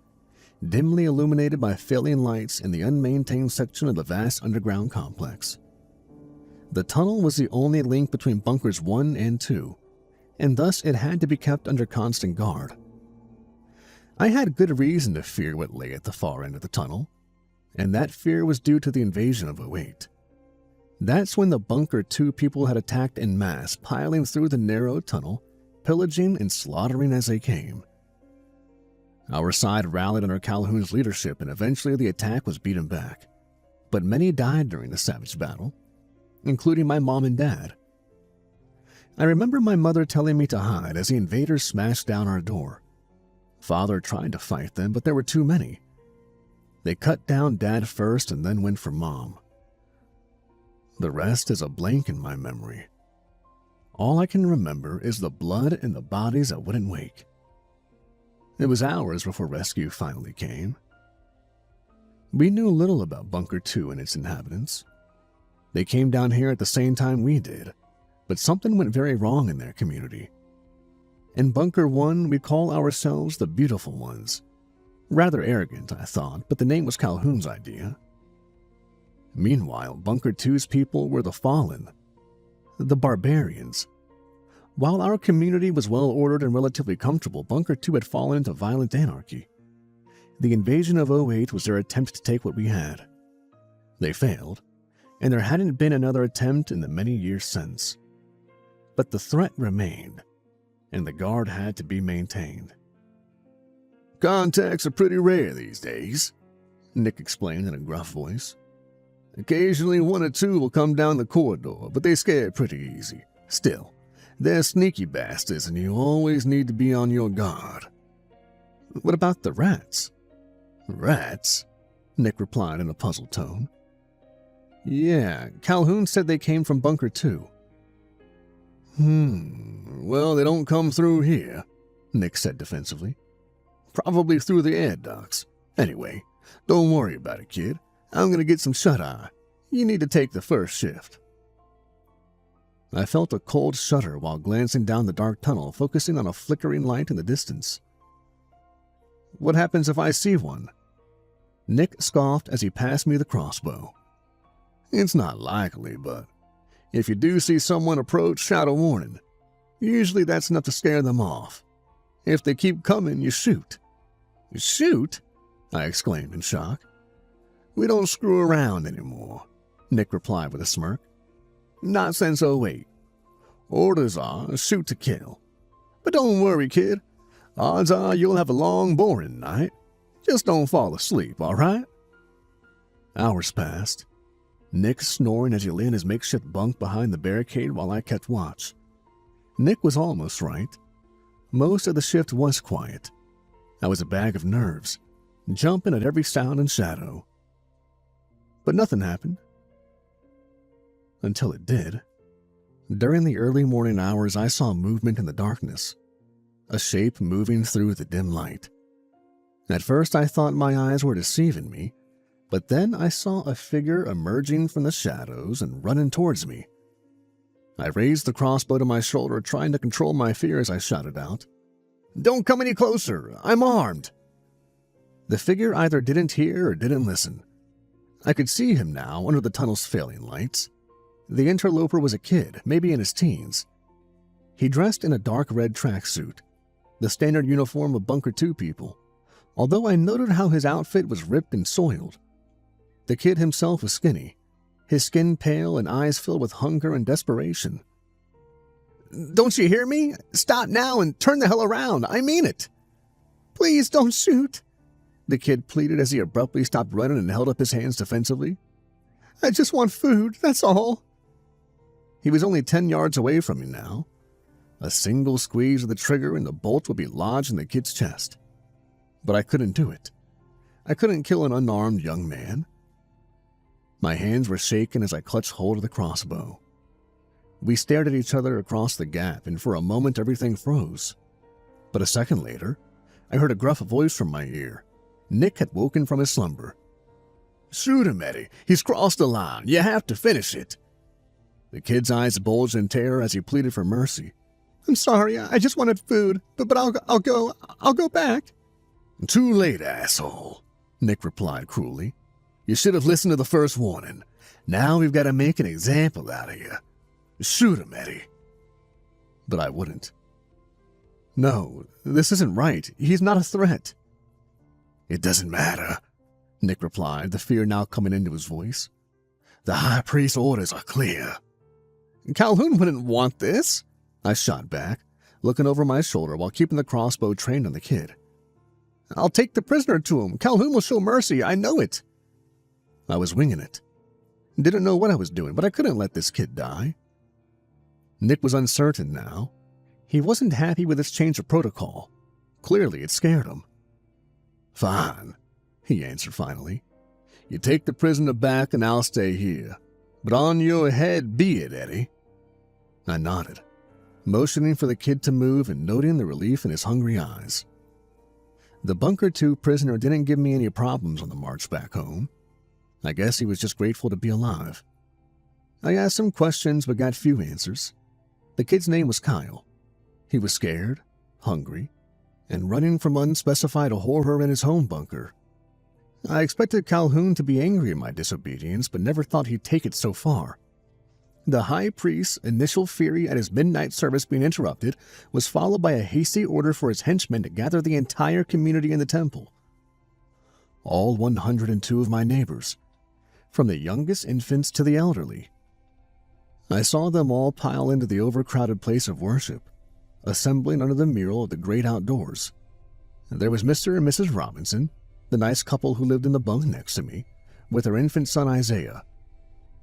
dimly illuminated by failing lights in the unmaintained section of the vast underground complex. The tunnel was the only link between bunkers 1 and 2, and thus it had to be kept under constant guard. I had good reason to fear what lay at the far end of the tunnel, and that fear was due to the invasion of 08. That's when the Bunker 2 people had attacked en masse, piling through the narrow tunnel, pillaging and slaughtering as they came. Our side rallied under Calhoun's leadership, and eventually the attack was beaten back, but many died during the savage battle, including my mom and dad. I remember my mother telling me to hide as the invaders smashed down our door. Father tried to fight them, but there were too many. They cut down Dad first and then went for Mom. The rest is a blank in my memory. All I can remember is the blood and the bodies that wouldn't wake. It was hours before rescue finally came. We knew little about Bunker 2 and its inhabitants. They came down here at the same time we did, but something went very wrong in their community. In Bunker 1, we call ourselves the Beautiful Ones. Rather arrogant, I thought, but the name was Calhoun's idea. Meanwhile, Bunker 2's people were the Fallen, the Barbarians. While our community was well-ordered and relatively comfortable, Bunker 2 had fallen into violent anarchy. The invasion of 08 was their attempt to take what we had. They failed, and there hadn't been another attempt in the many years since. But the threat remained, and the guard had to be maintained. "Contacts are pretty rare these days," Nick explained in a gruff voice. "Occasionally 1 or 2 will come down the corridor, but they scare pretty easy. Still, they're sneaky bastards, and you always need to be on your guard." "What about the rats?" "Rats?" Nick replied in a puzzled tone. "Yeah, Calhoun said they came from Bunker 2. Well, they don't come through here," Nick said defensively. "Probably through the air ducts. Anyway, don't worry about it, kid. I'm going to get some shut-eye. You need to take the first shift." I felt a cold shudder while glancing down the dark tunnel, focusing on a flickering light in the distance. "What happens if I see one?" Nick scoffed as he passed me the crossbow. "It's not likely, but if you do see someone approach, shout a warning. Usually that's enough to scare them off. If they keep coming, you shoot." "Shoot?" I exclaimed in shock. "We don't screw around anymore," Nick replied with a smirk. "Not since 08. Orders are shoot to kill. But don't worry, kid. Odds are you'll have a long, boring night. Just don't fall asleep, all right?" Hours passed, Nick snoring as he lay in his makeshift bunk behind the barricade while I kept watch. Nick was almost right. Most of the shift was quiet. I was a bag of nerves, jumping at every sound and shadow. But nothing happened. Until it did. During the early morning hours, I saw movement in the darkness, a shape moving through the dim light. At first, I thought my eyes were deceiving me, but then I saw a figure emerging from the shadows and running towards me. I raised the crossbow to my shoulder, trying to control my fear as I shouted out, "Don't come any closer! I'm armed!" The figure either didn't hear or didn't listen. I could see him now under the tunnel's failing lights. The interloper was a kid, maybe in his teens. He dressed in a dark red tracksuit, the standard uniform of Bunker 2 people, although I noted how his outfit was ripped and soiled. The kid himself was skinny, his skin pale and eyes filled with hunger and desperation. "Don't you hear me? Stop now and turn the hell around. I mean it." "Please don't shoot," the kid pleaded as he abruptly stopped running and held up his hands defensively. "I just want food, that's all." He was only 10 yards away from me now. A single squeeze of the trigger and the bolt would be lodged in the kid's chest. But I couldn't do it. I couldn't kill an unarmed young man. My hands were shaking as I clutched hold of the crossbow. We stared at each other across the gap, and for a moment everything froze. But a second later, I heard a gruff voice from my ear. Nick had woken from his slumber. "Shoot him, Eddie. He's crossed the line. You have to finish it." The kid's eyes bulged in terror as he pleaded for mercy. "I'm sorry, I just wanted food, but I'll go back." "Too late, asshole," Nick replied cruelly. "You should have listened to the first warning. Now we've got to make an example out of you. Shoot him, Eddie." But I wouldn't. "No, this isn't right. He's not a threat." "It doesn't matter," Nick replied, the fear now coming into his voice. "The High Priest's orders are clear." "Calhoun wouldn't want this," I shot back, looking over my shoulder while keeping the crossbow trained on the kid. "I'll take the prisoner to him. Calhoun will show mercy. I know it." I was winging it. Didn't know what I was doing, but I couldn't let this kid die. Nick was uncertain now. He wasn't happy with this change of protocol. Clearly, it scared him. "Fine," he answered finally. "You take the prisoner back and I'll stay here. But on your head be it, Eddie." I nodded, motioning for the kid to move and noting the relief in his hungry eyes. The Bunker 2 prisoner didn't give me any problems on the march back home. I guess he was just grateful to be alive. I asked some questions but got few answers. The kid's name was Kyle. He was scared, hungry, and running from unspecified horror in his home bunker. I expected Calhoun to be angry at my disobedience, but never thought he'd take it so far. The High Priest's initial fury at his midnight service being interrupted was followed by a hasty order for his henchmen to gather the entire community in the temple. All 102 of my neighbors, from the youngest infants to the elderly. I saw them all pile into the overcrowded place of worship, assembling under the mural of the great outdoors. There was Mr. and Mrs. Robinson, the nice couple who lived in the bunk next to me, with their infant son Isaiah.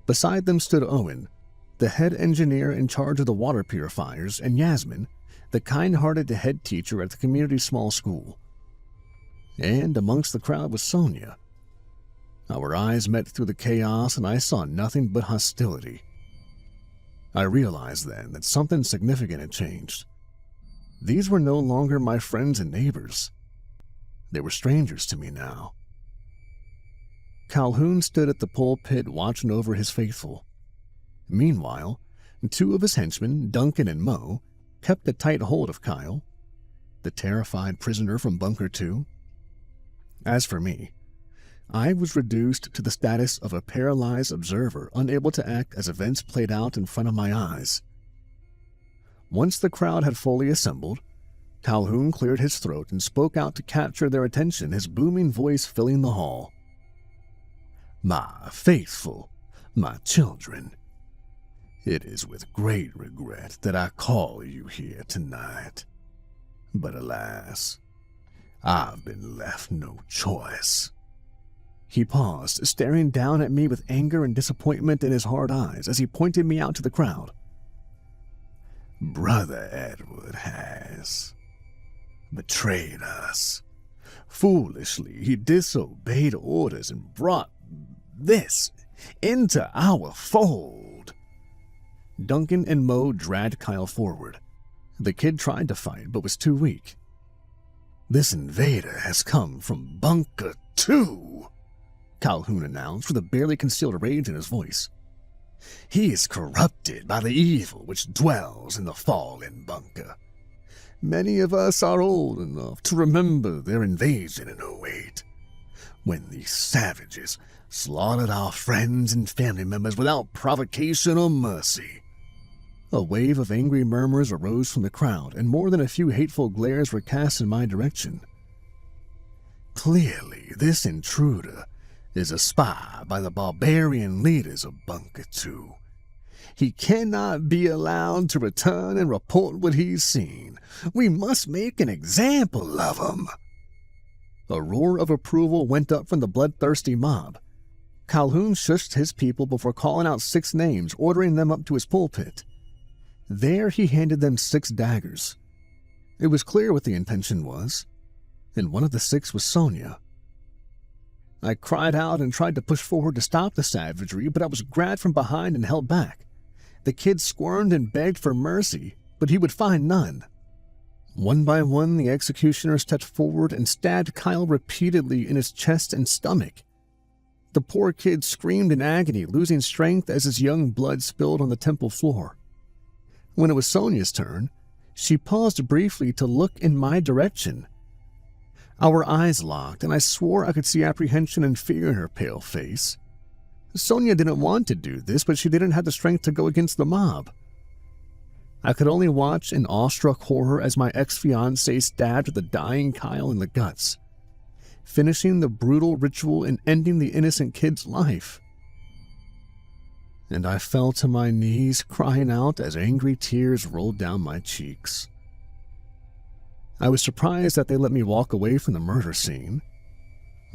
Beside them stood Owen, the head engineer in charge of the water purifiers, and Yasmin, the kind-hearted head teacher at the community small school. And amongst the crowd was Sonia. Our eyes met through the chaos, and I saw nothing but hostility. I realized then that something significant had changed. These were no longer my friends and neighbors. They were strangers to me now. Calhoun stood at the pulpit watching over his faithful. Meanwhile, 2 of his henchmen, Duncan and Mo, kept a tight hold of Kyle, the terrified prisoner from Bunker 2. As for me, I was reduced to the status of a paralyzed observer, unable to act as events played out in front of my eyes. Once the crowd had fully assembled, Calhoun cleared his throat and spoke out to capture their attention, his booming voice filling the hall. "My faithful, my children, it is with great regret that I call you here tonight. But alas, I've been left no choice." He paused, staring down at me with anger and disappointment in his hard eyes as he pointed me out to the crowd. "Brother Edward has betrayed us. Foolishly, he disobeyed orders and brought this into our fold." Duncan and Mo dragged Kyle forward. The kid tried to fight but was too weak. "This invader has come from Bunker 2, Calhoun announced with a barely concealed rage in his voice. "He is corrupted by the evil which dwells in the fallen bunker. Many of us are old enough to remember their invasion in 08. when these savages slaughtered our friends and family members without provocation or mercy. A wave of angry murmurs arose from the crowd, and more than a few hateful glares were cast in my direction. Clearly, this intruder is a spy by the barbarian leaders of Bunker 2. He cannot be allowed to return and report what he's seen. We must make an example of him. A roar of approval went up from the bloodthirsty mob. Calhoun shushed his people before calling out 6 names, ordering them up to his pulpit. There he handed them 6 daggers. It was clear what the intention was, and one of the 6 was Sonia. I cried out and tried to push forward to stop the savagery, but I was grabbed from behind and held back. The kid squirmed and begged for mercy, but he would find none. One by one, the executioner stepped forward and stabbed Kyle repeatedly in his chest and stomach. The poor kid screamed in agony, losing strength as his young blood spilled on the temple floor. When it was Sonia's turn, she paused briefly to look in my direction. Our eyes locked, and I swore I could see apprehension and fear in her pale face. Sonia didn't want to do this, but she didn't have the strength to go against the mob. I could only watch in awestruck horror as my ex-fiancé stabbed the dying Kyle in the guts, finishing the brutal ritual and ending the innocent kid's life. And I fell to my knees, crying out as angry tears rolled down my cheeks. I was surprised that they let me walk away from the murder scene.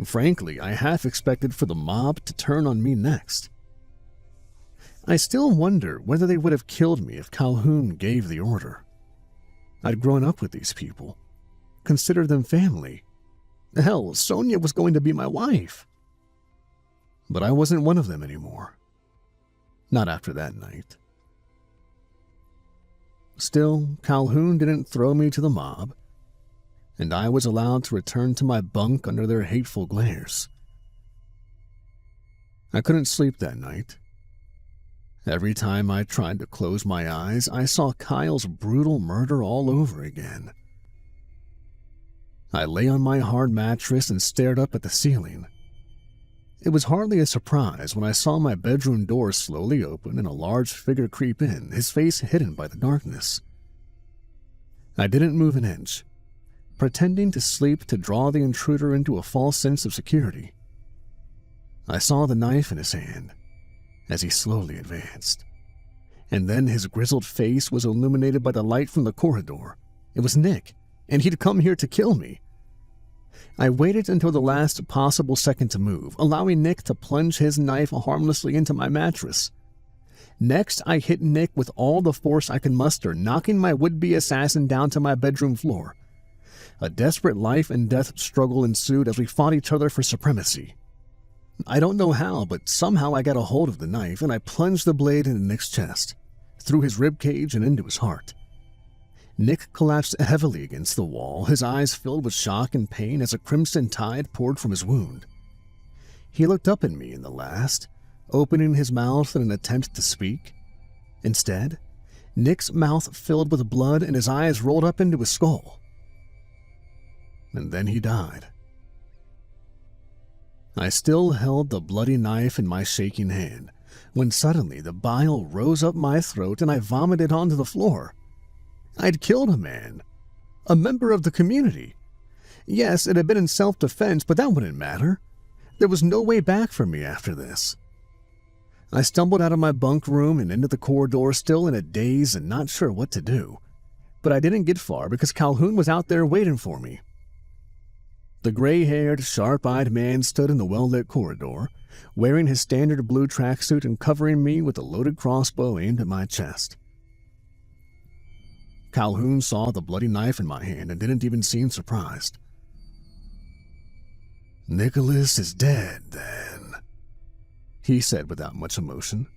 Frankly, I half expected for the mob to turn on me next. I still wonder whether they would have killed me if Calhoun gave the order. I'd grown up with these people, considered them family. Hell, Sonia was going to be my wife. But I wasn't one of them anymore. Not after that night. Still, Calhoun didn't throw me to the mob, and I was allowed to return to my bunk under their hateful glares. I couldn't sleep that night. Every time I tried to close my eyes, I saw Kyle's brutal murder all over again. I lay on my hard mattress and stared up at the ceiling. It was hardly a surprise when I saw my bedroom door slowly open and a large figure creep in, his face hidden by the darkness. I didn't move an inch, pretending to sleep to draw the intruder into a false sense of security. I saw the knife in his hand as he slowly advanced, and then his grizzled face was illuminated by the light from the corridor. It was Nick, and he'd come here to kill me. I waited until the last possible second to move, allowing Nick to plunge his knife harmlessly into my mattress. Next, I hit Nick with all the force I could muster, knocking my would-be assassin down to my bedroom floor. A desperate life and death struggle ensued as we fought each other for supremacy. I don't know how, but somehow I got a hold of the knife and I plunged the blade into Nick's chest, through his ribcage and into his heart. Nick collapsed heavily against the wall, his eyes filled with shock and pain as a crimson tide poured from his wound. He looked up at me in the last, opening his mouth in an attempt to speak. Instead, Nick's mouth filled with blood and his eyes rolled up into his skull. And then he died. I still held the bloody knife in my shaking hand, when suddenly the bile rose up my throat and I vomited onto the floor. I'd killed a man, a member of the community. Yes, it had been in self-defense, but that wouldn't matter. There was no way back for me after this. I stumbled out of my bunk room and into the corridor, still in a daze and not sure what to do. But I didn't get far because Calhoun was out there waiting for me. The gray-haired, sharp-eyed man stood in the well-lit corridor, wearing his standard blue tracksuit and covering me with a loaded crossbow aimed at my chest. Calhoun saw the bloody knife in my hand and didn't even seem surprised. "Nicholas is dead, then," he said without much emotion.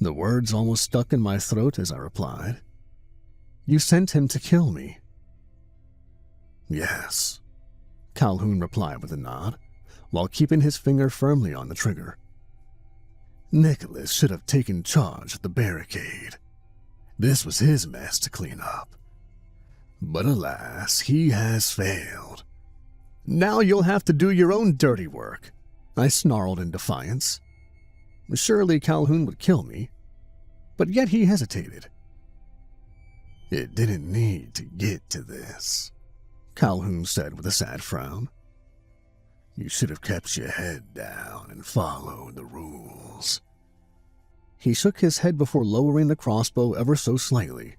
The words almost stuck in my throat as I replied, "You sent him to kill me." "Yes," Calhoun replied with a nod, while keeping his finger firmly on the trigger. "Nicholas should have taken charge at the barricade. This was his mess to clean up. But alas, he has failed. Now you'll have to do your own dirty work, I snarled in defiance. Surely Calhoun would kill me, but yet he hesitated. It didn't need to get to this, Calhoun said with a sad frown. You should have kept your head down and followed the rules. He shook his head before lowering the crossbow ever so slightly.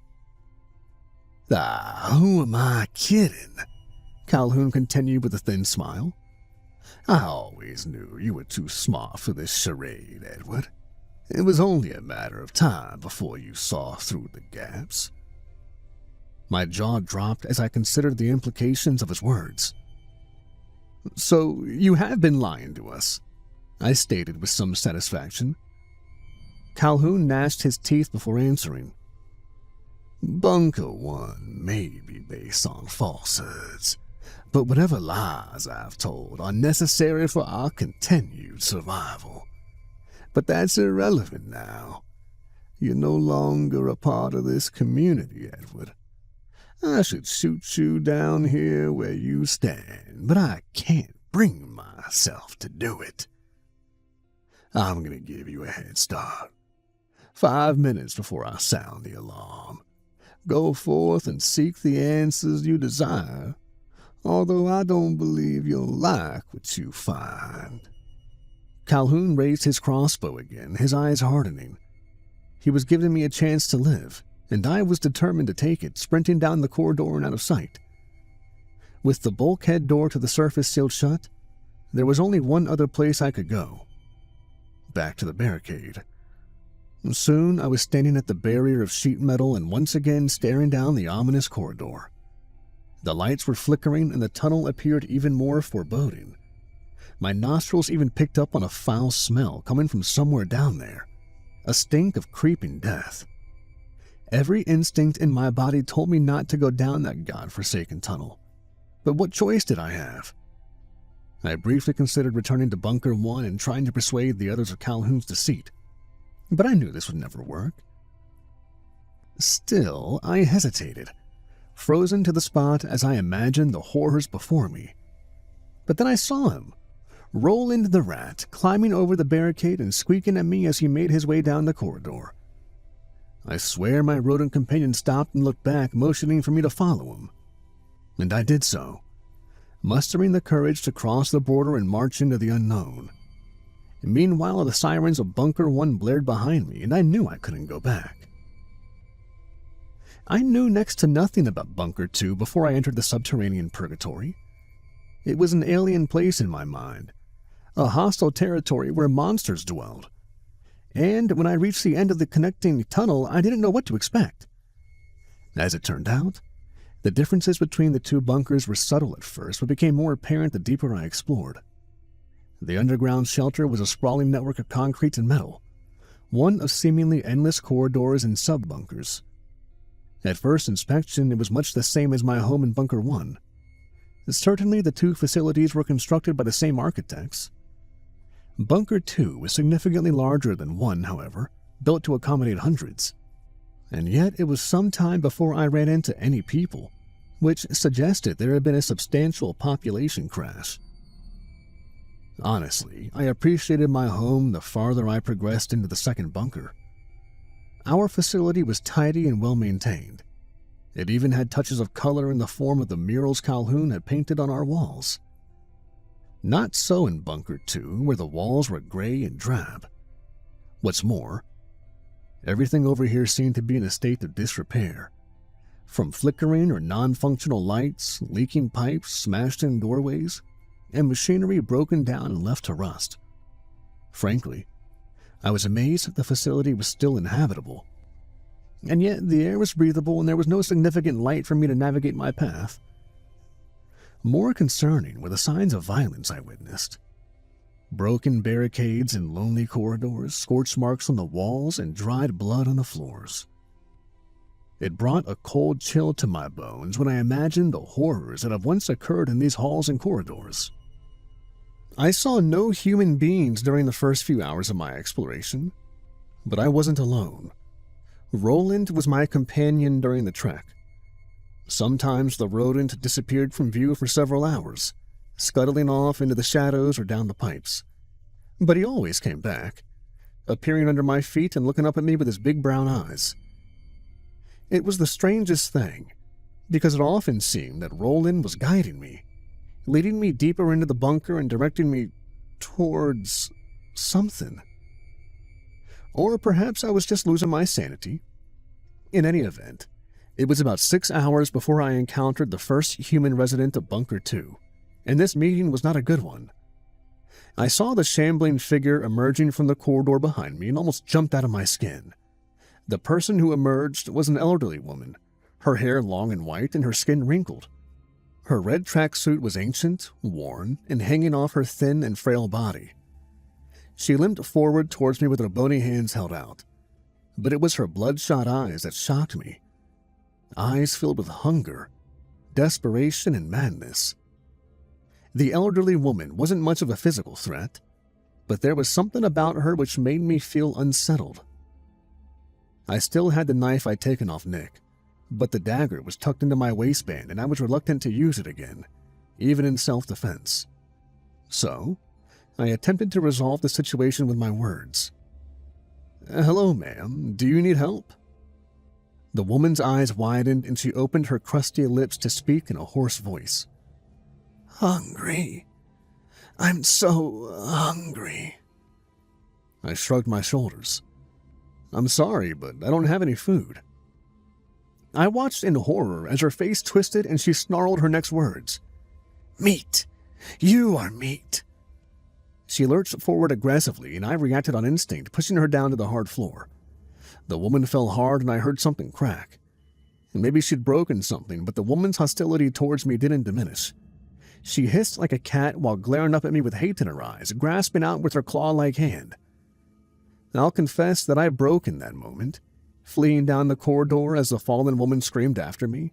Who am I kidding? Calhoun continued with a thin smile. I always knew you were too smart for this charade, Edward. It was only a matter of time before you saw through the gaps. My jaw dropped as I considered the implications of his words. So you have been lying to us, I stated with some satisfaction. Calhoun gnashed his teeth before answering. Bunker 1 may be based on falsehoods, but whatever lies I've told are necessary for our continued survival. But that's irrelevant now. You're no longer a part of this community, Edward. I should shoot you down here where you stand, but I can't bring myself to do it. I'm going to give you a head start. 5 minutes before I sound the alarm. Go forth and seek the answers you desire, although I don't believe you'll like what you find. Calhoun raised his crossbow again, his eyes hardening. He was giving me a chance to live, and I was determined to take it, sprinting down the corridor and out of sight. With the bulkhead door to the surface sealed shut, there was only one other place I could go. Back to the barricade. Soon I was standing at the barrier of sheet metal and once again staring down the ominous corridor. The lights were flickering and the tunnel appeared even more foreboding. My nostrils even picked up on a foul smell coming from somewhere down there, a stink of creeping death. Every instinct in my body told me not to go down that godforsaken tunnel. But what choice did I have? I briefly considered returning to Bunker 1 and trying to persuade the others of Calhoun's deceit, but I knew this would never work. Still, I hesitated, frozen to the spot as I imagined the horrors before me. But then I saw him, roll into the rat, climbing over the barricade and squeaking at me as he made his way down the corridor. I swear my rodent companion stopped and looked back, motioning for me to follow him. And I did so, mustering the courage to cross the border and march into the unknown. Meanwhile, the sirens of Bunker 1 blared behind me, and I knew I couldn't go back. I knew next to nothing about Bunker 2 before I entered the subterranean purgatory. It was an alien place in my mind, a hostile territory where monsters dwelled. And when I reached the end of the connecting tunnel, I didn't know what to expect. As it turned out, the differences between the two bunkers were subtle at first, but became more apparent the deeper I explored. The underground shelter was a sprawling network of concrete and metal, one of seemingly endless corridors and sub-bunkers. At first inspection, it was much the same as my home in Bunker 1. Certainly, the two facilities were constructed by the same architects. Bunker 2 was significantly larger than 1, however, built to accommodate hundreds. And yet it was some time before I ran into any people, which suggested there had been a substantial population crash. Honestly, I appreciated my home the farther I progressed into the second bunker. Our facility was tidy and well-maintained. It even had touches of color in the form of the murals Calhoun had painted on our walls. Not so in Bunker 2, where the walls were gray and drab. What's more, everything over here seemed to be in a state of disrepair. From flickering or non-functional lights, leaking pipes, smashed-in doorways, and machinery broken down and left to rust. Frankly, I was amazed that the facility was still inhabitable. And yet the air was breathable and there was no significant light for me to navigate my path. More concerning were the signs of violence I witnessed. Broken barricades in lonely corridors, scorch marks on the walls, and dried blood on the floors. It brought a cold chill to my bones when I imagined the horrors that have once occurred in these halls and corridors. I saw no human beings during the first few hours of my exploration, but I wasn't alone. Roland was my companion during the trek. Sometimes the rodent disappeared from view for several hours, scuttling off into the shadows or down the pipes. But he always came back, appearing under my feet and looking up at me with his big brown eyes. It was the strangest thing, because it often seemed that Roland was guiding me, leading me deeper into the bunker and directing me towards something. Or perhaps I was just losing my sanity. In any event, it was about 6 hours before I encountered the first human resident of Bunker 2, and this meeting was not a good one. I saw the shambling figure emerging from the corridor behind me and almost jumped out of my skin. The person who emerged was an elderly woman, her hair long and white and her skin wrinkled. Her red tracksuit was ancient, worn, and hanging off her thin and frail body. She limped forward towards me with her bony hands held out, but it was her bloodshot eyes that shocked me. Eyes filled with hunger, desperation, and madness. The elderly woman wasn't much of a physical threat, but there was something about her which made me feel unsettled. I still had the knife I'd taken off Nick, but the dagger was tucked into my waistband and I was reluctant to use it again, even in self-defense. So, I attempted to resolve the situation with my words. "Hello, ma'am. Do you need help?" The woman's eyes widened and she opened her crusty lips to speak in a hoarse voice. "Hungry. I'm so hungry." I shrugged my shoulders. "I'm sorry, but I don't have any food." I watched in horror as her face twisted and she snarled her next words. "Meat. You are meat." She lurched forward aggressively and I reacted on instinct, pushing her down to the hard floor. The woman fell hard and I heard something crack. Maybe she'd broken something, but the woman's hostility towards me didn't diminish. She hissed like a cat while glaring up at me with hate in her eyes, grasping out with her claw-like hand. I'll confess that I broke in that moment, fleeing down the corridor as the fallen woman screamed after me.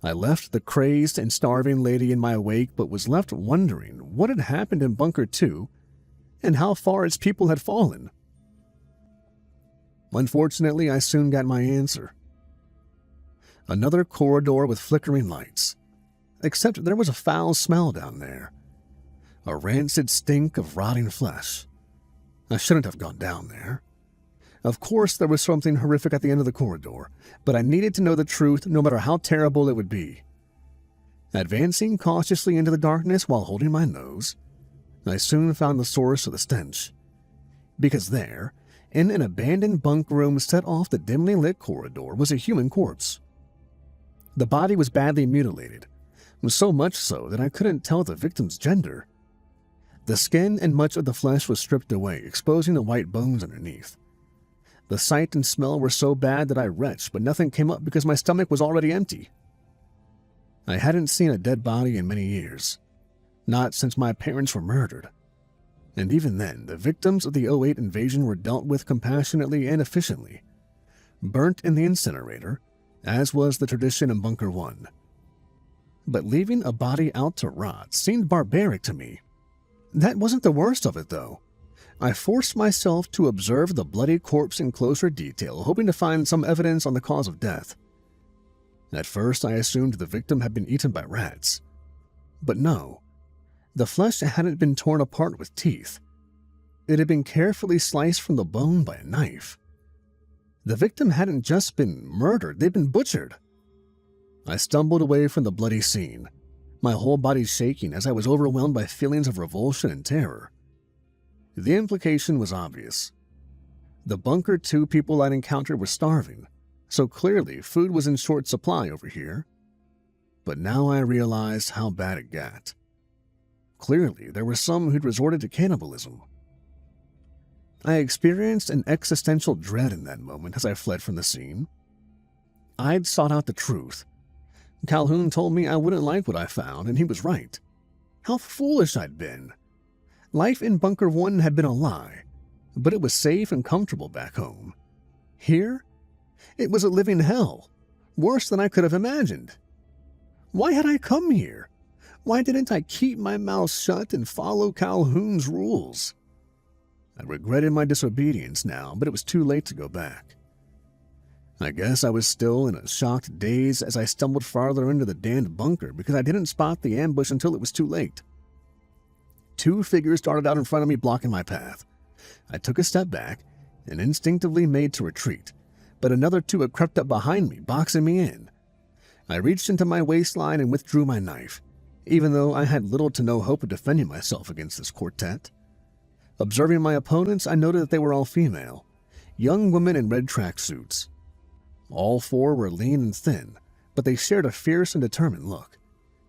I left the crazed and starving lady in my wake, but was left wondering what had happened in Bunker 2 and how far its people had fallen. Unfortunately, I soon got my answer. Another corridor with flickering lights, except there was a foul smell down there. A rancid stink of rotting flesh. I shouldn't have gone down there. Of course, there was something horrific at the end of the corridor, but I needed to know the truth no matter how terrible it would be. Advancing cautiously into the darkness while holding my nose, I soon found the source of the stench. Because there, in an abandoned bunk room set off the dimly lit corridor, was a human corpse. The body was badly mutilated, so much so that I couldn't tell the victim's gender. The skin and much of the flesh was stripped away, exposing the white bones underneath. The sight and smell were so bad that I retched, but nothing came up because my stomach was already empty. I hadn't seen a dead body in many years, not since my parents were murdered. And even then, the victims of the '08 invasion were dealt with compassionately and efficiently, burnt in the incinerator, as was the tradition in Bunker 1. But leaving a body out to rot seemed barbaric to me. That wasn't the worst of it, though. I forced myself to observe the bloody corpse in closer detail, hoping to find some evidence on the cause of death. At first, I assumed the victim had been eaten by rats. But no, the flesh hadn't been torn apart with teeth. It had been carefully sliced from the bone by a knife. The victim hadn't just been murdered, they'd been butchered. I stumbled away from the bloody scene, my whole body shaking as I was overwhelmed by feelings of revulsion and terror. The implication was obvious. The Bunker 2 people I'd encountered were starving, so clearly food was in short supply over here. But now I realized how bad it got. Clearly, there were some who'd resorted to cannibalism. I experienced an existential dread in that moment as I fled from the scene. I'd sought out the truth. Calhoun told me I wouldn't like what I found, and he was right. How foolish I'd been. Life in Bunker 1 had been a lie, but it was safe and comfortable back home. Here, it was a living hell, worse than I could have imagined. Why had I come here? Why didn't I keep my mouth shut and follow Calhoun's rules? I regretted my disobedience now, but it was too late to go back. I guess I was still in a shocked daze as I stumbled farther into the damned bunker because I didn't spot the ambush until it was too late. 2 figures darted out in front of me, blocking my path. I took a step back and instinctively made to retreat, but another 2 had crept up behind me, boxing me in. I reached into my waistline and withdrew my knife, even though I had little to no hope of defending myself against this quartet. Observing my opponents, I noted that they were all female, young women in red tracksuits. All 4 were lean and thin, but they shared a fierce and determined look,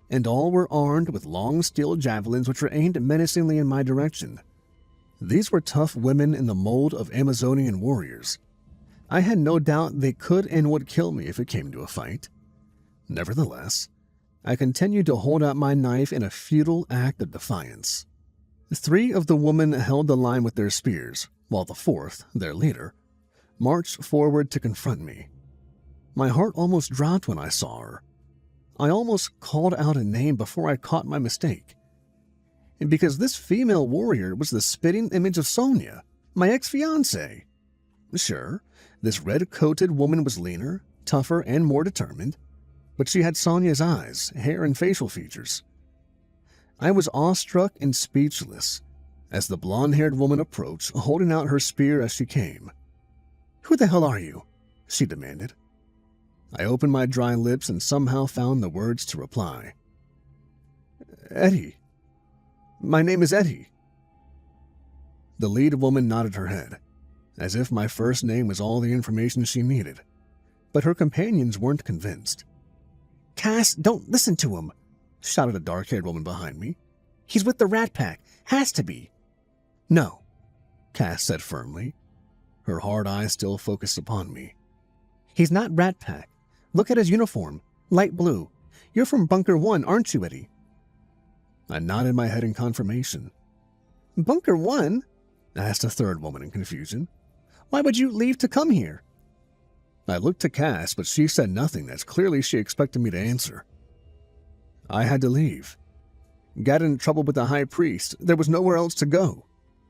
and all were armed with long steel javelins which were aimed menacingly in my direction. These were tough women in the mold of Amazonian warriors. I had no doubt they could and would kill me if it came to a fight. Nevertheless, I continued to hold out my knife in a futile act of defiance. 3 of the women held the line with their spears, while the 4th, their leader, marched forward to confront me. My heart almost dropped when I saw her. I almost called out a name before I caught my mistake. And because this female warrior was the spitting image of Sonia, my ex-fiancée. Sure, this red-coated woman was leaner, tougher, and more determined, but she had Sonia's eyes, hair, and facial features. I was awestruck and speechless as the blonde-haired woman approached, holding out her spear as she came. "Who the hell are you?" she demanded. I opened my dry lips and somehow found the words to reply. "Eddie. My name is Eddie." The lead woman nodded her head, as if my first name was all the information she needed, but her companions weren't convinced. "Cass, don't listen to him," shouted a dark-haired woman behind me. "He's with the Rat Pack. Has to be." "No," Cass said firmly, her hard eyes still focused upon me. "He's not Rat Pack. Look at his uniform. Light blue. You're from Bunker 1, aren't you, Eddie?" I nodded my head in confirmation. "Bunker 1?" asked a third woman in confusion. "Why would you leave to come here?" I looked to Cass, but she said nothing as clearly she expected me to answer. "I had to leave. Got in trouble with the high priest. There was nowhere else to go."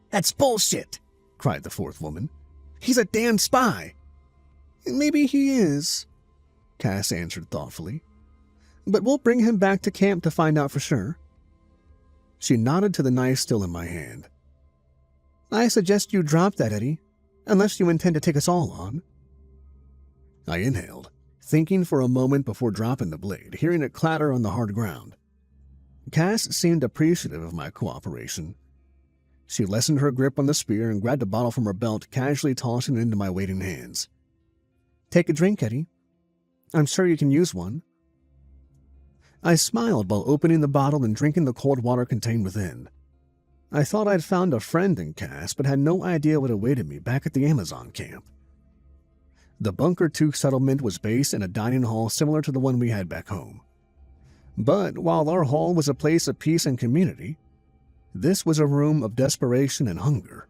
"That's bullshit," cried the 4th woman. "He's a damn spy." "Maybe he is," Cass answered thoughtfully. "But we'll bring him back to camp to find out for sure." She nodded to the knife still in my hand. "I suggest you drop that, Eddie, unless you intend to take us all on." I inhaled, thinking for a moment before dropping the blade, hearing it clatter on the hard ground. Cass seemed appreciative of my cooperation. She lessened her grip on the spear and grabbed a bottle from her belt, casually tossing it into my waiting hands. "Take a drink, Eddie. I'm sure you can use one." I smiled while opening the bottle and drinking the cold water contained within. I thought I'd found a friend in Cass, but had no idea what awaited me back at the Amazon camp. The Bunker 2 settlement was based in a dining hall similar to the one we had back home. But while our hall was a place of peace and community, this was a room of desperation and hunger.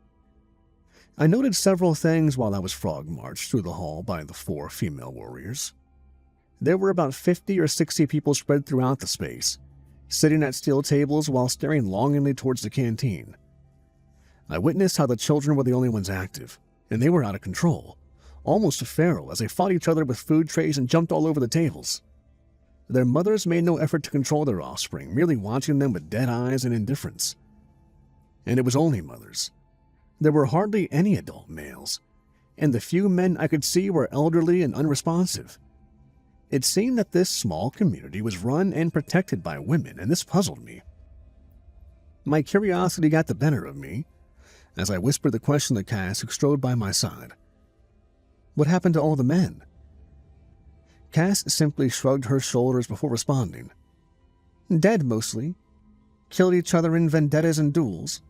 I noted several things while I was frog-marched through the hall by the 4 female warriors. There were about 50 or 60 people spread throughout the space, sitting at steel tables while staring longingly towards the canteen. I witnessed how the children were the only ones active, and they were out of control, almost feral as they fought each other with food trays and jumped all over the tables. Their mothers made no effort to control their offspring, merely watching them with dead eyes and indifference. And it was only mothers. There were hardly any adult males, and the few men I could see were elderly and unresponsive. It seemed that this small community was run and protected by women, and this puzzled me. My curiosity got the better of me as I whispered the question to Cass, who strode by my side. "What happened to all the men?" Cass simply shrugged her shoulders before responding. "Dead, mostly. Killed each other in vendettas and duels.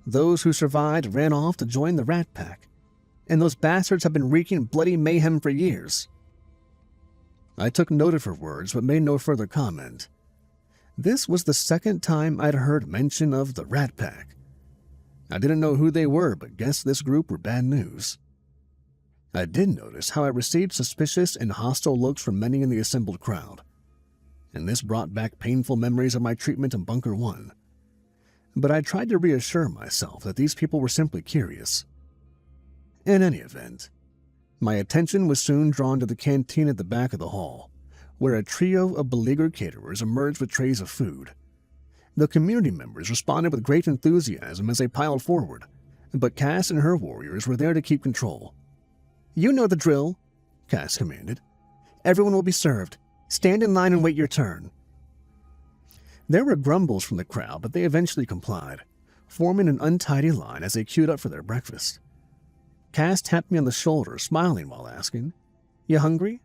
Those who survived ran off to join the Rat Pack, and those bastards have been wreaking bloody mayhem for years." I took note of her words, but made no further comment. This was the second time I'd heard mention of the Rat Pack. I didn't know who they were, but guessed this group were bad news. I did notice how I received suspicious and hostile looks from many in the assembled crowd, and this brought back painful memories of my treatment in Bunker 1. But I tried to reassure myself that these people were simply curious. In any event, My attention was soon drawn to the canteen at the back of the hall, where a trio of beleaguered caterers emerged with trays of food. The community members responded with great enthusiasm as they piled forward, but Cass and her warriors were there to keep control. "You know the drill," Cass commanded. "Everyone will be served. Stand in line and wait your turn." There were grumbles from the crowd, but they eventually complied, forming an untidy line as they queued up for their breakfast. Cass tapped me on the shoulder, smiling while asking, "You hungry?"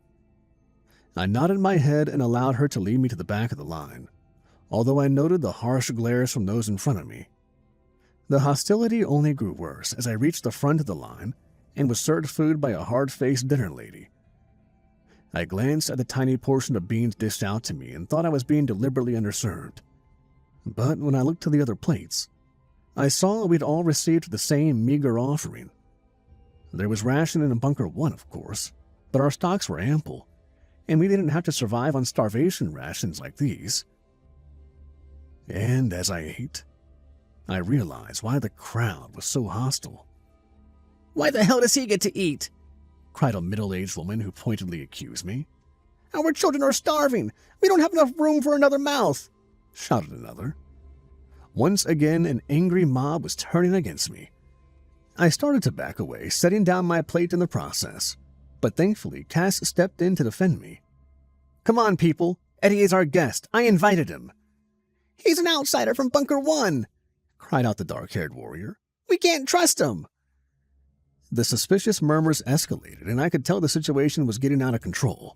I nodded my head and allowed her to lead me to the back of the line, although I noted the harsh glares from those in front of me. The hostility only grew worse as I reached the front of the line and was served food by a hard-faced dinner lady. I glanced at the tiny portion of beans dished out to me and thought I was being deliberately underserved. But when I looked to the other plates, I saw we'd all received the same meager offering. There was rationing in Bunker 1, of course, but our stocks were ample, and we didn't have to survive on starvation rations like these. And as I ate, I realized why the crowd was so hostile. "Why the hell does he get to eat?" cried a middle-aged woman who pointedly accused me. "Our children are starving. We don't have enough room for another mouth," shouted another. Once again, an angry mob was turning against me. I started to back away, setting down my plate in the process, but thankfully Cass stepped in to defend me. "Come on, people. Eddie is our guest. I invited him." "He's an outsider from Bunker 1, cried out the dark-haired warrior. "We can't trust him." The suspicious murmurs escalated, and I could tell the situation was getting out of control.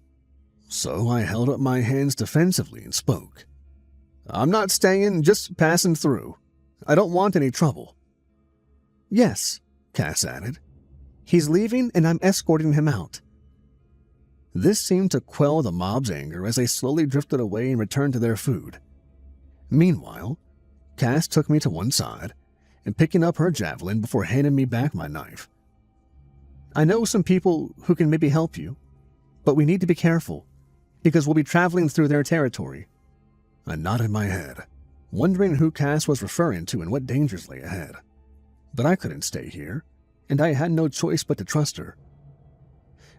So I held up my hands defensively and spoke. "I'm not staying, just passing through. I don't want any trouble." "Yes," Cass added. "He's leaving, and I'm escorting him out." This seemed to quell the mob's anger as they slowly drifted away and returned to their food. Meanwhile, Cass took me to one side and picking up her javelin before handing me back my knife. "I know some people who can maybe help you, but we need to be careful, because we'll be traveling through their territory." I nodded my head, wondering who Cass was referring to and what dangers lay ahead. But I couldn't stay here, and I had no choice but to trust her.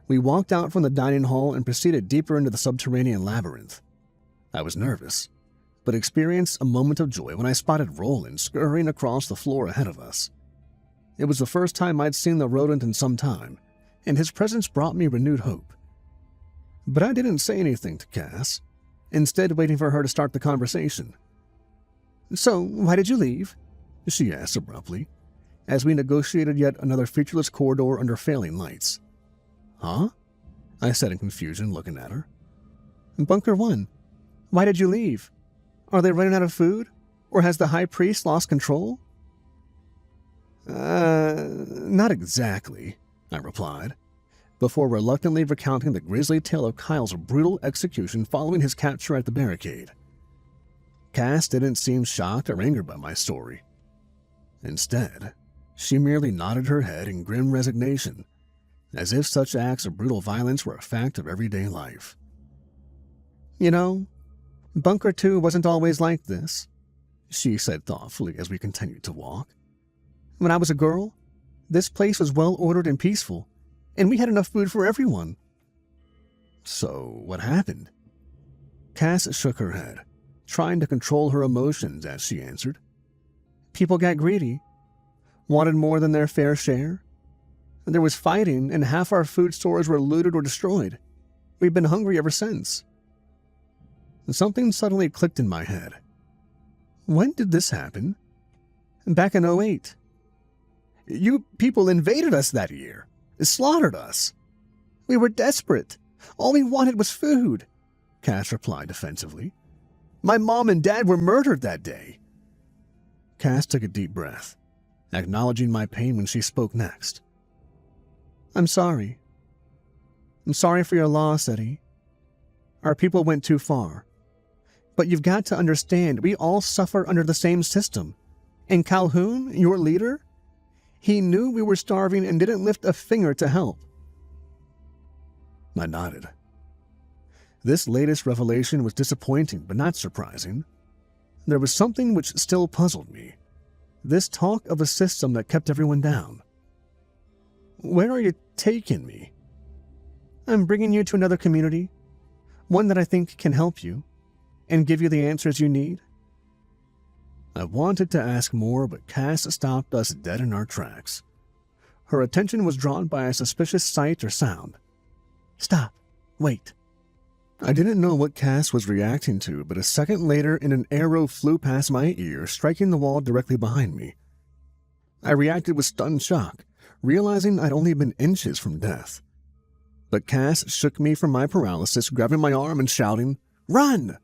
We walked out from the dining hall and proceeded deeper into the subterranean labyrinth. I was nervous, but experienced a moment of joy when I spotted Roland scurrying across the floor ahead of us. It was the first time I'd seen the rodent in some time, and his presence brought me renewed hope. But I didn't say anything to Cass, instead waiting for her to start the conversation. "So, why did you leave?" she asked abruptly, as we negotiated yet another featureless corridor under failing lights. "Huh?" I said in confusion, looking at her. "Bunker 1. Why did you leave? Are they running out of food? Or has the high priest lost control?" Not exactly," I replied, before reluctantly recounting the grisly tale of Kyle's brutal execution following his capture at the barricade. Cass didn't seem shocked or angered by my story. Instead, she merely nodded her head in grim resignation, as if such acts of brutal violence were a fact of everyday life. "You know, Bunker 2 wasn't always like this," she said thoughtfully as we continued to walk. "When I was a girl, this place was well-ordered and peaceful, and we had enough food for everyone." "So, what happened?" Cass shook her head, trying to control her emotions as she answered. "People got greedy, wanted more than their fair share. There was fighting, and half our food stores were looted or destroyed. We've been hungry ever since." Something suddenly clicked in my head. When did this happen? Back in 2008. You people invaded us that year, slaughtered us. We were desperate. All we wanted was food, Cass replied defensively. My mom and dad were murdered that day. Cass took a deep breath, acknowledging my pain when she spoke next. I'm sorry. I'm sorry for your loss, Eddie. Our people went too far. But you've got to understand, we all suffer under the same system. And Calhoun, your leader, he knew we were starving and didn't lift a finger to help. I nodded. This latest revelation was disappointing, but not surprising. There was something which still puzzled me. This talk of a system that kept everyone down. Where are you taking me? I'm bringing you to another community, one that I think can help you and give you the answers you need. I wanted to ask more, but Cass stopped us dead in our tracks. Her attention was drawn by a suspicious sight or sound. Stop. Wait. I didn't know what Cass was reacting to, but a second later an arrow flew past my ear, striking the wall directly behind me. I reacted with stunned shock, realizing I'd only been inches from death. But Cass shook me from my paralysis, grabbing my arm and shouting, "Run!"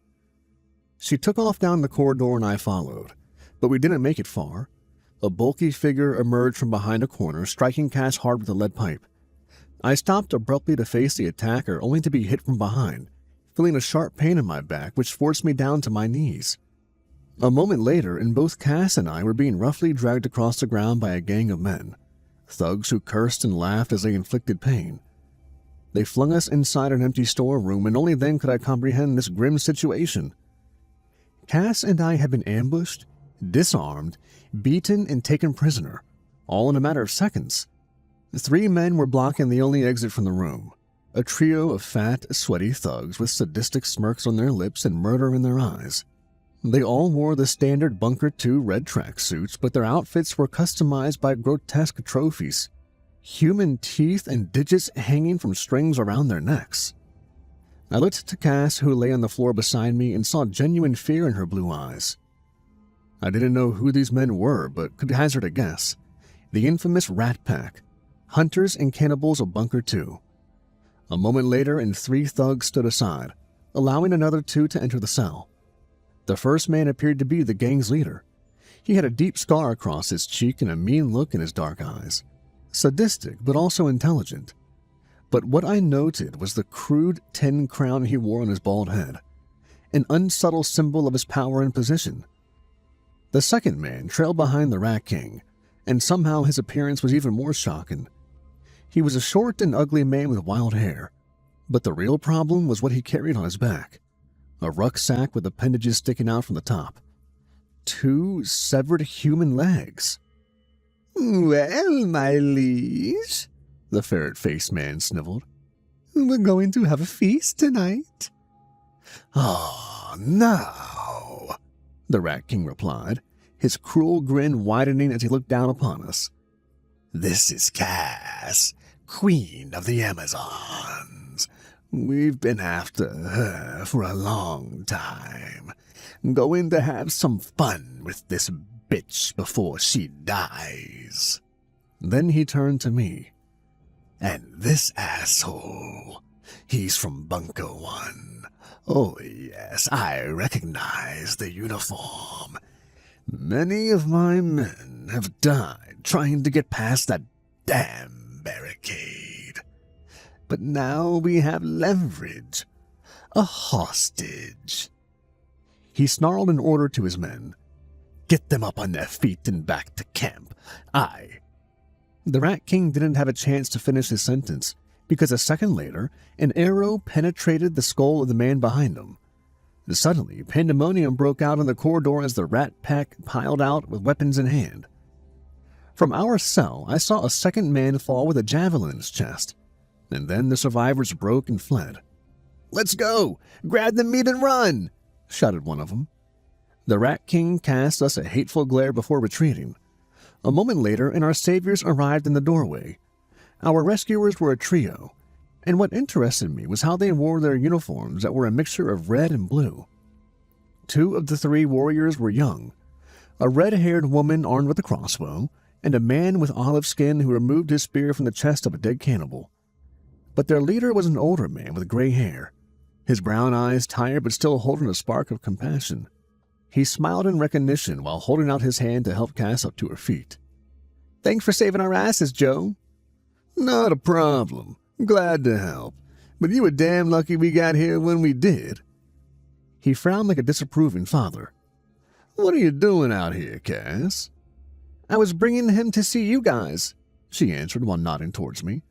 She took off down the corridor and I followed, but we didn't make it far. A bulky figure emerged from behind a corner, striking Cass hard with a lead pipe. I stopped abruptly to face the attacker, only to be hit from behind, feeling a sharp pain in my back, which forced me down to my knees. A moment later, and both Cass and I were being roughly dragged across the ground by a gang of men, thugs who cursed and laughed as they inflicted pain. They flung us inside an empty storeroom, and only then could I comprehend this grim situation. Cass and I had been ambushed, disarmed, beaten, and taken prisoner, all in a matter of seconds. 3 men were blocking the only exit from the room, a trio of fat, sweaty thugs with sadistic smirks on their lips and murder in their eyes. They all wore the standard Bunker 2 red tracksuits, but their outfits were customized by grotesque trophies, human teeth and digits hanging from strings around their necks. I looked to Cass, who lay on the floor beside me, and saw genuine fear in her blue eyes. I didn't know who these men were, but could hazard a guess. The infamous Rat Pack, hunters and cannibals of Bunker 2. A moment later, and 3 thugs stood aside, allowing another 2 to enter the cell. The first man appeared to be the gang's leader. He had a deep scar across his cheek and a mean look in his dark eyes. Sadistic, but also intelligent. But what I noted was the crude tin crown he wore on his bald head, an unsubtle symbol of his power and position. The second man trailed behind the Rat King, and somehow his appearance was even more shocking. He was a short and ugly man with wild hair, but the real problem was what he carried on his back. A rucksack with appendages sticking out from the top. 2 severed human legs. "Well, my liege," the ferret-faced man sniveled, "we're going to have a feast tonight." "Oh, no," the Rat King replied, his cruel grin widening as he looked down upon us. "This is Cass, Queen of the Amazons. We've been after her for a long time. Going to have some fun with this bitch before she dies." Then he turned to me. "And this asshole, he's from Bunker 1. Oh yes, I recognize the uniform. Many of my men have died trying to get past that damn barricade. But now we have leverage. A hostage." He snarled an order to his men. "Get them up on their feet and back to camp. The Rat King didn't have a chance to finish his sentence, because a second later, an arrow penetrated the skull of the man behind him. Suddenly, pandemonium broke out in the corridor as the Rat Pack piled out with weapons in hand. From our cell, I saw a second man fall with a javelin in his chest, and then the survivors broke and fled. "Let's go! Grab the meat and run!" shouted one of them. The Rat King cast us a hateful glare before retreating. A moment later, and our saviors arrived in the doorway. Our rescuers were a trio, and what interested me was how they wore their uniforms that were a mixture of red and blue. 2 of the 3 warriors were young, a red-haired woman armed with a crossbow, and a man with olive skin who removed his spear from the chest of a dead cannibal. But their leader was an older man with gray hair, his brown eyes tired but still holding a spark of compassion. He smiled in recognition while holding out his hand to help Cass up to her feet. "Thanks for saving our asses, Joe." "Not a problem. Glad to help. But you were damn lucky we got here when we did." He frowned like a disapproving father. "What are you doing out here, Cass?" "I was bringing him to see you guys," she answered while nodding towards me.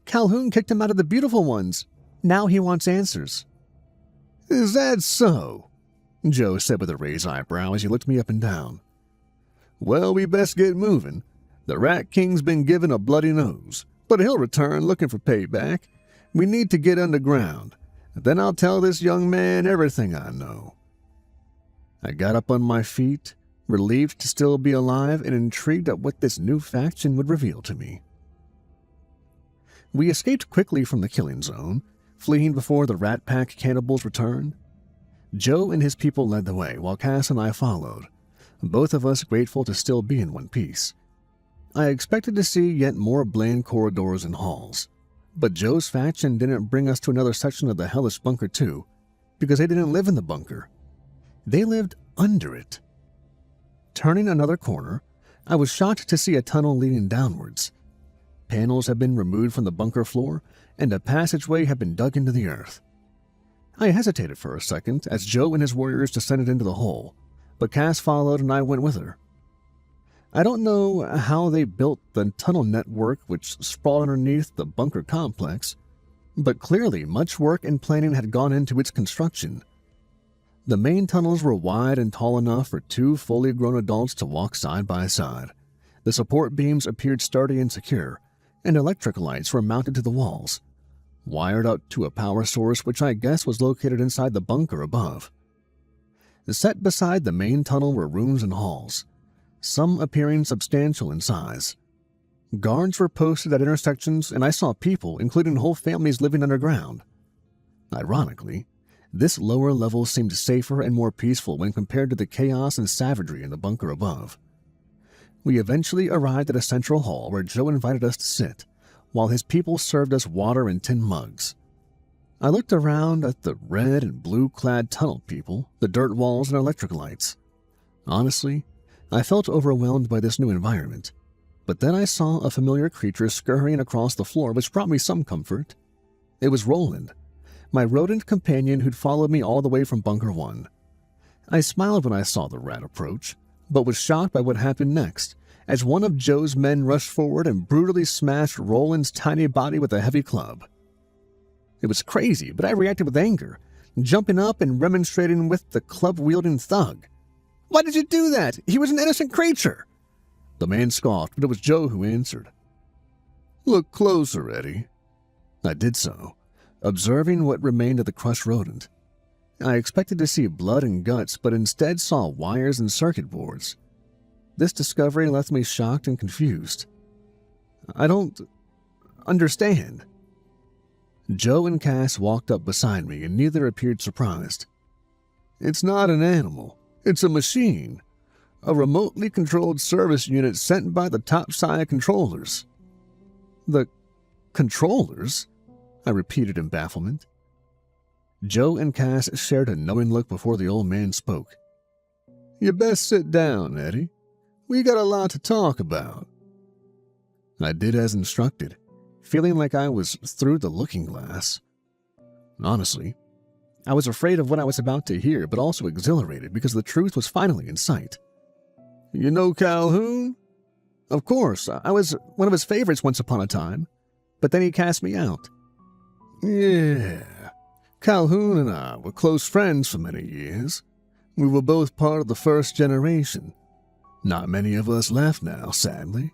"Calhoun kicked him out of the Beautiful Ones. Now he wants answers." "Is that so?" Joe said with a raised eyebrow as he looked me up and down. "Well, we best get moving. The Rat King's been given a bloody nose, but he'll return looking for payback. We need to get underground. Then I'll tell this young man everything I know." I got up on my feet, relieved to still be alive and intrigued at what this new faction would reveal to me. We escaped quickly from the killing zone, fleeing before the Rat Pack cannibals returned. Joe and his people led the way, while Cass and I followed, both of us grateful to still be in one piece. I expected to see yet more bland corridors and halls, but Joe's faction didn't bring us to another section of the hellish bunker too, because they didn't live in the bunker. They lived under it. Turning another corner, I was shocked to see a tunnel leading downwards. Panels had been removed from the bunker floor, and a passageway had been dug into the earth. I hesitated for a second as Joe and his warriors descended into the hole, but Cass followed and I went with her. I don't know how they built the tunnel network which sprawled underneath the bunker complex, but clearly much work and planning had gone into its construction. The main tunnels were wide and tall enough for 2 fully grown adults to walk side by side. The support beams appeared sturdy and secure, and electric lights were mounted to the walls, wired up to a power source which I guess was located inside the bunker above. Set beside the main tunnel were rooms and halls, some appearing substantial in size. Guards were posted at intersections, and I saw people, including whole families, living underground. Ironically, this lower level seemed safer and more peaceful when compared to the chaos and savagery in the bunker above. We eventually arrived at a central hall where Joe invited us to sit, while his people served us water in tin mugs. I looked around at the red and blue-clad tunnel people, the dirt walls, and electric lights. Honestly, I felt overwhelmed by this new environment, but then I saw a familiar creature scurrying across the floor which brought me some comfort. It was Roland, my rodent companion who'd followed me all the way from Bunker 1. I smiled when I saw the rat approach, but was shocked by what happened next, as one of Joe's men rushed forward and brutally smashed Roland's tiny body with a heavy club. It was crazy, but I reacted with anger, jumping up and remonstrating with the club-wielding thug. "Why did you do that? He was an innocent creature!" The man scoffed, but it was Joe who answered. "Look closer, Eddie." I did so, observing what remained of the crushed rodent. I expected to see blood and guts, but instead saw wires and circuit boards. This discovery left me shocked and confused. "I don't understand." Joe and Cass walked up beside me, and neither appeared surprised. "It's not an animal. It's a machine. A remotely controlled service unit sent by the topside controllers." "The controllers?" I repeated in bafflement. Joe and Cass shared a knowing look before the old man spoke. "You best sit down, Eddie. We got a lot to talk about." I did as instructed, feeling like I was through the looking glass. Honestly, I was afraid of what I was about to hear, but also exhilarated because the truth was finally in sight. "You know Calhoun?" "Of course, I was one of his favorites once upon a time, but then he cast me out." "Yeah. Calhoun and I were close friends for many years. We were both part of the first generation. Not many of us left now, sadly."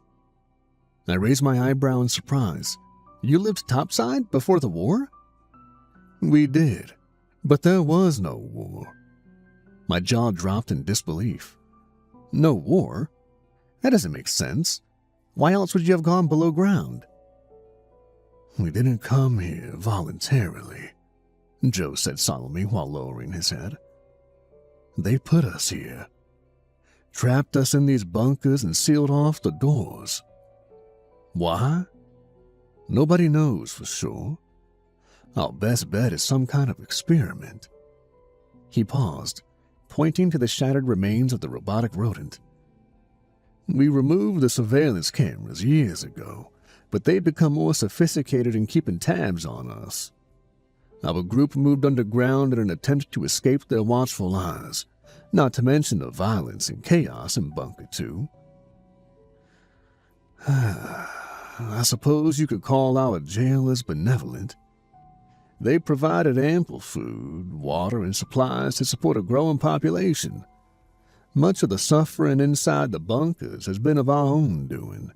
I raised my eyebrow in surprise. "You lived topside before the war?" "We did, but there was no war." My jaw dropped in disbelief. "No war? That doesn't make sense. Why else would you have gone below ground?" "We didn't come here voluntarily," Joe said solemnly while lowering his head. "They put us here, trapped us in these bunkers and sealed off the doors. Why? Nobody knows for sure. Our best bet is some kind of experiment." He paused, pointing to the shattered remains of the robotic rodent. "We removed the surveillance cameras years ago, but they've become more sophisticated in keeping tabs on us. Our group moved underground in an attempt to escape their watchful eyes, not to mention the violence and chaos in Bunker 2. I suppose you could call our jailers benevolent. They provided ample food, water, and supplies to support a growing population. Much of the suffering inside the bunkers has been of our own doing.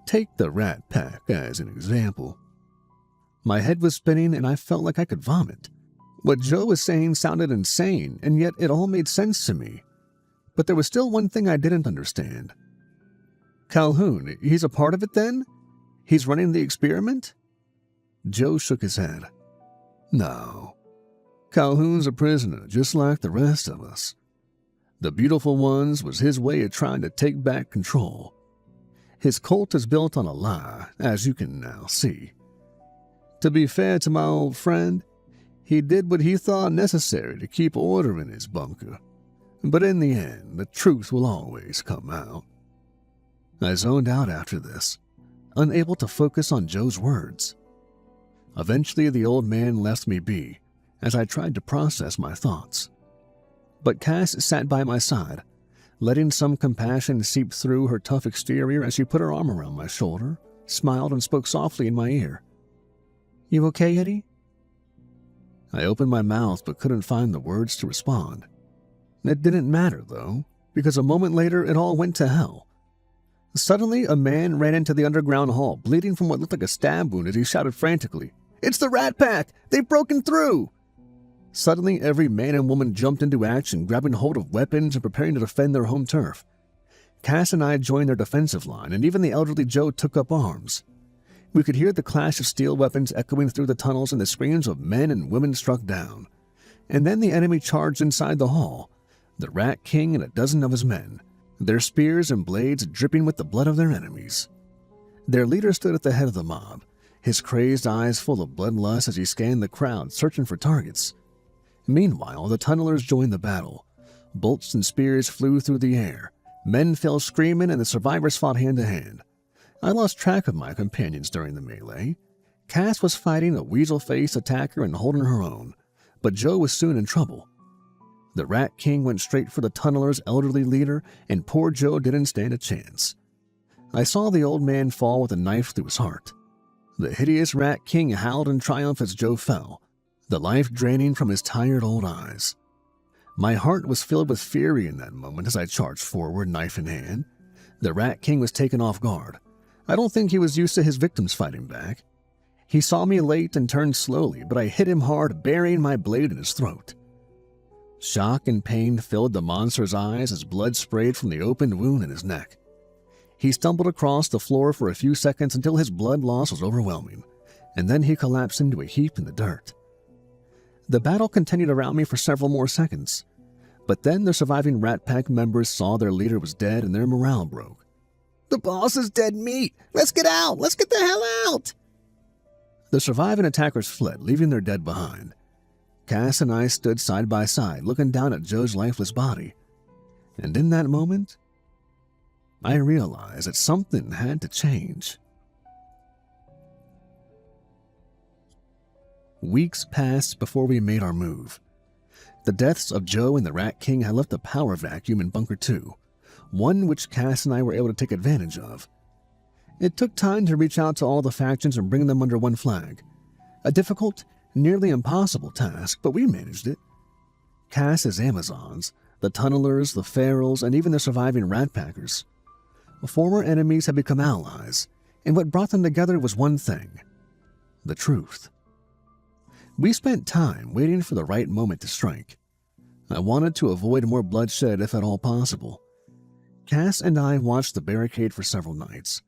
Take the Rat Pack as an example. My head was spinning and I felt like I could vomit. What Joe was saying sounded insane, and yet it all made sense to me. But there was still one thing I didn't understand. Calhoun, he's a part of it then? He's running the experiment? Joe shook his head. No. Calhoun's a prisoner, just like the rest of us. The Beautiful Ones was his way of trying to take back control. His cult is built on a lie, as you can now see. To be fair to my old friend, he did what he thought necessary to keep order in his bunker. But in the end, the truth will always come out. I zoned out after this, unable to focus on Joe's words. Eventually, the old man left me be as I tried to process my thoughts. But Cass sat by my side, letting some compassion seep through her tough exterior as she put her arm around my shoulder, smiled, and spoke softly in my ear. "You okay, Eddie?" I opened my mouth but couldn't find the words to respond. It didn't matter, though, because a moment later it all went to hell. Suddenly, a man ran into the underground hall, bleeding from what looked like a stab wound as he shouted frantically, "It's the Rat Pack! They've broken through!" Suddenly, every man and woman jumped into action, grabbing hold of weapons and preparing to defend their home turf. Cass and I joined their defensive line, and even the elderly Joe took up arms. We could hear the clash of steel weapons echoing through the tunnels and the screams of men and women struck down. And then the enemy charged inside the hall, the Rat King and a dozen of his men, their spears and blades dripping with the blood of their enemies. Their leader stood at the head of the mob, his crazed eyes full of bloodlust as he scanned the crowd, searching for targets. Meanwhile, the tunnelers joined the battle. Bolts and spears flew through the air. Men fell screaming, and the survivors fought hand to hand. I lost track of my companions during the melee. Cass was fighting a weasel-faced attacker and holding her own, but Joe was soon in trouble. The Rat King went straight for the tunnelers' elderly leader, and poor Joe didn't stand a chance. I saw the old man fall with a knife through his heart. The hideous Rat King howled in triumph as Joe fell, the life draining from his tired old eyes. My heart was filled with fury in that moment as I charged forward, knife in hand. The Rat King was taken off guard. I don't think he was used to his victims fighting back. He saw me late and turned slowly, but I hit him hard, burying my blade in his throat. Shock and pain filled the monster's eyes as blood sprayed from the opened wound in his neck. He stumbled across the floor for a few seconds until his blood loss was overwhelming, and then he collapsed into a heap in the dirt. The battle continued around me for several more seconds, but then the surviving Rat Pack members saw their leader was dead and their morale broke. "The boss is dead meat! Let's get out! Let's get the hell out!" The surviving attackers fled, leaving their dead behind. Cass and I stood side by side, looking down at Joe's lifeless body. And in that moment, I realized that something had to change. Weeks passed before we made our move. The deaths of Joe and the Rat King had left a power vacuum in Bunker 2, one which Cass and I were able to take advantage of. It took time to reach out to all the factions and bring them under one flag. A difficult, nearly impossible task, but we managed it. Cass's Amazons, the tunnelers, the ferals, and even the surviving Rat Packers. Former enemies had become allies, and what brought them together was one thing: the truth. We spent time waiting for the right moment to strike. I wanted to avoid more bloodshed if at all possible. Cass and I watched the barricade for several nights,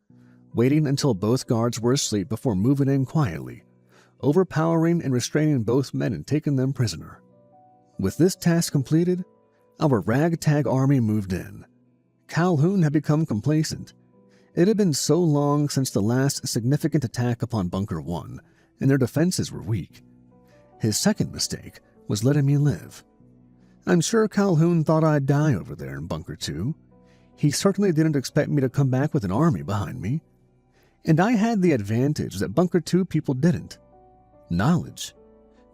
waiting until both guards were asleep before moving in quietly, overpowering and restraining both men and taking them prisoner. With this task completed, our ragtag army moved in. Calhoun had become complacent. It had been so long since the last significant attack upon Bunker 1, and their defenses were weak. His second mistake was letting me live. I'm sure Calhoun thought I'd die over there in Bunker 2. He certainly didn't expect me to come back with an army behind me. And I had the advantage that Bunker 2 people didn't: knowledge.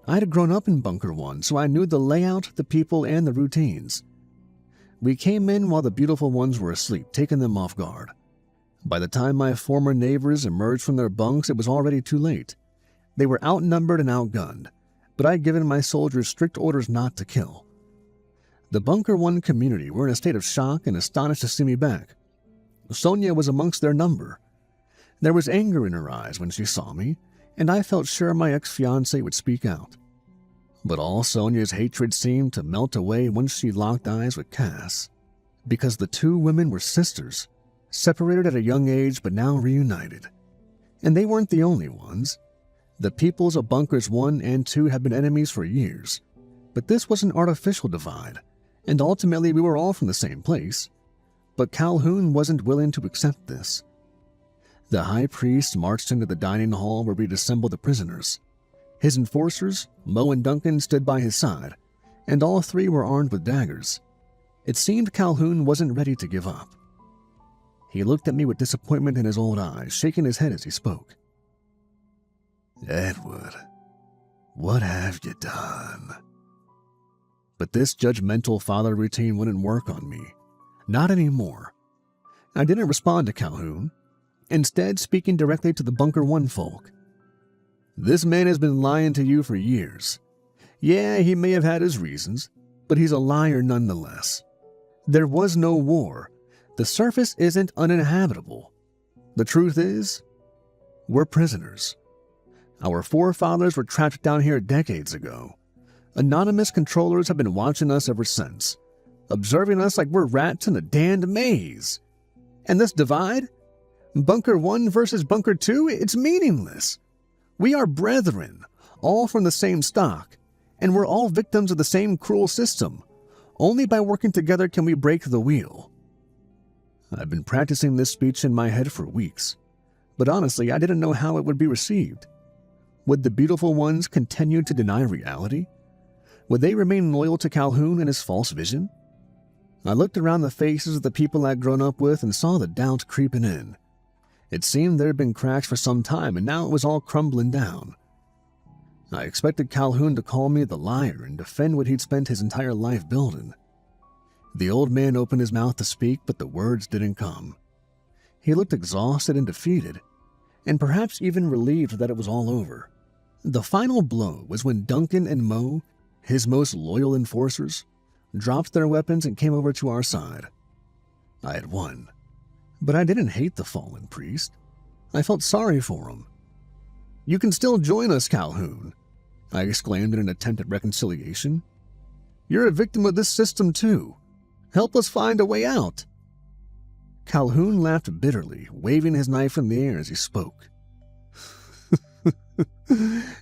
I'd grown up in Bunker 1, so I knew the layout, the people, and the routines. We came in while the Beautiful Ones were asleep, taking them off guard. By the time my former neighbors emerged from their bunks, it was already too late. They were outnumbered and outgunned, but I'd given my soldiers strict orders not to kill. The Bunker 1 community were in a state of shock and astonished to see me back. Sonia was amongst their number. There was anger in her eyes when she saw me, and I felt sure my ex-fiancé would speak out. But all Sonia's hatred seemed to melt away once she locked eyes with Cass, because the two women were sisters, separated at a young age but now reunited. And they weren't the only ones. The peoples of Bunkers 1 and 2 had been enemies for years, but this was an artificial divide, and ultimately we were all from the same place. But Calhoun wasn't willing to accept this. The high priest marched into the dining hall where we'd assembled the prisoners. His enforcers, Mo and Duncan, stood by his side, and all three were armed with daggers. It seemed Calhoun wasn't ready to give up. He looked at me with disappointment in his old eyes, shaking his head as he spoke. "Edward, what have you done?" But this judgmental father routine wouldn't work on me. Not anymore. I didn't respond to Calhoun, instead speaking directly to the Bunker 1 folk. "This man has been lying to you for years. Yeah, he may have had his reasons, but he's a liar nonetheless. There was no war. The surface isn't uninhabitable. The truth is, we're prisoners. Our forefathers were trapped down here decades ago. Anonymous controllers have been watching us ever since, observing us like we're rats in a damned maze. And this divide? Bunker 1 versus Bunker 2? It's meaningless. We are brethren, all from the same stock, and we're all victims of the same cruel system. Only by working together can we break the wheel." I've been practicing this speech in my head for weeks, but honestly, I didn't know how it would be received. Would the beautiful ones continue to deny reality? Would they remain loyal to Calhoun and his false vision? I looked around the faces of the people I'd grown up with and saw the doubt creeping in. It seemed there had been cracks for some time, and now it was all crumbling down. I expected Calhoun to call me the liar and defend what he'd spent his entire life building. The old man opened his mouth to speak, but the words didn't come. He looked exhausted and defeated, and perhaps even relieved that it was all over. The final blow was when Duncan and Mo, his most loyal enforcers, dropped their weapons and came over to our side. I had won, but I didn't hate the fallen priest. I felt sorry for him. "You can still join us, Calhoun," I exclaimed in an attempt at reconciliation. "You're a victim of this system too. Help us find a way out." Calhoun laughed bitterly, waving his knife in the air as he spoke.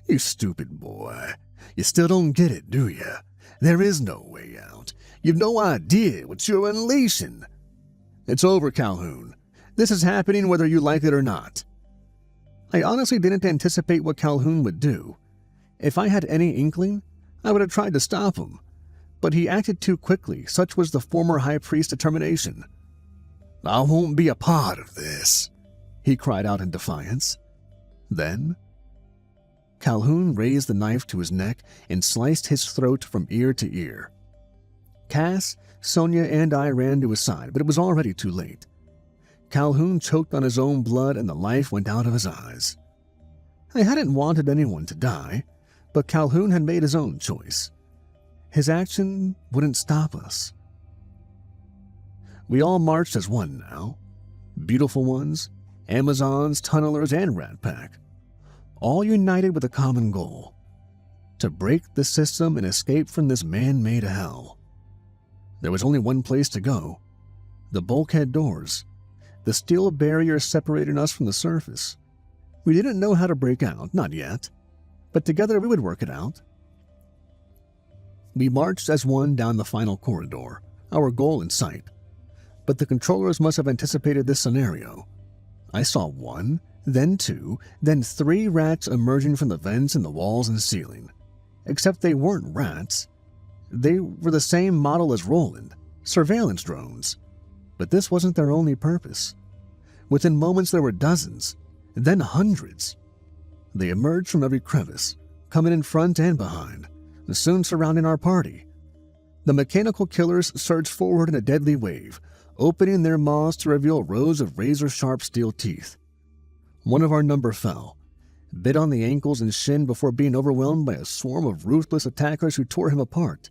"You stupid boy. You still don't get it, do you? There is no way out. You've no idea what you're unleashing." "It's over, Calhoun. This is happening whether you like it or not." I honestly didn't anticipate what Calhoun would do. If I had any inkling, I would have tried to stop him. But he acted too quickly, such was the former high priest's determination. "I won't be a part of this," he cried out in defiance. Then, Calhoun raised the knife to his neck and sliced his throat from ear to ear. Cass, Sonia, and I ran to his side, but it was already too late. Calhoun choked on his own blood and the life went out of his eyes. I hadn't wanted anyone to die, but Calhoun had made his own choice. His action wouldn't stop us. We all marched as one now. Beautiful ones, Amazons, tunnelers, and Rat Pack. All united with a common goal: to break the system and escape from this man-made hell. There was only one place to go: the bulkhead doors. The steel barrier separating us from the surface. We didn't know how to break out, not yet, but together we would work it out. We marched as one down the final corridor, our goal in sight. But the controllers must have anticipated this scenario. I saw one, then two, then three rats emerging from the vents in the walls and ceiling. Except they weren't rats. They were the same model as Roland, surveillance drones. But this wasn't their only purpose. Within moments there were dozens, then hundreds. They emerged from every crevice, coming in front and behind, soon surrounding our party. The mechanical killers surged forward in a deadly wave, opening their maws to reveal rows of razor-sharp steel teeth. One of our number fell, bit on the ankles and shin before being overwhelmed by a swarm of ruthless attackers who tore him apart.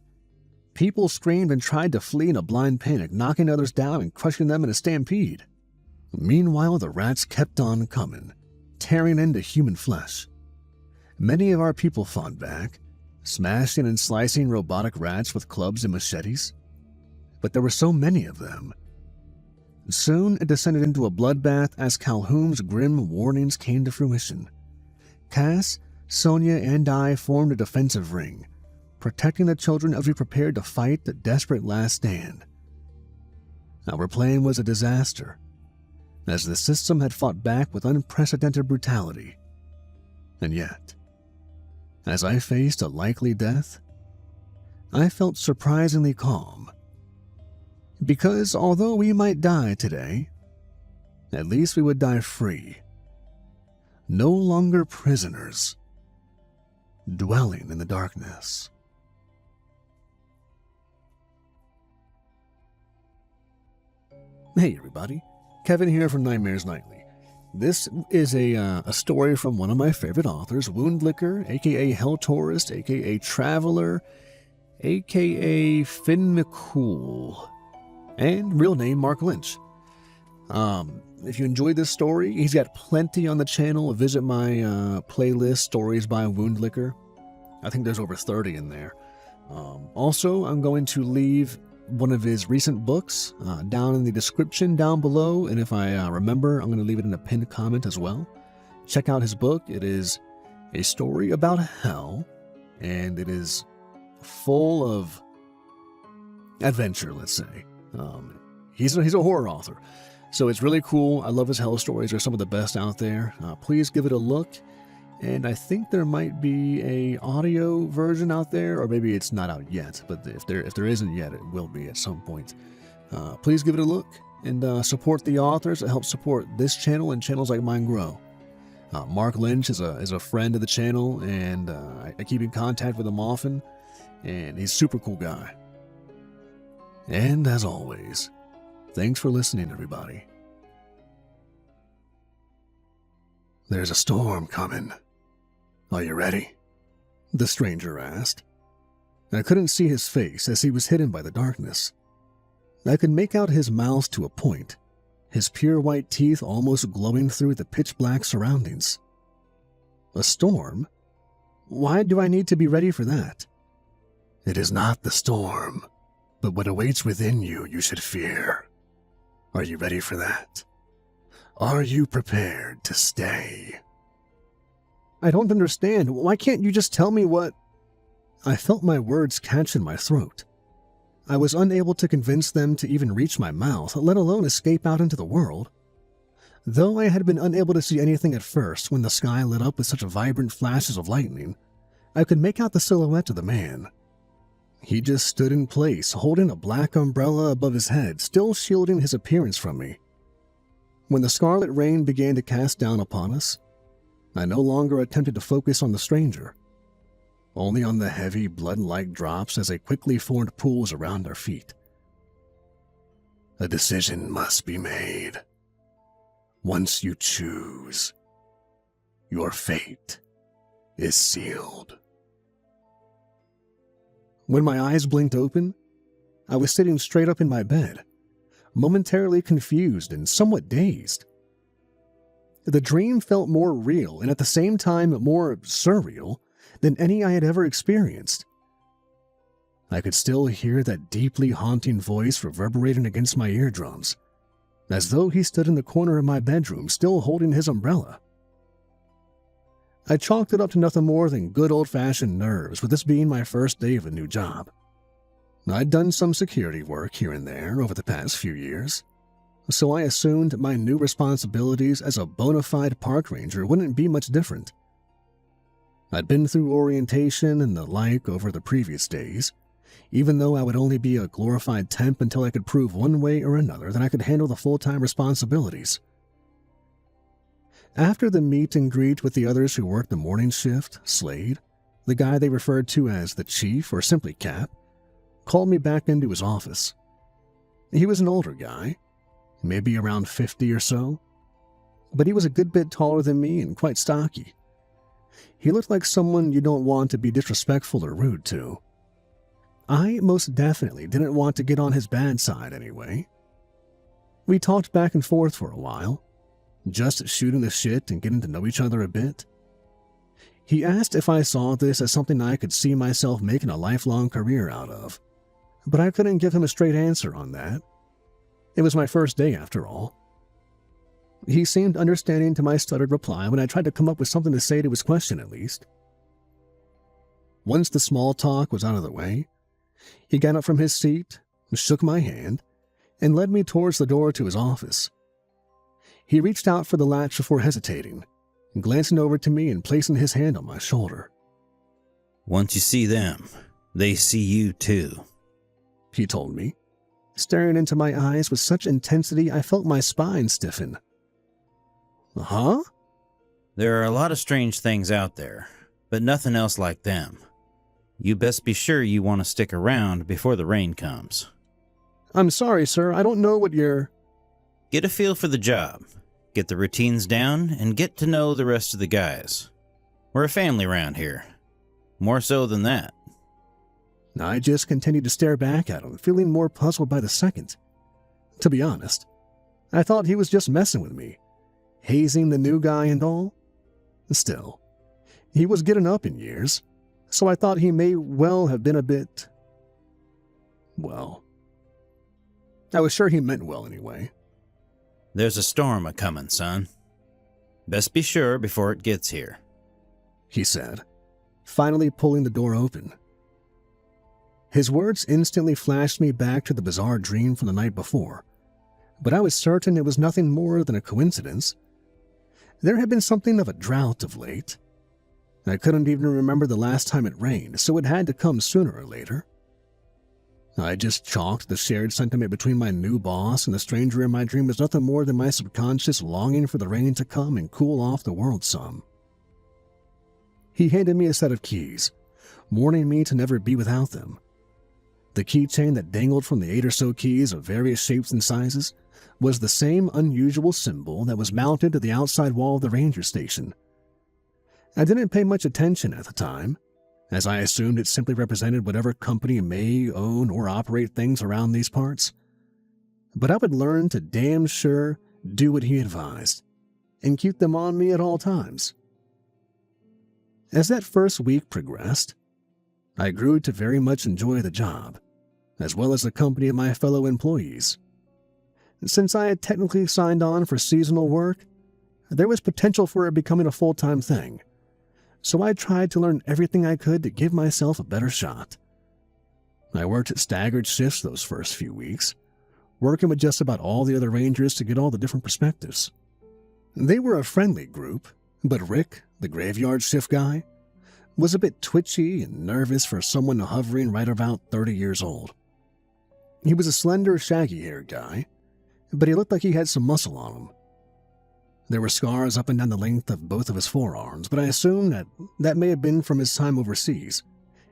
People screamed and tried to flee in a blind panic, knocking others down and crushing them in a stampede. Meanwhile, the rats kept on coming, tearing into human flesh. Many of our people fought back, smashing and slicing robotic rats with clubs and machetes. But there were so many of them. Soon it descended into a bloodbath as Calhoun's grim warnings came to fruition. Cass, Sonia, and I formed a defensive ring, protecting the children as we prepared to fight the desperate last stand. Our plan was a disaster, as the system had fought back with unprecedented brutality. And yet, as I faced a likely death, I felt surprisingly calm. Because although we might die today, at least we would die free. No longer prisoners, dwelling in the darkness. Hey everybody, Kevin here from Nightmares Nightly. This is a story from one of my favorite authors, Woundlicker, aka Hell Tourist, aka Traveler, aka Finn McCool, and real name Mark Lynch. If you enjoyed this story, he's got plenty on the channel. Visit my playlist, Stories by Woundlicker. I think there's over 30 in there. Also, I'm going to leave one of his recent books down in the description down below, and if I remember, I'm going to leave it in a pinned comment as well. Check out his book. It is a story about hell, and it is full of adventure, let's say. He's a horror author, so it's really cool. I love his hell stories. They're some of the best out there. Please give it a look. And I think there might be a audio version out there, or maybe it's not out yet, but if there isn't yet, it will be at some point. Please give it a look and support the authors that help support this channel and channels like mine grow. Mark Lynch is a friend of the channel, and I keep in contact with him often, and he's a super cool guy. And as always, thanks for listening, everybody. There's a storm coming. Are you ready? The stranger asked. I couldn't see his face as he was hidden by the darkness. I could make out his mouth to a point, his pure white teeth almost glowing through the pitch-black surroundings. A storm? Why do I need to be ready for that? It is not the storm, but what awaits within you should fear. Are you ready for that? Are you prepared to stay? I don't understand. Why can't you just tell me what... I felt my words catch in my throat. I was unable to convince them to even reach my mouth, let alone escape out into the world. Though I had been unable to see anything at first when the sky lit up with such vibrant flashes of lightning, I could make out the silhouette of the man. He just stood in place, holding a black umbrella above his head, still shielding his appearance from me. When the scarlet rain began to cast down upon us, I no longer attempted to focus on the stranger, only on the heavy, blood-like drops as they quickly formed pools around our feet. A decision must be made. Once you choose, your fate is sealed. When my eyes blinked open, I was sitting straight up in my bed, momentarily confused and somewhat dazed. The dream felt more real and at the same time more surreal than any I had ever experienced. I could still hear that deeply haunting voice reverberating against my eardrums, as though he stood in the corner of my bedroom still holding his umbrella. I chalked it up to nothing more than good old-fashioned nerves, with this being my first day of a new job. I'd done some security work here and there over the past few years, so I assumed my new responsibilities as a bona fide park ranger wouldn't be much different. I'd been through orientation and the like over the previous days, even though I would only be a glorified temp until I could prove one way or another that I could handle the full-time responsibilities. After the meet and greet with the others who worked the morning shift, Slade, the guy they referred to as the Chief or simply Cap, called me back into his office. He was an older guy, maybe around 50 or so, but he was a good bit taller than me and quite stocky. He looked like someone you don't want to be disrespectful or rude to. I most definitely didn't want to get on his bad side anyway. We talked back and forth for a while, just shooting the shit and getting to know each other a bit. He asked if I saw this as something I could see myself making a lifelong career out of, but I couldn't give him a straight answer on that. It was my first day, after all. He seemed understanding to my stuttered reply when I tried to come up with something to say to his question at least. Once the small talk was out of the way, he got up from his seat, shook my hand, and led me towards the door to his office. He reached out for the latch before hesitating, glancing over to me and placing his hand on my shoulder. "Once you see them, they see you too," he told me, staring into my eyes with such intensity I felt my spine stiffen. Huh? "There are a lot of strange things out there, but nothing else like them. You best be sure you want to stick around before the rain comes." I'm sorry, sir. I don't know what you're... Get a feel for the job, get the routines down, and get to know the rest of the guys. We're a family around here. More so than that. I just continued to stare back at him, feeling more puzzled by the second. To be honest, I thought he was just messing with me, hazing the new guy and all. Still, he was getting up in years, so I thought he may well have been a bit... well, I was sure he meant well anyway. "There's a storm a-comin', son. Best be sure before it gets here," he said, finally pulling the door open. His words instantly flashed me back to the bizarre dream from the night before, but I was certain it was nothing more than a coincidence. There had been something of a drought of late. I couldn't even remember the last time it rained, so it had to come sooner or later. I just chalked the shared sentiment between my new boss and the stranger in my dream as nothing more than my subconscious longing for the rain to come and cool off the world some. He handed me a set of keys, warning me to never be without them. The keychain that dangled from the 8 or so keys of various shapes and sizes was the same unusual symbol that was mounted to the outside wall of the ranger station. I didn't pay much attention at the time, as I assumed it simply represented whatever company may own or operate things around these parts. But I would learn to damn sure do what he advised, and keep them on me at all times. As that first week progressed, I grew to very much enjoy the job, as well as the company of my fellow employees. Since I had technically signed on for seasonal work, there was potential for it becoming a full-time thing, so I tried to learn everything I could to give myself a better shot. I worked at staggered shifts those first few weeks, working with just about all the other rangers to get all the different perspectives. They were a friendly group, but Rick, the graveyard shift guy, was a bit twitchy and nervous for someone hovering right about 30 years old. He was a slender, shaggy-haired guy, but he looked like he had some muscle on him. There were scars up and down the length of both of his forearms, but I assumed that may have been from his time overseas,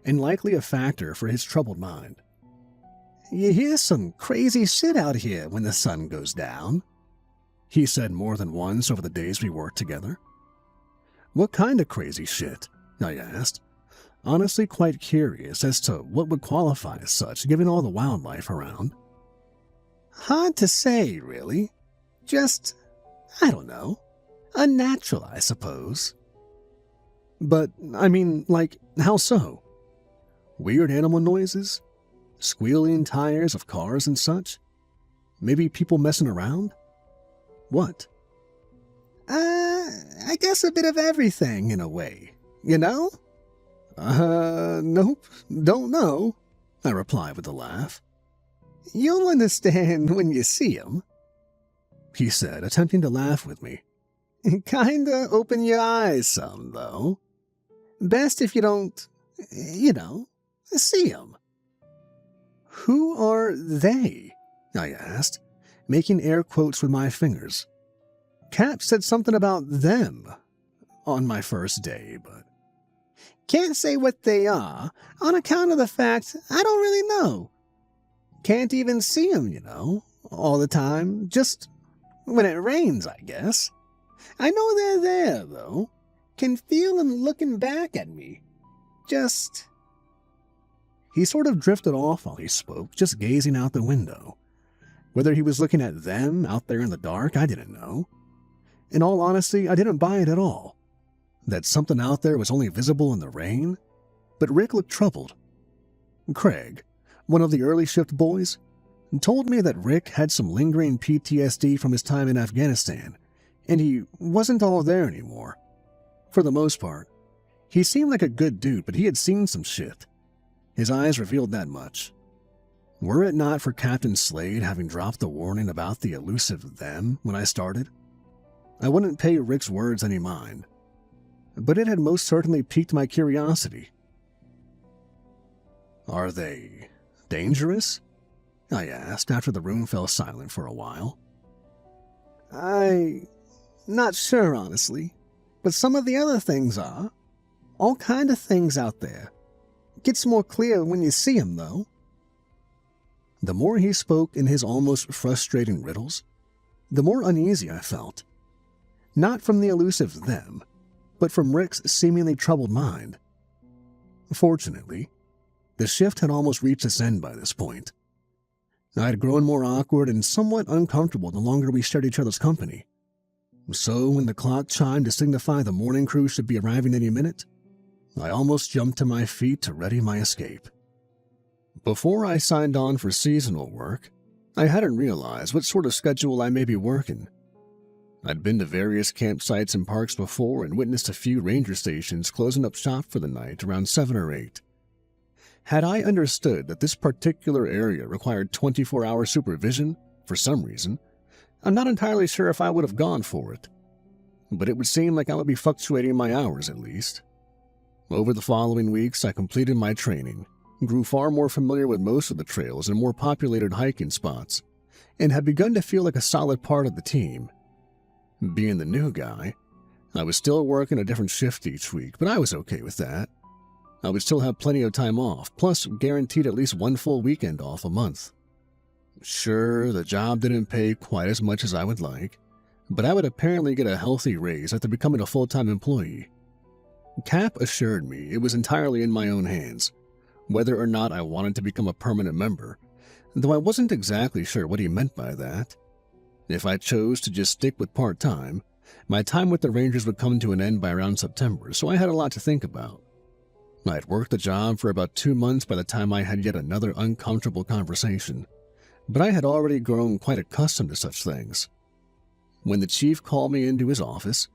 and likely a factor for his troubled mind. "You hear some crazy shit out here when the sun goes down," he said more than once over the days we worked together. "What kind of crazy shit?" I asked, honestly quite curious as to what would qualify as such, given all the wildlife around. "Hard to say, really. Just, I don't know, unnatural, I suppose." "But, I mean, like, how so? Weird animal noises? Squealing tires of cars and such? Maybe people messing around? What?" I guess a bit of everything in a way, you know?" Nope, don't know," I replied with a laugh. "You'll understand when you see 'em," he said, attempting to laugh with me. "Kinda open your eyes some, though. Best if you don't, see 'em." "Who are they?" I asked, making air quotes with my fingers. Cap said something about them on my first day, but... "Can't say what they are, on account of the fact I don't really know. Can't even see 'em, all the time, just when it rains, I guess. I know they're there, though. Can feel them looking back at me. Just..." He sort of drifted off while he spoke, just gazing out the window. Whether he was looking at them out there in the dark, I didn't know. In all honesty, I didn't buy it at all. That something out there was only visible in the rain? But Rick looked troubled. Craig, one of the early shift boys, told me that Rick had some lingering PTSD from his time in Afghanistan, and he wasn't all there anymore. For the most part, he seemed like a good dude, but he had seen some shit. His eyes revealed that much. Were it not for Captain Slade having dropped the warning about the elusive them when I started, I wouldn't pay Rick's words any mind. But it had most certainly piqued my curiosity. Are they dangerous? I asked after the room fell silent for a while. Not sure, honestly. But some of the other things are. All kind of things out there. Gets more clear when you see 'em, though. The more he spoke in his almost frustrating riddles, the more uneasy I felt. Not from the elusive them, but from Rick's seemingly troubled mind. Fortunately, the shift had almost reached its end by this point. I had grown more awkward and somewhat uncomfortable the longer we shared each other's company. So when the clock chimed to signify the morning crew should be arriving any minute, I almost jumped to my feet to ready my escape. Before I signed on for seasonal work, I hadn't realized what sort of schedule I may be working. I'd been to various campsites and parks before and witnessed a few ranger stations closing up shop for the night around 7 or 8. Had I understood that this particular area required 24-hour supervision, for some reason, I'm not entirely sure if I would have gone for it. But it would seem like I would be fluctuating my hours at least. Over the following weeks, I completed my training, grew far more familiar with most of the trails and more populated hiking spots, and had begun to feel like a solid part of the team. Being the new guy, I was still working a different shift each week, but I was okay with that. I would still have plenty of time off, plus guaranteed at least one full weekend off a month. Sure, the job didn't pay quite as much as I would like, but I would apparently get a healthy raise after becoming a full-time employee. Cap assured me it was entirely in my own hands, whether or not I wanted to become a permanent member, though I wasn't exactly sure what he meant by that. If I chose to just stick with part-time, my time with the Rangers would come to an end by around September, so I had a lot to think about. I had worked the job for about 2 months by the time I had yet another uncomfortable conversation, but I had already grown quite accustomed to such things. When the chief called me into his office,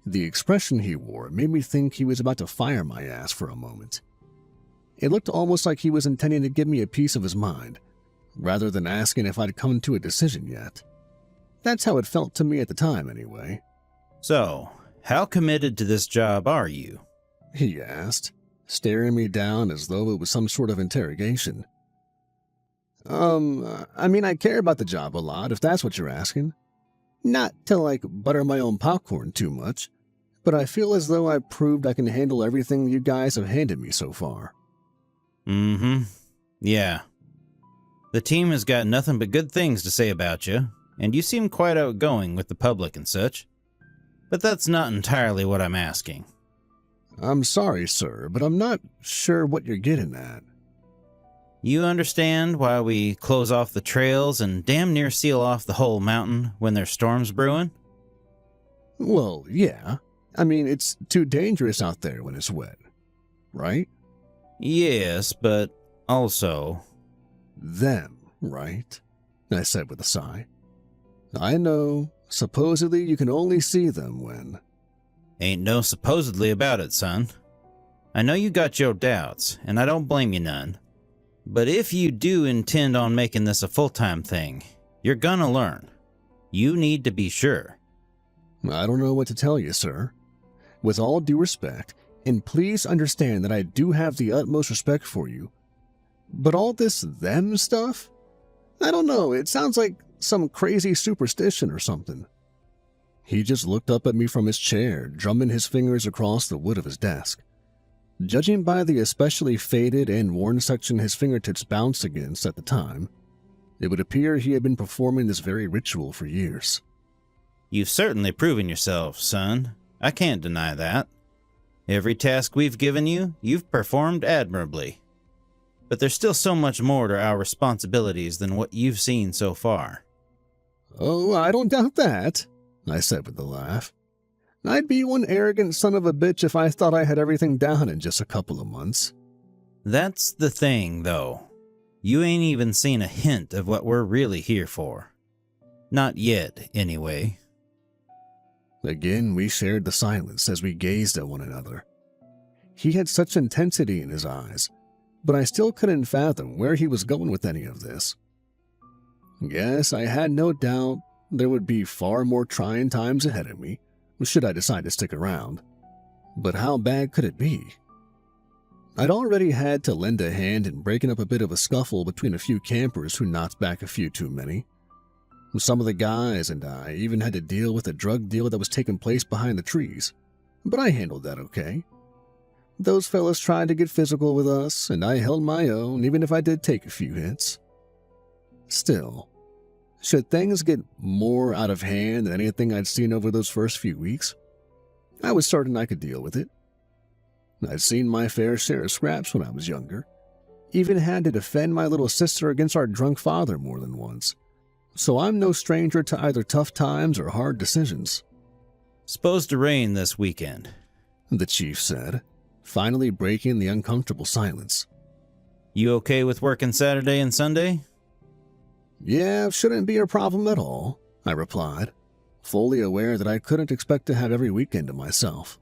the expression he wore made me think he was about to fire my ass for a moment. It looked almost like he was intending to give me a piece of his mind, rather than asking if I'd come to a decision yet. That's how it felt to me at the time, anyway. So, how committed to this job are you? He asked, staring me down as though it was some sort of interrogation. I care about the job a lot, if that's what you're asking. Not to, butter my own popcorn too much, but I feel as though I've proved I can handle everything you guys have handed me so far. Yeah. The team has got nothing but good things to say about you, and you seem quite outgoing with the public and such. But that's not entirely what I'm asking. I'm sorry, sir, but I'm not sure what you're getting at. You understand why we close off the trails and damn near seal off the whole mountain when there's storms brewing? Well, yeah. It's too dangerous out there when it's wet, right? Yes, but also... Them, right? I said with a sigh. I know. Supposedly you can only see them when... Ain't no supposedly about it, son. I know you got your doubts, and I don't blame you none. But if you do intend on making this a full-time thing, you're gonna learn. You need to be sure. I don't know what to tell you, sir. With all due respect, and please understand that I do have the utmost respect for you, but all this them stuff? I don't know, it sounds like some crazy superstition or something. He just looked up at me from his chair, drumming his fingers across the wood of his desk. Judging by the especially faded and worn section his fingertips bounced against at the time, it would appear he had been performing this very ritual for years. You've certainly proven yourself, son. I can't deny that. Every task we've given you, you've performed admirably. But there's still so much more to our responsibilities than what you've seen so far. Oh, I don't doubt that, I said with a laugh. I'd be one arrogant son of a bitch if I thought I had everything down in just a couple of months. That's the thing, though. You ain't even seen a hint of what we're really here for. Not yet, anyway. Again, we shared the silence as we gazed at one another. He had such intensity in his eyes, but I still couldn't fathom where he was going with any of this. Yes, I had no doubt there would be far more trying times ahead of me, should I decide to stick around. But how bad could it be? I'd already had to lend a hand in breaking up a bit of a scuffle between a few campers who knocked back a few too many. Some of the guys and I even had to deal with a drug deal that was taking place behind the trees, but I handled that okay. Those fellas tried to get physical with us, and I held my own even if I did take a few hits. Still, should things get more out of hand than anything I'd seen over those first few weeks, I was certain I could deal with it. I'd seen my fair share of scraps when I was younger, even had to defend my little sister against our drunk father more than once, so I'm no stranger to either tough times or hard decisions. Supposed to rain this weekend, the chief said, finally breaking the uncomfortable silence. You okay with working Saturday and Sunday? Yeah, shouldn't be a problem at all, I replied, fully aware that I couldn't expect to have every weekend to myself.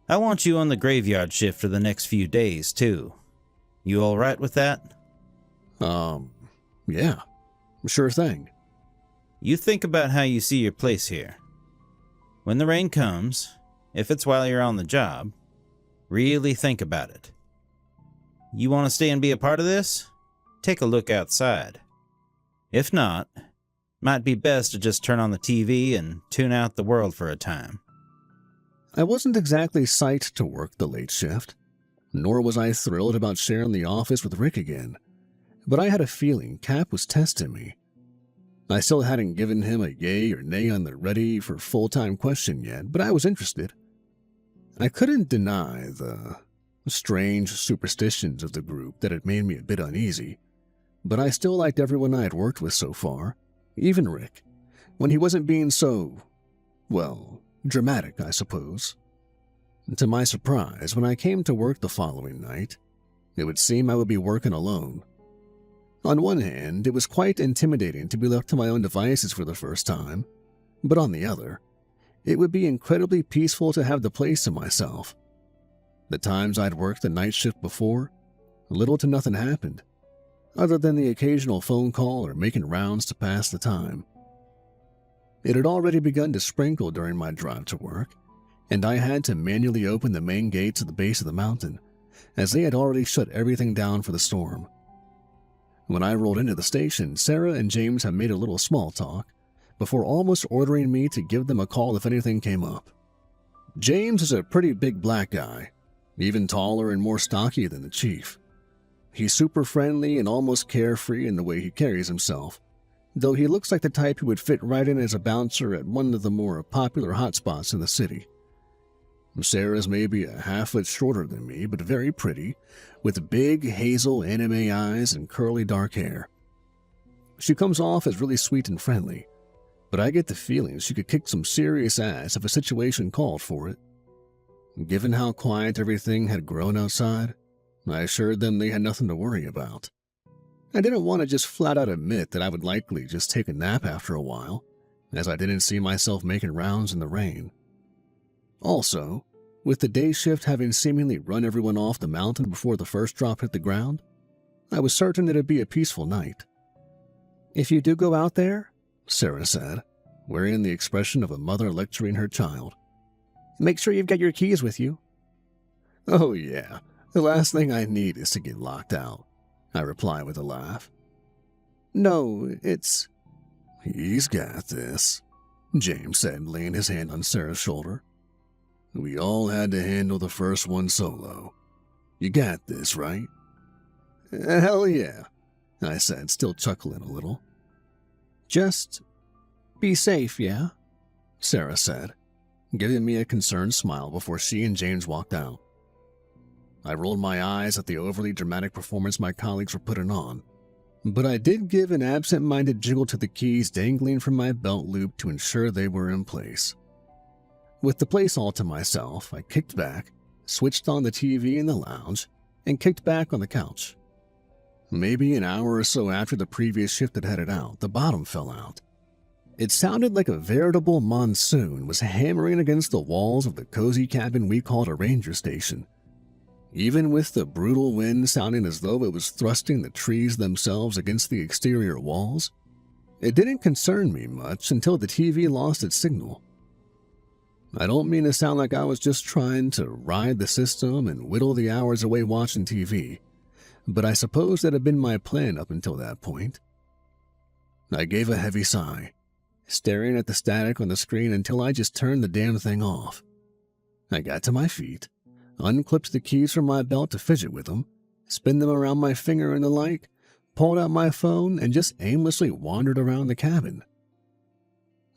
I want you on the graveyard shift for the next few days, too. You all right with that? Yeah, sure thing. You think about how you see your place here. When the rain comes, if it's while you're on the job, really think about it. You want to stay and be a part of this? Take a look outside. If not, might be best to just turn on the TV and tune out the world for a time. I wasn't exactly psyched to work the late shift, nor was I thrilled about sharing the office with Rick again, but I had a feeling Cap was testing me. I still hadn't given him a yay or nay on the ready for full-time question yet, but I was interested. I couldn't deny the strange superstitions of the group that had made me a bit uneasy, but I still liked everyone I had worked with so far, even Rick, when he wasn't being so, well, dramatic, I suppose. To my surprise, when I came to work the following night, it would seem I would be working alone. On one hand, it was quite intimidating to be left to my own devices for the first time, but on the other, it would be incredibly peaceful to have the place to myself. The times I'd worked the night shift before, little to nothing happened, other than the occasional phone call or making rounds to pass the time. It had already begun to sprinkle during my drive to work, and I had to manually open the main gates at the base of the mountain, as they had already shut everything down for the storm. When I rolled into the station, Sarah and James had made a little small talk, before almost ordering me to give them a call if anything came up. James is a pretty big black guy, even taller and more stocky than the chief. He's super friendly and almost carefree in the way he carries himself, though he looks like the type who would fit right in as a bouncer at one of the more popular hotspots in the city. Sarah's maybe a half-foot shorter than me, but very pretty, with big hazel anime eyes and curly dark hair. She comes off as really sweet and friendly, but I get the feeling she could kick some serious ass if a situation called for it. Given how quiet everything had grown outside, I assured them they had nothing to worry about. I didn't want to just flat out admit that I would likely just take a nap after a while, as I didn't see myself making rounds in the rain. Also, with the day shift having seemingly run everyone off the mountain before the first drop hit the ground, I was certain it'd be a peaceful night. "If you do go out there," Sarah said, wearing the expression of a mother lecturing her child, "make sure you've got your keys with you." "Oh yeah, the last thing I need is to get locked out," I replied with a laugh. "No, it's—" "He's got this," James said, laying his hand on Sarah's shoulder. "We all had to handle the first one solo. You got this, right?" "Hell yeah," I said, still chuckling a little. "Just be safe, yeah?" Sarah said, giving me a concerned smile before she and James walked out. I rolled my eyes at the overly dramatic performance my colleagues were putting on, but I did give an absent-minded jiggle to the keys dangling from my belt loop to ensure they were in place. With the place all to myself, I kicked back, switched on the TV in the lounge, and kicked back on the couch. Maybe an hour or so after the previous shift had headed out, the bottom fell out. It sounded like a veritable monsoon was hammering against the walls of the cozy cabin we called a ranger station. Even with the brutal wind sounding as though it was thrusting the trees themselves against the exterior walls, it didn't concern me much until the TV lost its signal. I don't mean to sound like I was just trying to ride the system and whittle the hours away watching TV, but I suppose that had been my plan up until that point. I gave a heavy sigh, staring at the static on the screen until I just turned the damn thing off. I got to my feet, unclipped the keys from my belt to fidget with them, spin them around my finger and the like, pulled out my phone, and just aimlessly wandered around the cabin.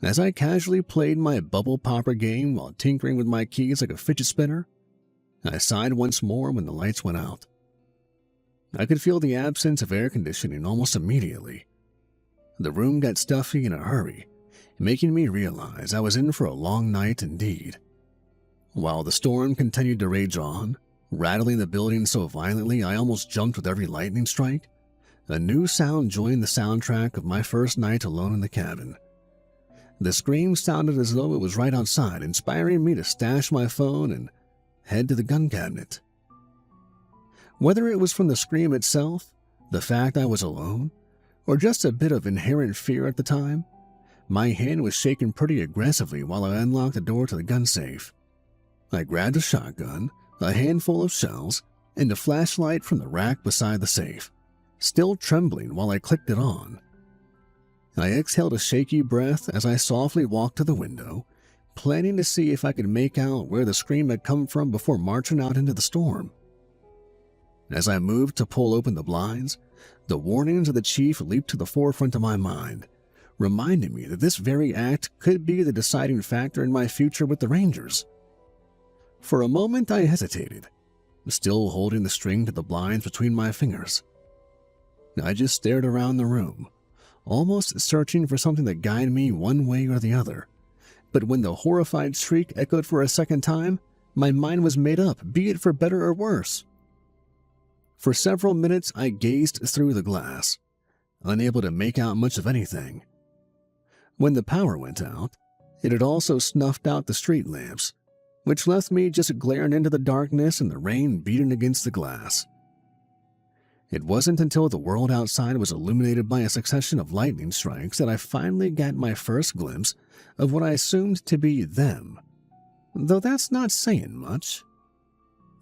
As I casually played my bubble popper game while tinkering with my keys like a fidget spinner, I sighed once more when the lights went out. I could feel the absence of air conditioning almost immediately. The room got stuffy in a hurry, making me realize I was in for a long night indeed. While the storm continued to rage on, rattling the building so violently I almost jumped with every lightning strike, a new sound joined the soundtrack of my first night alone in the cabin. The scream sounded as though it was right outside, inspiring me to stash my phone and head to the gun cabinet. Whether it was from the scream itself, the fact I was alone, or just a bit of inherent fear at the time, my hand was shaking pretty aggressively while I unlocked the door to the gun safe. I grabbed a shotgun, a handful of shells, and a flashlight from the rack beside the safe, still trembling while I clicked it on. I exhaled a shaky breath as I softly walked to the window, planning to see if I could make out where the scream had come from before marching out into the storm. As I moved to pull open the blinds, the warnings of the chief leaped to the forefront of my mind, reminding me that this very act could be the deciding factor in my future with the Rangers. For a moment I hesitated, still holding the string to the blinds between my fingers. I just stared around the room, almost searching for something to guide me one way or the other. But when the horrified shriek echoed for a second time, my mind was made up, be it for better or worse. For several minutes I gazed through the glass, unable to make out much of anything. When the power went out, it had also snuffed out the street lamps, which left me just glaring into the darkness and the rain beating against the glass. It wasn't until the world outside was illuminated by a succession of lightning strikes that I finally got my first glimpse of what I assumed to be them, though that's not saying much.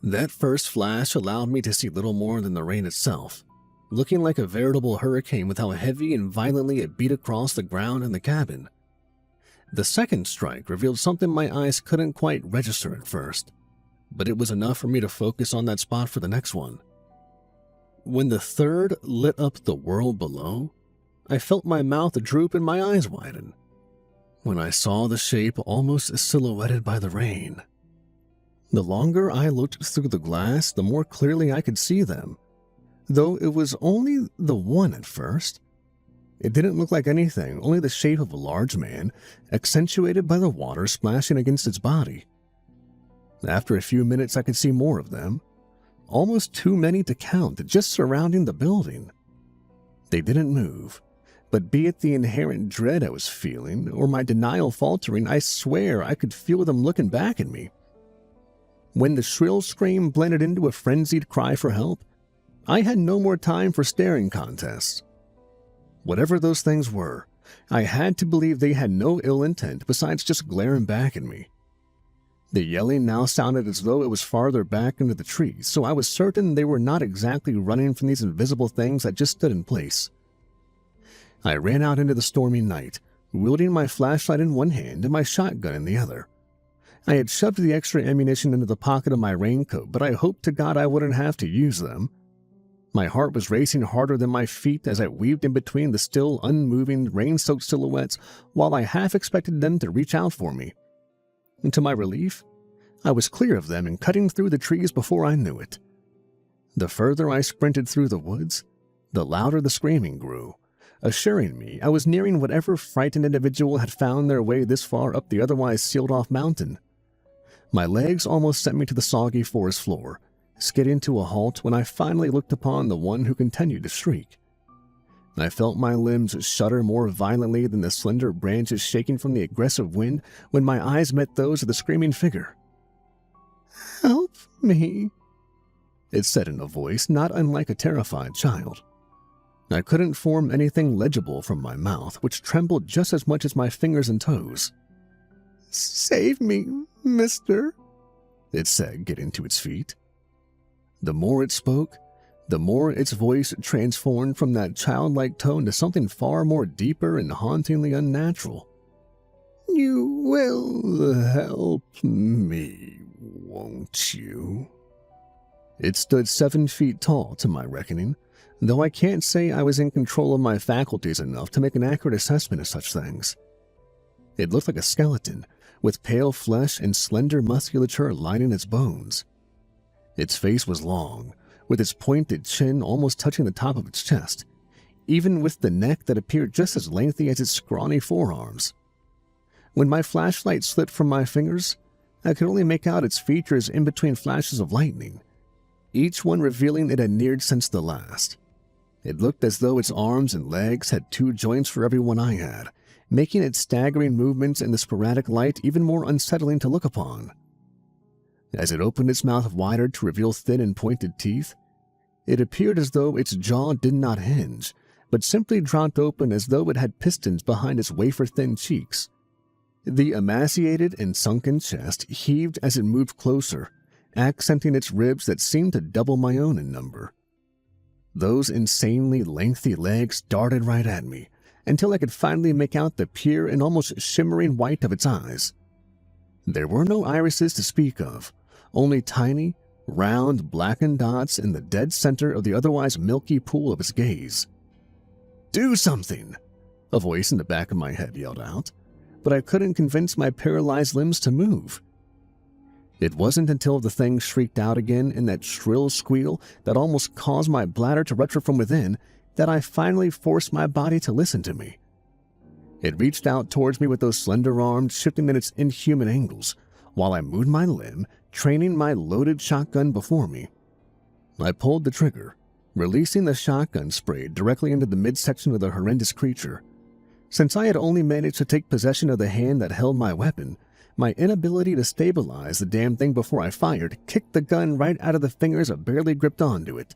That first flash allowed me to see little more than the rain itself, looking like a veritable hurricane with how heavy and violently it beat across the ground in the cabin. The second strike revealed something my eyes couldn't quite register at first, but it was enough for me to focus on that spot for the next one. When the third lit up the world below, I felt my mouth droop and my eyes widen when I saw the shape almost silhouetted by the rain. The longer I looked through the glass, the more clearly I could see them, though it was only the one at first. It didn't look like anything, only the shape of a large man, accentuated by the water splashing against its body. After a few minutes I could see more of them, almost too many to count, just surrounding the building. They didn't move, but be it the inherent dread I was feeling or my denial faltering, I swear I could feel them looking back at me. When the shrill scream blended into a frenzied cry for help, I had no more time for staring contests. Whatever those things were, I had to believe they had no ill intent besides just glaring back at me. The yelling now sounded as though it was farther back into the trees, so I was certain they were not exactly running from these invisible things that just stood in place. I ran out into the stormy night, wielding my flashlight in one hand and my shotgun in the other. I had shoved the extra ammunition into the pocket of my raincoat, but I hoped to God I wouldn't have to use them. My heart was racing harder than my feet as I weaved in between the still unmoving, rain-soaked silhouettes while I half expected them to reach out for me. And to my relief, I was clear of them and cutting through the trees before I knew it. The further I sprinted through the woods, the louder the screaming grew, assuring me I was nearing whatever frightened individual had found their way this far up the otherwise sealed-off mountain. My legs almost sent me to the soggy forest floor, skidding to a halt when I finally looked upon the one who continued to shriek. I felt my limbs shudder more violently than the slender branches shaking from the aggressive wind when my eyes met those of the screaming figure. "Help me," it said in a voice not unlike a terrified child. I couldn't form anything legible from my mouth, which trembled just as much as my fingers and toes. "Save me, mister," it said, getting to its feet. The more it spoke, the more its voice transformed from that childlike tone to something far more deeper and hauntingly unnatural. "You will help me, won't you?" It stood 7 feet tall to my reckoning, though I can't say I was in control of my faculties enough to make an accurate assessment of such things. It looked like a skeleton, with pale flesh and slender musculature lining its bones. Its face was long, with its pointed chin almost touching the top of its chest, even with the neck that appeared just as lengthy as its scrawny forearms. When my flashlight slipped from my fingers, I could only make out its features in between flashes of lightning, each one revealing it had neared since the last. It looked as though its arms and legs had 2 joints for every one I had, making its staggering movements in the sporadic light even more unsettling to look upon. As it opened its mouth wider to reveal thin and pointed teeth, it appeared as though its jaw did not hinge, but simply dropped open as though it had pistons behind its wafer-thin cheeks. The emaciated and sunken chest heaved as it moved closer, accenting its ribs that seemed to double my own in number. Those insanely lengthy legs darted right at me, until I could finally make out the pure and almost shimmering white of its eyes. There were no irises to speak of, only tiny, round, blackened dots in the dead center of the otherwise milky pool of its gaze. "Do something!" a voice in the back of my head yelled out, but I couldn't convince my paralyzed limbs to move. It wasn't until the thing shrieked out again in that shrill squeal that almost caused my bladder to rupture from within that I finally forced my body to listen to me. It reached out towards me with those slender arms shifting at its inhuman angles, while I moved my limb, training my loaded shotgun before me. I pulled the trigger, releasing the shotgun spray directly into the midsection of the horrendous creature. Since I had only managed to take possession of the hand that held my weapon, my inability to stabilize the damn thing before I fired kicked the gun right out of the fingers that barely gripped onto it.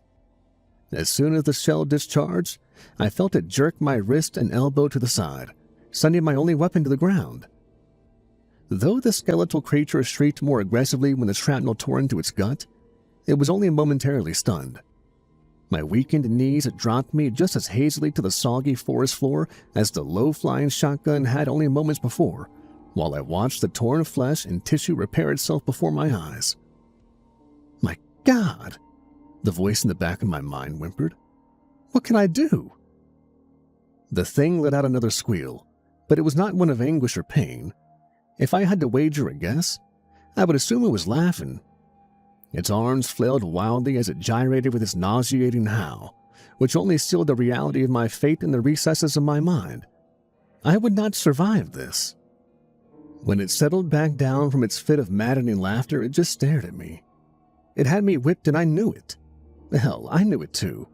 As soon as the shell discharged, I felt it jerk my wrist and elbow to the side, sending my only weapon to the ground. Though the skeletal creature shrieked more aggressively when the shrapnel tore into its gut, it was only momentarily stunned. My weakened knees dropped me just as hazily to the soggy forest floor as the low-flying shotgun had only moments before, while I watched the torn flesh and tissue repair itself before my eyes. "My God!" the voice in the back of my mind whimpered. "What can I do?" The thing let out another squeal, but it was not one of anguish or pain. If I had to wager a guess, I would assume it was laughing. Its arms flailed wildly as it gyrated with its nauseating howl, which only sealed the reality of my fate in the recesses of my mind. I would not survive this. When it settled back down from its fit of maddening laughter, it just stared at me. It had me whipped and I knew it. Hell, I knew it too.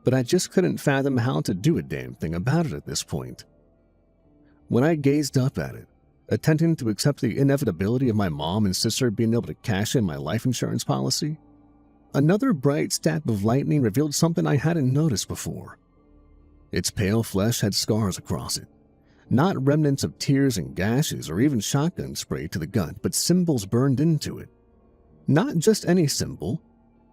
But I just couldn't fathom how to do a damn thing about it at this point. When I gazed up at it, attempting to accept the inevitability of my mom and sister being able to cash in my life insurance policy, another bright stab of lightning revealed something I hadn't noticed before. Its pale flesh had scars across it. Not remnants of tears and gashes or even shotgun spray to the gut, but symbols burned into it. Not just any symbol,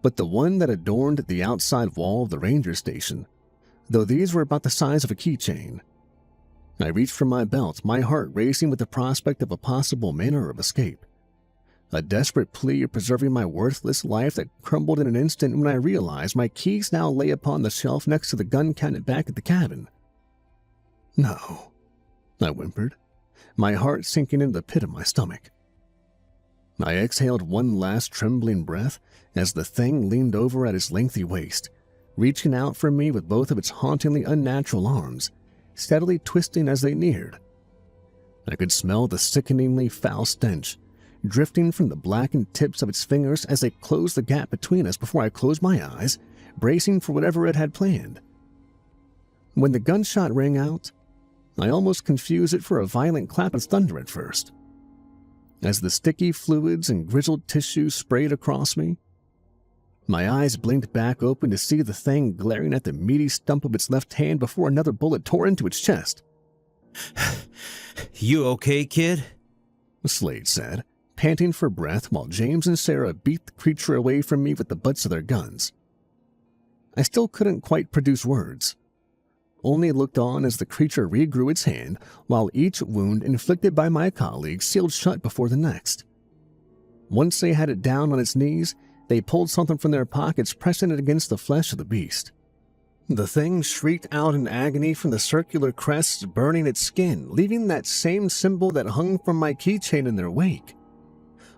but the one that adorned the outside wall of the ranger station, though these were about the size of a keychain. I reached for my belt, my heart racing with the prospect of a possible manner of escape. A desperate plea of preserving my worthless life that crumbled in an instant when I realized my keys now lay upon the shelf next to the gun cabinet back at the cabin. "No," I whimpered, my heart sinking into the pit of my stomach. I exhaled one last trembling breath as the thing leaned over at its lengthy waist, reaching out for me with both of its hauntingly unnatural arms, steadily twisting as they neared. I could smell the sickeningly foul stench, drifting from the blackened tips of its fingers as they closed the gap between us before I closed my eyes, bracing for whatever it had planned. When the gunshot rang out, I almost confused it for a violent clap of thunder at first. As the sticky fluids and grizzled tissue sprayed across me, my eyes blinked back open to see the thing glaring at the meaty stump of its left hand before another bullet tore into its chest. You okay, kid? Slade said, panting for breath while James and Sarah beat the creature away from me with the butts of their guns. I still couldn't quite produce words, only looked on as the creature regrew its hand while each wound inflicted by my colleague sealed shut before the next. Once they had it down on its knees, they pulled something from their pockets, pressing it against the flesh of the beast. The thing shrieked out in agony from the circular crests burning its skin, leaving that same symbol that hung from my keychain in their wake.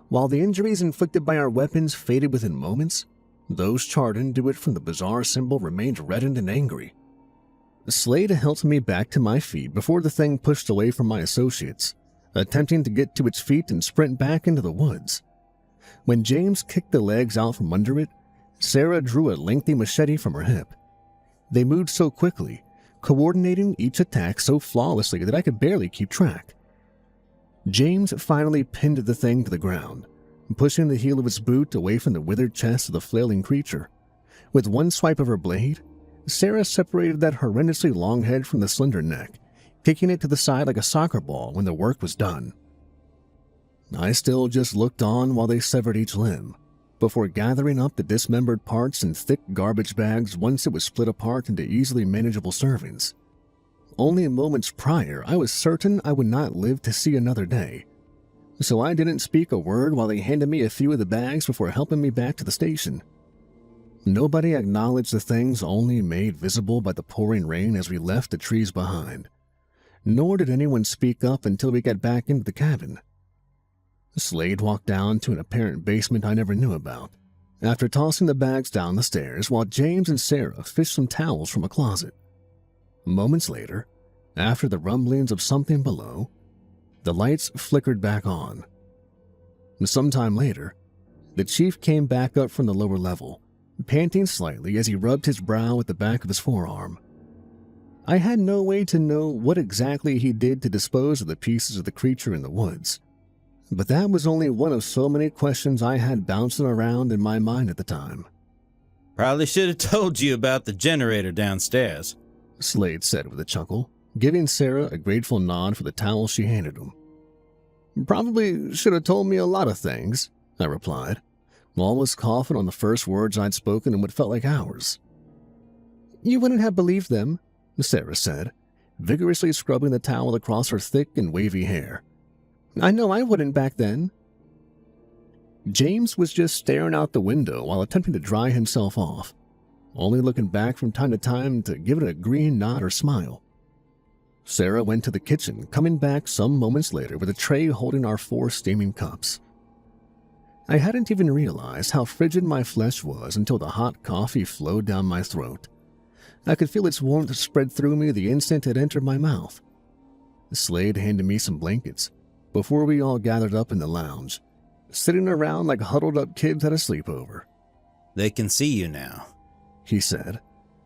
While the injuries inflicted by our weapons faded within moments, those charred into it from the bizarre symbol remained reddened and angry. Slade helped me back to my feet before the thing pushed away from my associates, attempting to get to its feet and sprint back into the woods. When James kicked the legs out from under it, Sarah drew a lengthy machete from her hip. They moved so quickly, coordinating each attack so flawlessly that I could barely keep track. James finally pinned the thing to the ground, pushing the heel of its boot away from the withered chest of the flailing creature. With one swipe of her blade, Sarah separated that horrendously long head from the slender neck, kicking it to the side like a soccer ball when the work was done. I still just looked on while they severed each limb, before gathering up the dismembered parts in thick garbage bags once it was split apart into easily manageable servings. Only moments prior, I was certain I would not live to see another day, so I didn't speak a word while they handed me a few of the bags before helping me back to the station. Nobody acknowledged the things only made visible by the pouring rain as we left the trees behind, nor did anyone speak up until we got back into the cabin. Slade walked down to an apparent basement I never knew about, after tossing the bags down the stairs while James and Sarah fished some towels from a closet. Moments later, after the rumblings of something below, the lights flickered back on. Sometime later, the chief came back up from the lower level, panting slightly as he rubbed his brow at the back of his forearm. I had no way to know what exactly he did to dispose of the pieces of the creature in the woods, but that was only one of so many questions I had bouncing around in my mind at the time. Probably should have told you about the generator downstairs, Slade said with a chuckle, giving Sarah a grateful nod for the towel she handed him. Probably should have told me a lot of things, I replied, almost coughing on the first words I'd spoken in what felt like hours. You wouldn't have believed them, Sarah said, vigorously scrubbing the towel across her thick and wavy hair. I know I wouldn't back then. James was just staring out the window while attempting to dry himself off, only looking back from time to time to give it a green nod or smile. Sarah went to the kitchen, coming back some moments later with a tray holding our 4 steaming cups. I hadn't even realized how frigid my flesh was until the hot coffee flowed down my throat. I could feel its warmth spread through me the instant it entered my mouth. Slade handed me some blankets before we all gathered up in the lounge, sitting around like huddled-up kids at a sleepover. They can see you now, he said,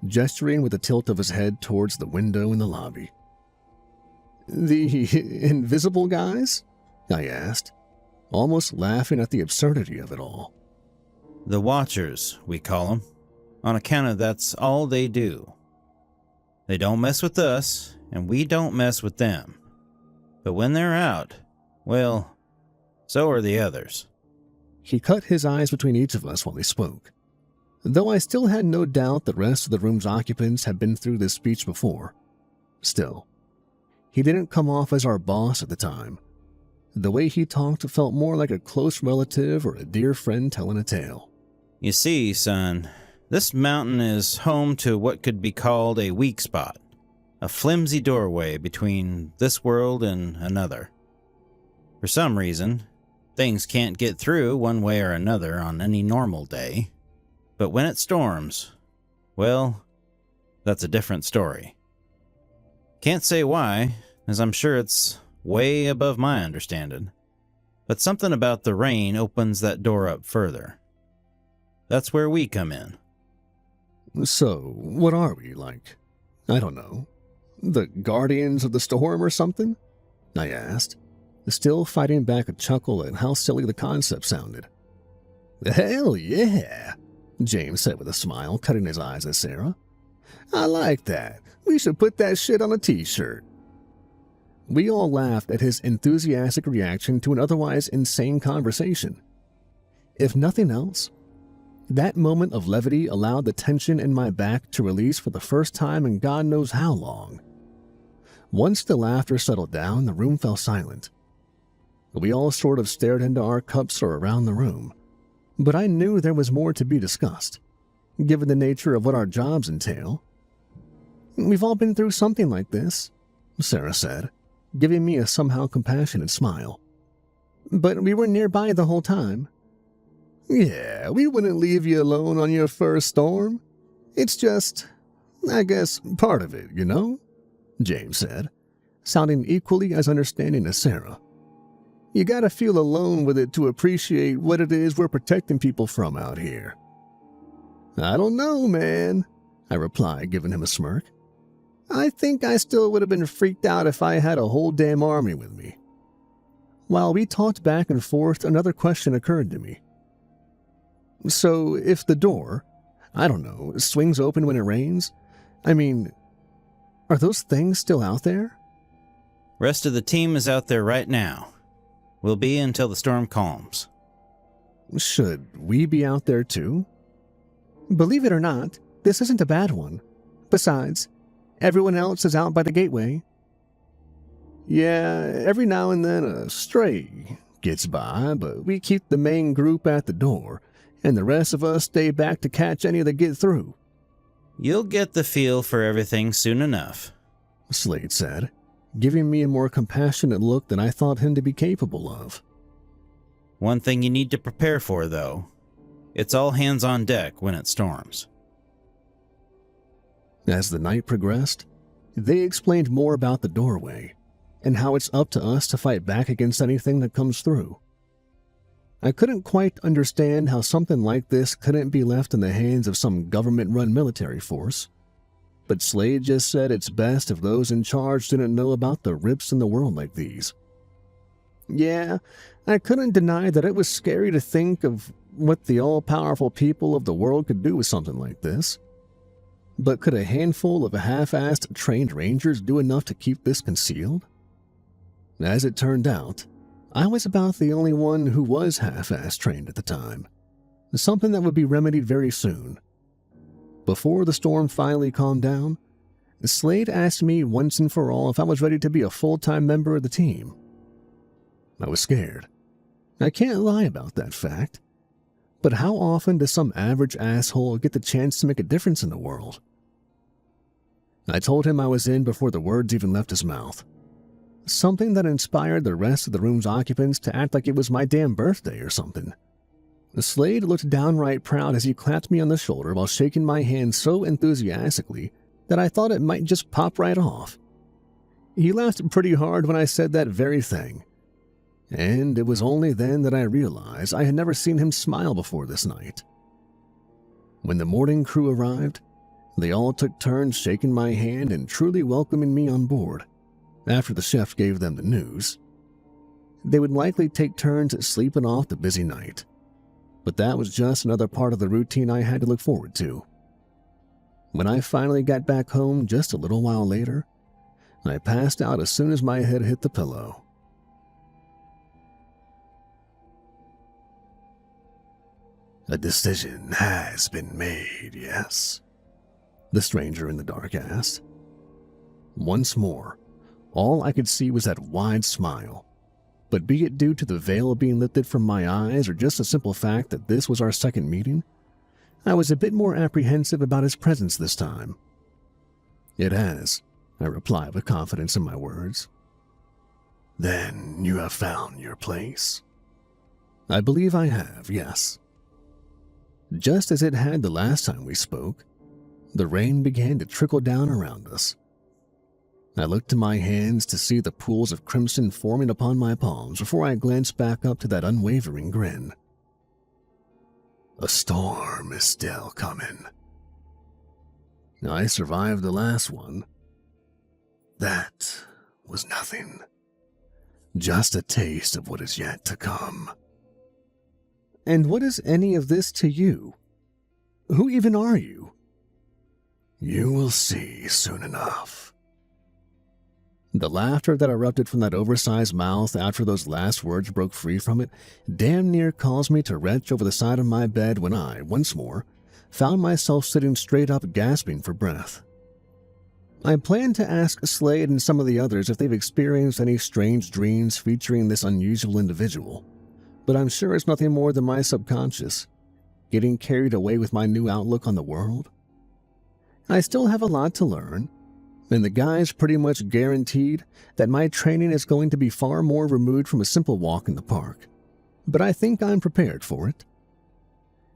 gesturing with a tilt of his head towards the window in the lobby. The invisible guys? I asked, almost laughing at the absurdity of it all. The Watchers, we call them, on account of that's all they do. They don't mess with us, and we don't mess with them. But when they're out, well, so are the others. He cut his eyes between each of us while he spoke, though I still had no doubt the rest of the room's occupants had been through this speech before. Still, he didn't come off as our boss at the time. The way he talked felt more like a close relative or a dear friend telling a tale. You see, son, this mountain is home to what could be called a weak spot, a flimsy doorway between this world and another. For some reason, things can't get through one way or another on any normal day, but when it storms, well, that's a different story. Can't say why, as I'm sure it's way above my understanding. But something about the rain opens that door up further. That's where we come in. So, what are we, like? I don't know. The guardians of the storm or something? I asked, still fighting back a chuckle at how silly the concept sounded. Hell yeah, James said with a smile, cutting his eyes at Sarah. I like that. We should put that shit on a t-shirt. We all laughed at his enthusiastic reaction to an otherwise insane conversation. If nothing else, that moment of levity allowed the tension in my back to release for the first time in God knows how long. Once the laughter settled down, the room fell silent. We all sort of stared into our cups or around the room, but I knew there was more to be discussed, given the nature of what our jobs entail. We've all been through something like this, Sarah said, giving me a somehow compassionate smile. But we were nearby the whole time. Yeah, we wouldn't leave you alone on your first storm. It's just, I guess, part of it, you know? James said, sounding equally as understanding as Sarah. You gotta feel alone with it to appreciate what it is we're protecting people from out here. I don't know, man, I replied, giving him a smirk. I think I still would have been freaked out if I had a whole damn army with me. While we talked back and forth, another question occurred to me. So, if the door, I don't know, swings open when it rains, I mean, are those things still out there? Rest of the team is out there right now. We'll be until the storm calms. Should we be out there too? Believe it or not, this isn't a bad one. Besides, everyone else is out by the gateway. Yeah, every now and then a stray gets by, but we keep the main group at the door, and the rest of us stay back to catch any that get through. You'll get the feel for everything soon enough, Slade said, giving me a more compassionate look than I thought him to be capable of. One thing you need to prepare for, though. It's all hands on deck when it storms. As the night progressed, they explained more about the doorway and how it's up to us to fight back against anything that comes through. I couldn't quite understand how something like this couldn't be left in the hands of some government-run military force, but Slade just said it's best if those in charge didn't know about the rips in the world like these. Yeah, I couldn't deny that it was scary to think of what the all-powerful people of the world could do with something like this. But could a handful of half-assed trained rangers do enough to keep this concealed? As it turned out, I was about the only one who was half-assed trained at the time, something that would be remedied very soon. Before the storm finally calmed down, Slade asked me once and for all if I was ready to be a full-time member of the team. I was scared. I can't lie about that fact. But how often does some average asshole get the chance to make a difference in the world? I told him I was in before the words even left his mouth. Something that inspired the rest of the room's occupants to act like it was my damn birthday or something. Slade looked downright proud as he clapped me on the shoulder while shaking my hand so enthusiastically that I thought it might just pop right off. He laughed pretty hard when I said that very thing. And it was only then that I realized I had never seen him smile before this night. When the morning crew arrived, they all took turns shaking my hand and truly welcoming me on board. After the chef gave them the news, they would likely take turns sleeping off the busy night. But that was just another part of the routine I had to look forward to. When I finally got back home just a little while later, I passed out as soon as my head hit the pillow. A decision has been made, yes? The stranger in the dark asked. Once more, all I could see was that wide smile. But be it due to the veil being lifted from my eyes or just the simple fact that this was our second meeting, I was a bit more apprehensive about his presence this time. It has, I replied with confidence in my words. Then you have found your place? I believe I have, yes. Just as it had the last time we spoke, the rain began to trickle down around us. I looked to my hands to see the pools of crimson forming upon my palms before I glanced back up to that unwavering grin. A storm is still coming. I survived the last one. That was nothing. Just a taste of what is yet to come. And what is any of this to you? Who even are you? You will see soon enough. The laughter that erupted from that oversized mouth after those last words broke free from it damn near caused me to retch over the side of my bed when I, once more, found myself sitting straight up gasping for breath. I planned to ask Slade and some of the others if they've experienced any strange dreams featuring this unusual individual, but I'm sure it's nothing more than my subconscious, getting carried away with my new outlook on the world. I still have a lot to learn, and the guys pretty much guaranteed that my training is going to be far more removed from a simple walk in the park, but I think I'm prepared for it.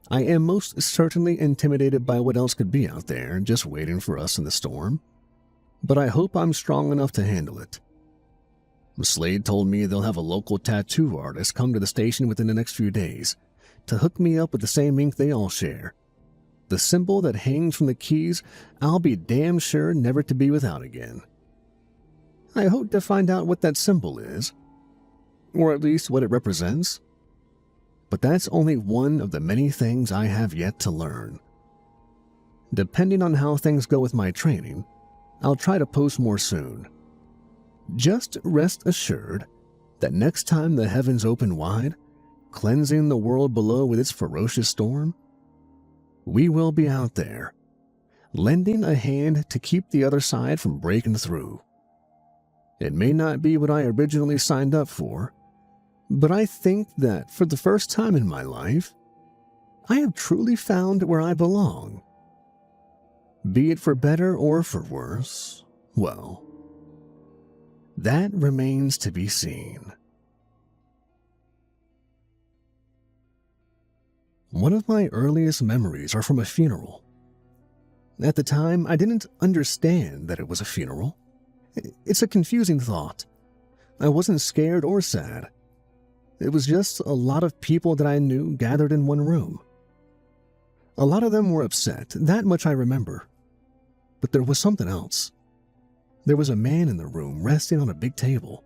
I am most certainly intimidated by what else could be out there just waiting for us in the storm, but I hope I'm strong enough to handle it. Slade told me they'll have a local tattoo artist come to the station within the next few days to hook me up with the same ink they all share. The symbol that hangs from the keys I'll be damn sure never to be without again. I hope to find out what that symbol is, or at least what it represents. But that's only one of the many things I have yet to learn. Depending on how things go with my training, I'll try to post more soon. Just rest assured that next time the heavens open wide, cleansing the world below with its ferocious storm, we will be out there, lending a hand to keep the other side from breaking through. It may not be what I originally signed up for, but I think that for the first time in my life, I have truly found where I belong. Be it for better or for worse, well, that remains to be seen. One of my earliest memories are from a funeral. At the time, I didn't understand that it was a funeral. It's a confusing thought. I wasn't scared or sad. It was just a lot of people that I knew gathered in one room. A lot of them were upset, that much I remember. But there was something else. There was a man in the room resting on a big table.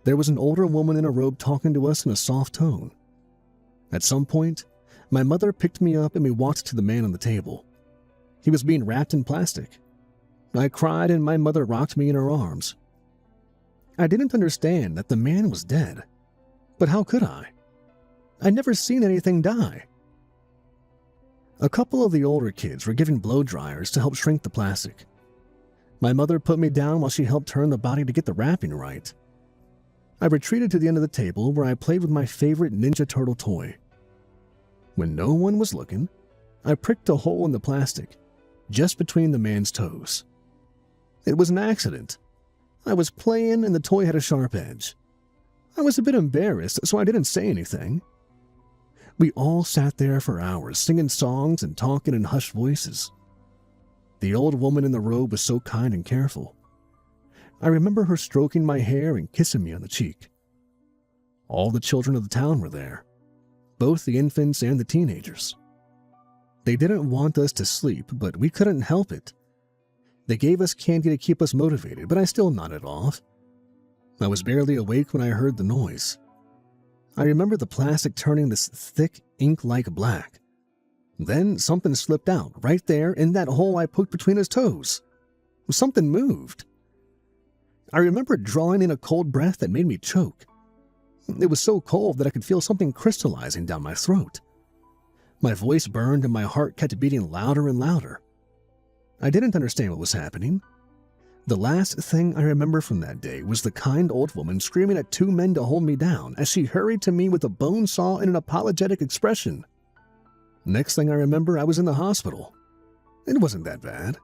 There was an older woman in a robe talking to us in a soft tone. At some point, my mother picked me up and we walked to the man on the table. He was being wrapped in plastic. I cried and my mother rocked me in her arms. I didn't understand that the man was dead. But how could I? I'd never seen anything die. A couple of the older kids were giving blow dryers to help shrink the plastic. My mother put me down while she helped turn the body to get the wrapping right. I retreated to the end of the table where I played with my favorite Ninja Turtle toy. When no one was looking, I pricked a hole in the plastic, just between the man's toes. It was an accident. I was playing and the toy had a sharp edge. I was a bit embarrassed, so I didn't say anything. We all sat there for hours, singing songs and talking in hushed voices. The old woman in the robe was so kind and careful. I remember her stroking my hair and kissing me on the cheek. All the children of the town were there, both the infants and the teenagers. They didn't want us to sleep, but we couldn't help it. They gave us candy to keep us motivated, but I still nodded off. I was barely awake when I heard the noise. I remember the plastic turning this thick, ink-like black. Then something slipped out right there in that hole I poked between his toes. Something moved. I remember drawing in a cold breath that made me choke. It was so cold that I could feel something crystallizing down my throat. My voice burned and my heart kept beating louder and louder. I didn't understand what was happening. The last thing I remember from that day was the kind old woman screaming at two men to hold me down as she hurried to me with a bone saw and an apologetic expression. Next thing I remember, I was in the hospital. It wasn't that bad.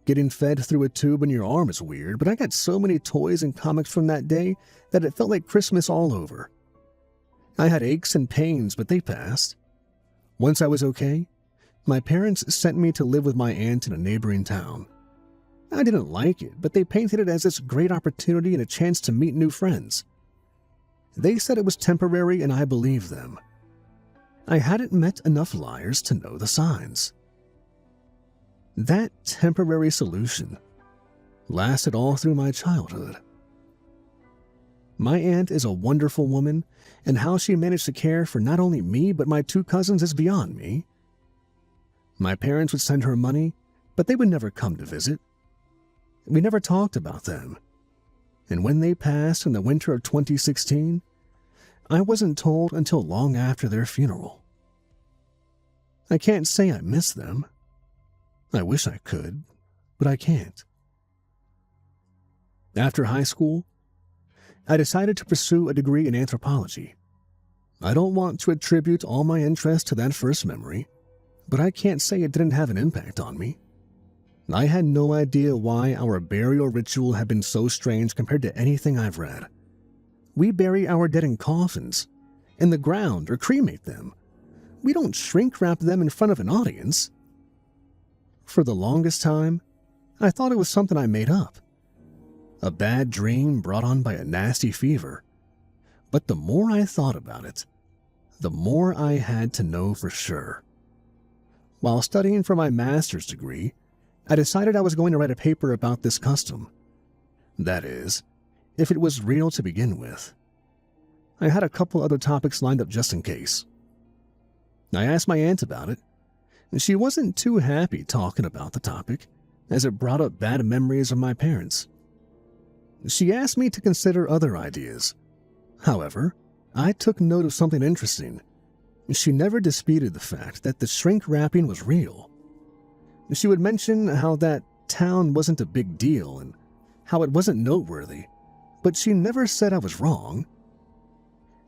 Getting fed through a tube in your arm is weird, but I got so many toys and comics from that day that it felt like Christmas all over. I had aches and pains, but they passed. Once I was okay, my parents sent me to live with my aunt in a neighboring town. I didn't like it, but they painted it as this great opportunity and a chance to meet new friends. They said it was temporary, and I believed them. I hadn't met enough liars to know the signs. That temporary solution lasted all through my childhood. My aunt is a wonderful woman, and how she managed to care for not only me but my 2 cousins is beyond me. My parents would send her money, but they would never come to visit. We never talked about them. And when they passed in the winter of 2016, I wasn't told until long after their funeral. I can't say I miss them. I wish I could, but I can't. After high school, I decided to pursue a degree in anthropology. I don't want to attribute all my interest to that first memory, but I can't say it didn't have an impact on me. I had no idea why our burial ritual had been so strange compared to anything I've read. We bury our dead in coffins, in the ground, or cremate them. We don't shrink wrap them in front of an audience. For the longest time, I thought it was something I made up. A bad dream brought on by a nasty fever. But the more I thought about it, the more I had to know for sure. While studying for my master's degree, I decided I was going to write a paper about this custom. That is, if it was real to begin with. I had a couple other topics lined up just in case. I asked my aunt about it, and she wasn't too happy talking about the topic, as it brought up bad memories of my parents. She asked me to consider other ideas. However, I took note of something interesting. She never disputed the fact that the shrink wrapping was real. She would mention how that town wasn't a big deal and how it wasn't noteworthy, but she never said I was wrong.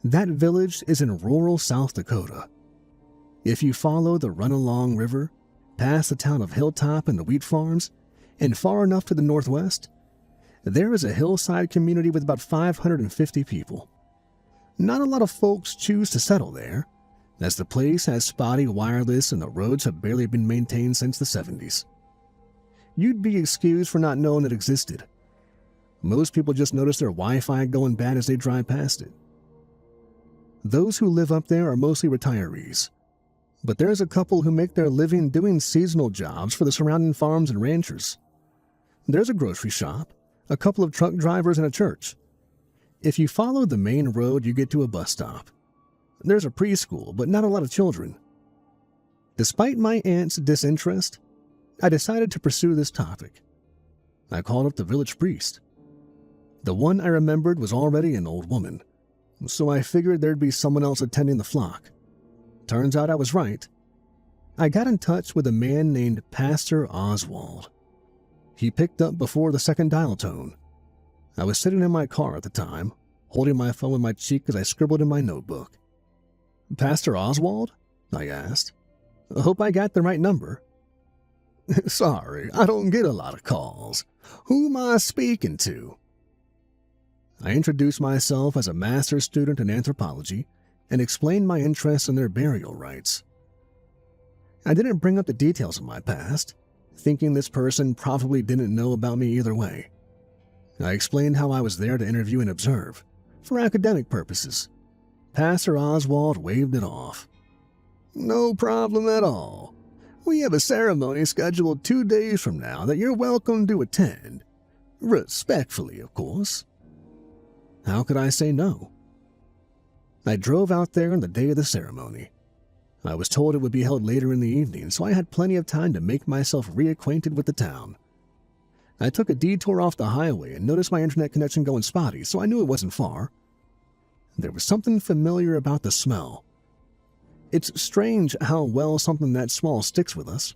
That village is in rural South Dakota. If you follow the Run-Along River, past the town of Hilltop and the wheat farms, and far enough to the northwest, there is a hillside community with about 550 people. Not a lot of folks choose to settle there, as the place has spotty wireless and the roads have barely been maintained since the 70s. You'd be excused for not knowing it existed. Most people just notice their Wi-Fi going bad as they drive past it. Those who live up there are mostly retirees, but there's a couple who make their living doing seasonal jobs for the surrounding farms and ranchers. There's a grocery shop, a couple of truck drivers, and a church. If you follow the main road, you get to a bus stop. There's a preschool, but not a lot of children. Despite my aunt's disinterest, I decided to pursue this topic. I called up the village priest. The one I remembered was already an old woman, so I figured there'd be someone else attending the flock. Turns out I was right. I got in touch with a man named Pastor Oswald. He picked up before the second dial tone. I was sitting in my car at the time, holding my phone with my cheek as I scribbled in my notebook. "Pastor Oswald?" I asked. "I hope I got the right number." "Sorry, I don't get a lot of calls. Who am I speaking to?" I introduced myself as a master's student in anthropology and explained my interest in their burial rites. I didn't bring up the details of my past, thinking this person probably didn't know about me either way. I explained how I was there to interview and observe, for academic purposes. Pastor Oswald waved it off. "No problem at all. We have a ceremony scheduled 2 days from now that you're welcome to attend. Respectfully, of course." How could I say no? I drove out there on the day of the ceremony. I was told it would be held later in the evening, so I had plenty of time to make myself reacquainted with the town. I took a detour off the highway and noticed my internet connection going spotty, so I knew it wasn't far. There was something familiar about the smell. It's strange how well something that small sticks with us.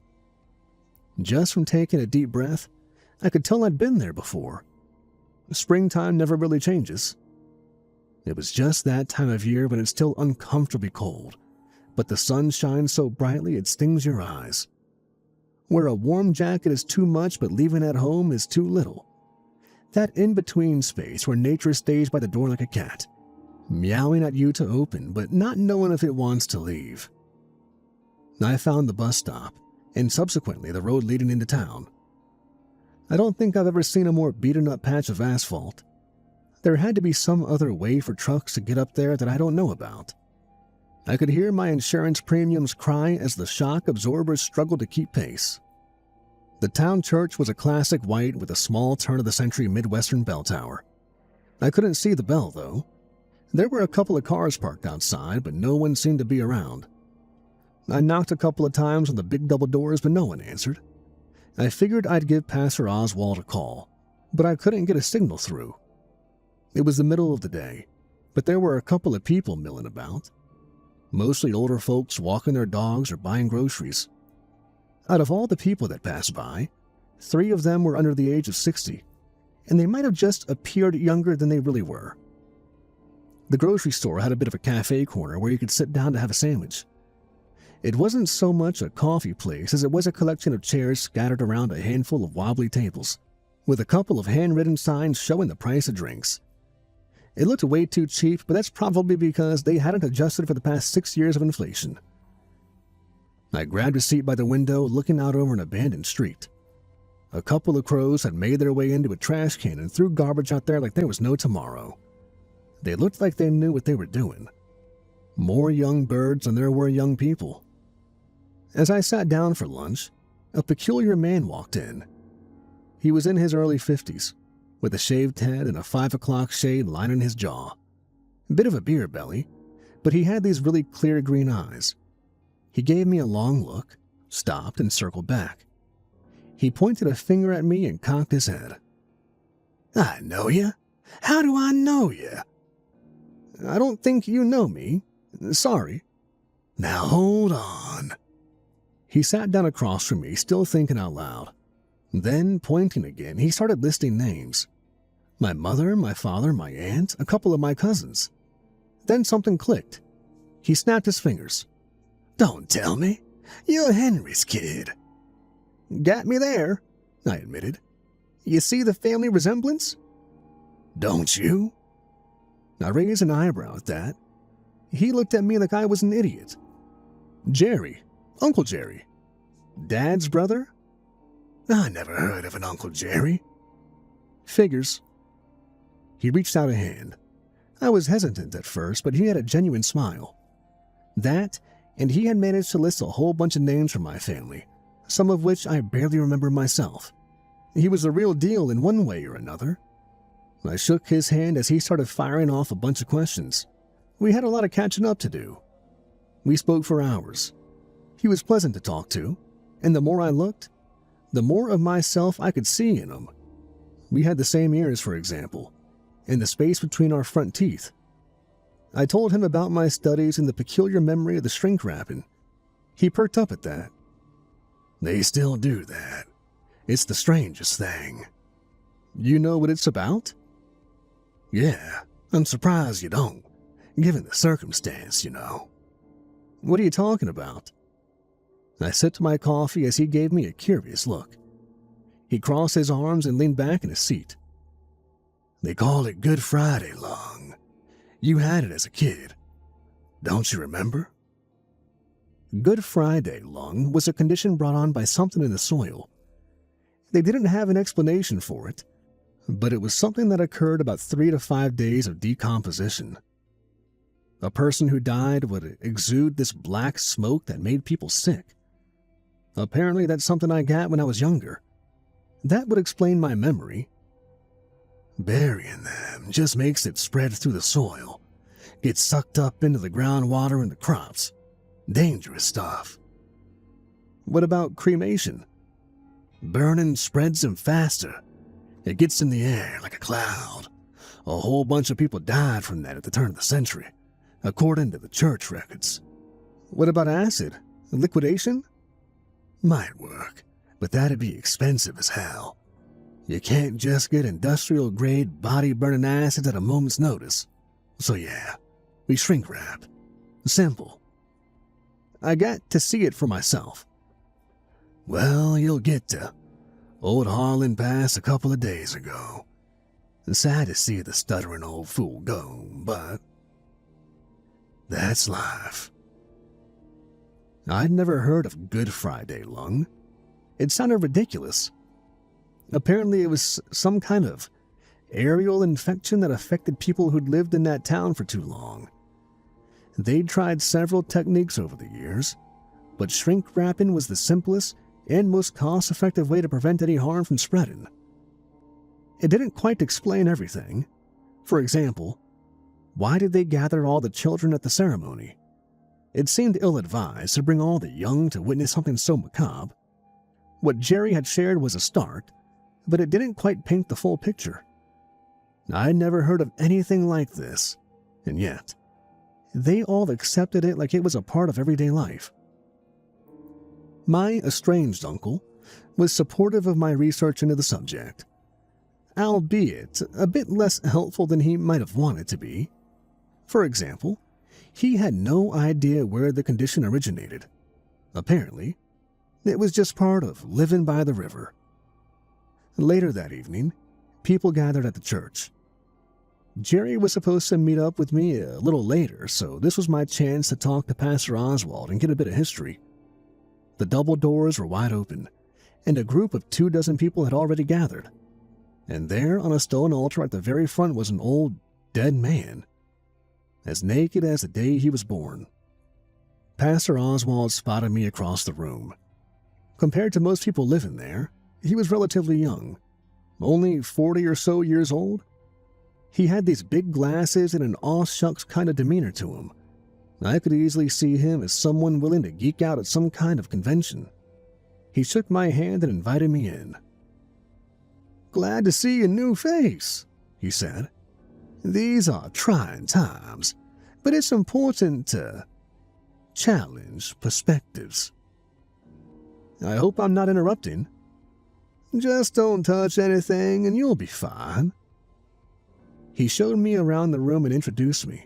Just from taking a deep breath, I could tell I'd been there before. Springtime never really changes. It was just that time of year when it's still uncomfortably cold, but the sun shines so brightly it stings your eyes. Where a warm jacket is too much but leaving at home is too little. That in-between space where nature stays by the door like a cat, meowing at you to open but not knowing if it wants to leave. I found the bus stop and subsequently the road leading into town. I don't think I've ever seen a more beaten up patch of asphalt. There had to be some other way for trucks to get up there that I don't know about. I could hear my insurance premiums cry as the shock absorbers struggled to keep pace. The town church was a classic white with a small turn-of-the-century Midwestern bell tower. I couldn't see the bell, though. There were a couple of cars parked outside, but no one seemed to be around. I knocked a couple of times on the big double doors, but no one answered. I figured I'd give Pastor Oswald a call, but I couldn't get a signal through. It was the middle of the day, but there were a couple of people milling about. Mostly older folks walking their dogs or buying groceries. Out of all the people that passed by, 3 of them were under the age of 60, and they might have just appeared younger than they really were. The grocery store had a bit of a cafe corner where you could sit down to have a sandwich. It wasn't so much a coffee place as it was a collection of chairs scattered around a handful of wobbly tables, with a couple of handwritten signs showing the price of drinks. It looked way too cheap, but that's probably because they hadn't adjusted for the past 6 years of inflation. I grabbed a seat by the window, looking out over an abandoned street. A couple of crows had made their way into a trash can and threw garbage out there like there was no tomorrow. They looked like they knew what they were doing. More young birds than there were young people. As I sat down for lunch, a peculiar man walked in. He was in his early 50s, with a shaved head and a 5 o'clock shade lining his jaw. A bit of a beer belly, but he had these really clear green eyes. He gave me a long look, stopped, and circled back. He pointed a finger at me and cocked his head. "I know you. How do I know you?" "I don't think you know me. Sorry." "Now hold on." He sat down across from me, still thinking out loud. Then, pointing again, he started listing names. My mother, my father, my aunt, a couple of my cousins. Then something clicked. He snapped his fingers. "Don't tell me. You're Henry's kid." "Got me there," I admitted. "You see the family resemblance?" "Don't you?" I raised an eyebrow at that. He looked at me like I was an idiot. "Jerry. Uncle Jerry. Dad's brother?" "I never heard of an Uncle Jerry." "Figures." He reached out a hand. I was hesitant at first, but he had a genuine smile. That, and he had managed to list a whole bunch of names from my family, some of which I barely remember myself. He was the real deal in one way or another. I shook his hand as he started firing off a bunch of questions. We had a lot of catching up to do. We spoke for hours. He was pleasant to talk to, and the more I looked, the more of myself I could see in him. We had the same ears, for example, and the space between our front teeth. I told him about my studies and the peculiar memory of the shrink wrapping. He perked up at that. "They still do that. It's the strangest thing." "You know what it's about?" "Yeah, I'm surprised you don't, given the circumstance, you know." "What are you talking about?" I sipped my coffee as he gave me a curious look. He crossed his arms and leaned back in his seat. "They call it Good Friday lung. You had it as a kid. Don't you remember?" Good Friday lung was a condition brought on by something in the soil. They didn't have an explanation for it, but it was something that occurred about 3 to 5 days of decomposition. A person who died would exude this black smoke that made people sick. Apparently that's something I got when I was younger. That would explain my memory. "Burying them just makes it spread through the soil, get sucked up into the groundwater and the crops. Dangerous stuff." "What about cremation?" "Burning spreads them faster. It gets in the air like a cloud. A whole bunch of people died from that at the turn of the century, according to the church records." "What about acid? Liquidation?" "Might work, but that'd be expensive as hell. You can't just get industrial-grade body-burning acids at a moment's notice. So yeah, we shrink wrap. Simple." I got to see it for myself. "Well, you'll get to. Old Harlan passed a couple of days ago. Sad to see the stuttering old fool go, but that's life." I'd never heard of Good Friday lung. It sounded ridiculous. Apparently it was some kind of aerial infection that affected people who'd lived in that town for too long. They'd tried several techniques over the years, but shrink wrapping was the simplest and most cost-effective way to prevent any harm from spreading. It didn't quite explain everything. For example, why did they gather all the children at the ceremony? It seemed ill-advised to bring all the young to witness something so macabre. What Jerry had shared was a start, but it didn't quite paint the full picture. I'd never heard of anything like this, and yet, they all accepted it like it was a part of everyday life. My estranged uncle was supportive of my research into the subject, albeit a bit less helpful than he might have wanted to be. For example, he had no idea where the condition originated. Apparently, it was just part of living by the river. Later that evening, people gathered at the church. Jerry was supposed to meet up with me a little later, so this was my chance to talk to Pastor Oswald and get a bit of history. The double doors were wide open, and a group of 24 people had already gathered. And there, on a stone altar at the very front, was an old, dead man, as naked as the day he was born. Pastor Oswald spotted me across the room. Compared to most people living there, he was relatively young, only 40 or so years old. He had these big glasses and an aw-shucks kind of demeanor to him. I could easily see him as someone willing to geek out at some kind of convention. He shook my hand and invited me in. "Glad to see a new face," he said. "These are trying times, but it's important to challenge perspectives." "I hope I'm not interrupting." "Just don't touch anything and you'll be fine." He showed me around the room and introduced me.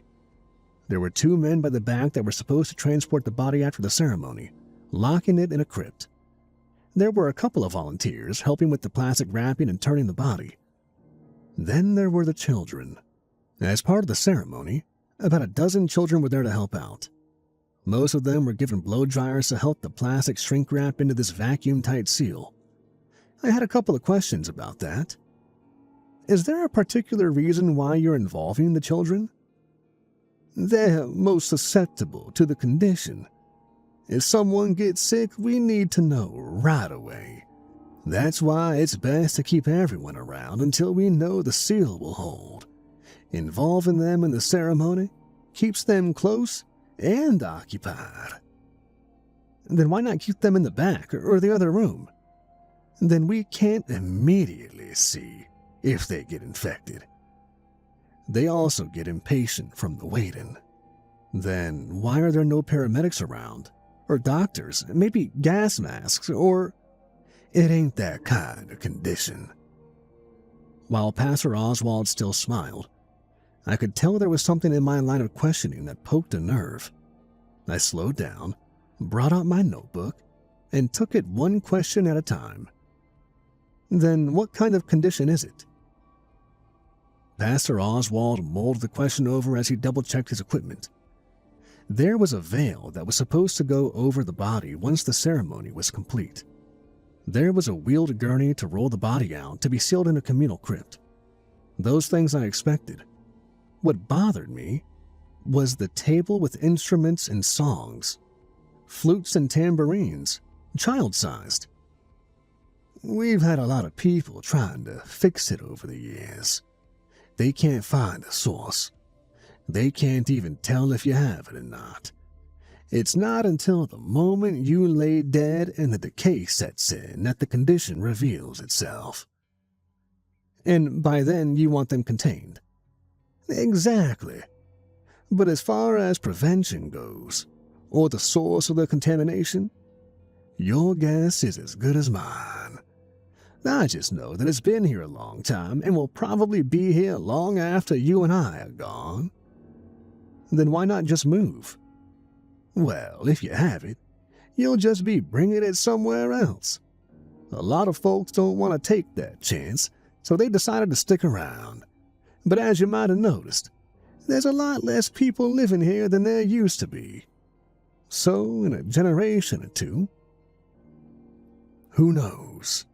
There were 2 men by the back that were supposed to transport the body after the ceremony, locking it in a crypt. There were a couple of volunteers helping with the plastic wrapping and turning the body. Then there were the children. As part of the ceremony, about a dozen children were there to help out. Most of them were given blow dryers to help the plastic shrink wrap into this vacuum-tight seal. I had a couple of questions about that. Is there a particular reason why you're involving the children? They're most susceptible to the condition. If someone gets sick, we need to know right away. That's why it's best to keep everyone around until we know the seal will hold. Involving them in the ceremony keeps them close and occupied." "Then why not keep them in the back or the other room?" "Then we can't immediately see if they get infected. They also get impatient from the waiting. Then why are there no paramedics around? Or doctors, maybe gas masks, or..." "It ain't that kind of condition." While Pastor Oswald still smiled, I could tell there was something in my line of questioning that poked a nerve. I slowed down, brought out my notebook, and took it one question at a time. "Then what kind of condition is it?" Pastor Oswald mulled the question over as he double-checked his equipment. There was a veil that was supposed to go over the body once the ceremony was complete. There was a wheeled gurney to roll the body out to be sealed in a communal crypt. Those things I expected. What bothered me was the table with instruments and songs. Flutes and tambourines, child-sized. "We've had a lot of people trying to fix it over the years. They can't find a source. They can't even tell if you have it or not. It's not until the moment you lay dead and the decay sets in that the condition reveals itself." "And by then you want them contained?" "Exactly. But as far as prevention goes, or the source of the contamination, your guess is as good as mine. I just know that it's been here a long time and will probably be here long after you and I are gone." "Then why not just move?" "Well, if you have it, you'll just be bringing it somewhere else. A lot of folks don't want to take that chance, so they decided to stick around. But as you might have noticed, there's a lot less people living here than there used to be. So, in a generation or two, who knows?"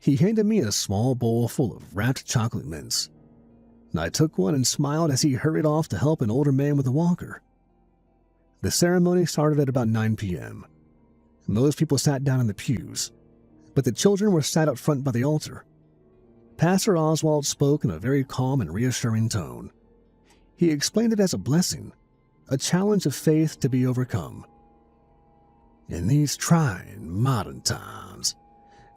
He handed me a small bowl full of wrapped chocolate mints. I took one and smiled as he hurried off to help an older man with a walker. The ceremony started at about 9 p.m. Most people sat down in the pews, but the children were sat up front by the altar. Pastor Oswald spoke in a very calm and reassuring tone. He explained it as a blessing, a challenge of faith to be overcome. In these trying modern times,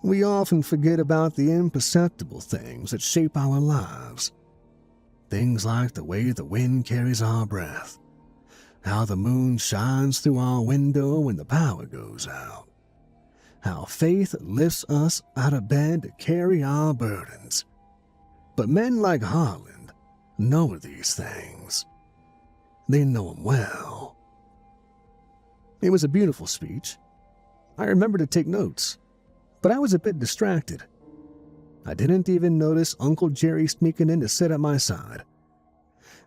we often forget about the imperceptible things that shape our lives. Things like the way the wind carries our breath, how the moon shines through our window when the power goes out, how faith lifts us out of bed to carry our burdens. But men like Harland know these things. They know them well. It was a beautiful speech. I remember to take notes, but I was a bit distracted. I didn't even notice Uncle Jerry sneaking in to sit at my side.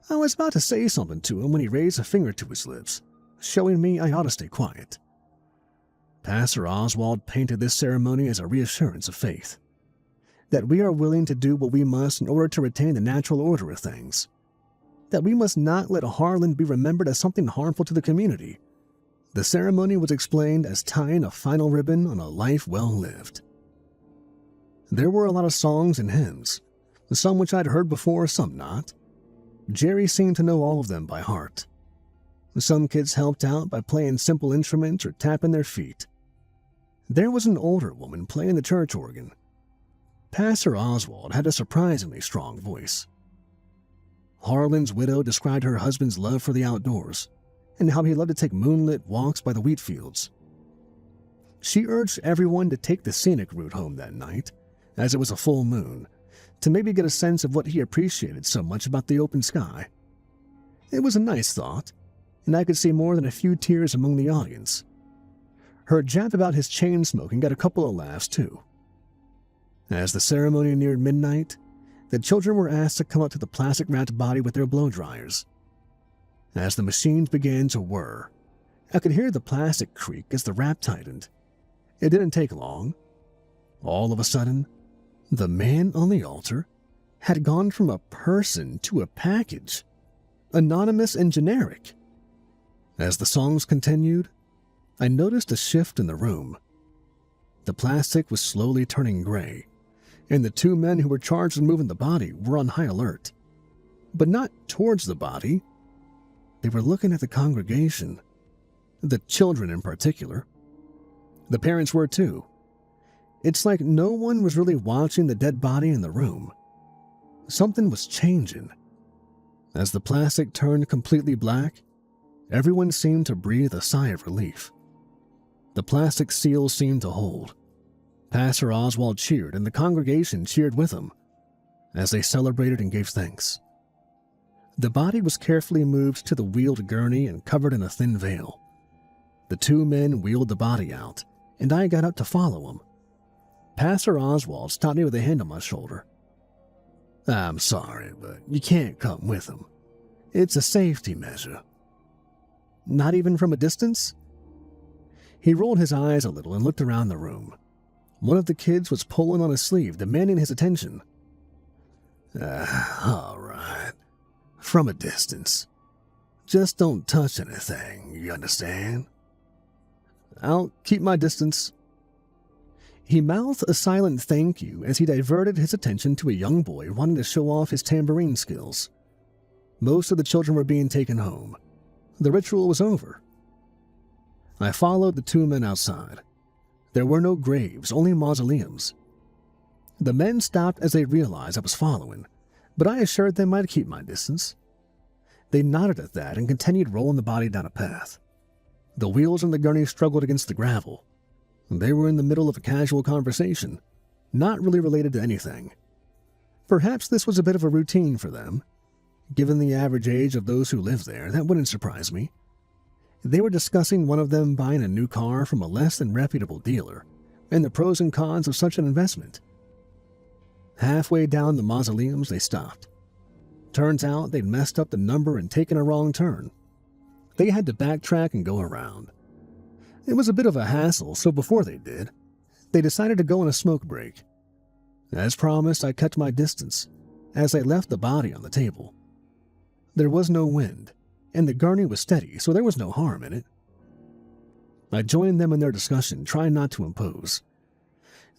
I was about to say something to him when he raised a finger to his lips, showing me I ought to stay quiet. Pastor Oswald painted this ceremony as a reassurance of faith, that we are willing to do what we must in order to retain the natural order of things, that we must not let Harland be remembered as something harmful to the community. The ceremony was explained as tying a final ribbon on a life well lived. There were a lot of songs and hymns, some which I'd heard before, some not. Jerry seemed to know all of them by heart. Some kids helped out by playing simple instruments or tapping their feet. There was an older woman playing the church organ. Pastor Oswald had a surprisingly strong voice. Harlan's widow described her husband's love for the outdoors and how he loved to take moonlit walks by the wheat fields. She urged everyone to take the scenic route home that night, as it was a full moon, to maybe get a sense of what he appreciated so much about the open sky. It was a nice thought, and I could see more than a few tears among the audience. Her jab about his chain smoking got a couple of laughs too. As the ceremony neared midnight, the children were asked to come up to the plastic-wrapped body with their blow dryers. As the machines began to whir, I could hear the plastic creak as the wrap tightened. It didn't take long. All of a sudden, the man on the altar had gone from a person to a package, anonymous and generic. As the songs continued, I noticed a shift in the room. The plastic was slowly turning gray, and the two men who were charged with moving the body were on high alert. But not towards the body. They were looking at the congregation, the children in particular. The parents were too. It's like no one was really watching the dead body in the room. Something was changing. As the plastic turned completely black, everyone seemed to breathe a sigh of relief. The plastic seal seemed to hold. Pastor Oswald cheered, and the congregation cheered with him as they celebrated and gave thanks. The body was carefully moved to the wheeled gurney and covered in a thin veil. The two men wheeled the body out, and I got up to follow him. Pastor Oswald stopped me with a hand on my shoulder. "I'm sorry, but you can't come with him. It's a safety measure." "Not even from a distance?" He rolled his eyes a little and looked around the room. One of the kids was pulling on his sleeve, demanding his attention. All right. From a distance. Just don't touch anything, you understand?" "I'll keep my distance." He mouthed a silent thank you as he diverted his attention to a young boy wanting to show off his tambourine skills. Most of the children were being taken home. The ritual was over. I followed the two men outside. There were no graves, only mausoleums. The men stopped as they realized I was following, but I assured them I'd keep my distance. They nodded at that and continued rolling the body down a path. The wheels on the gurney struggled against the gravel. They were in the middle of a casual conversation, not really related to anything. Perhaps this was a bit of a routine for them. Given the average age of those who live there, that wouldn't surprise me. They were discussing one of them buying a new car from a less than reputable dealer, and the pros and cons of such an investment. Halfway down the mausoleums, they stopped. Turns out they'd messed up the number and taken a wrong turn. They had to backtrack and go around. It was a bit of a hassle, so before they did, they decided to go on a smoke break. As promised, I kept my distance as I left the body on the table. There was no wind, and the gurney was steady, so there was no harm in it. I joined them in their discussion, trying not to impose.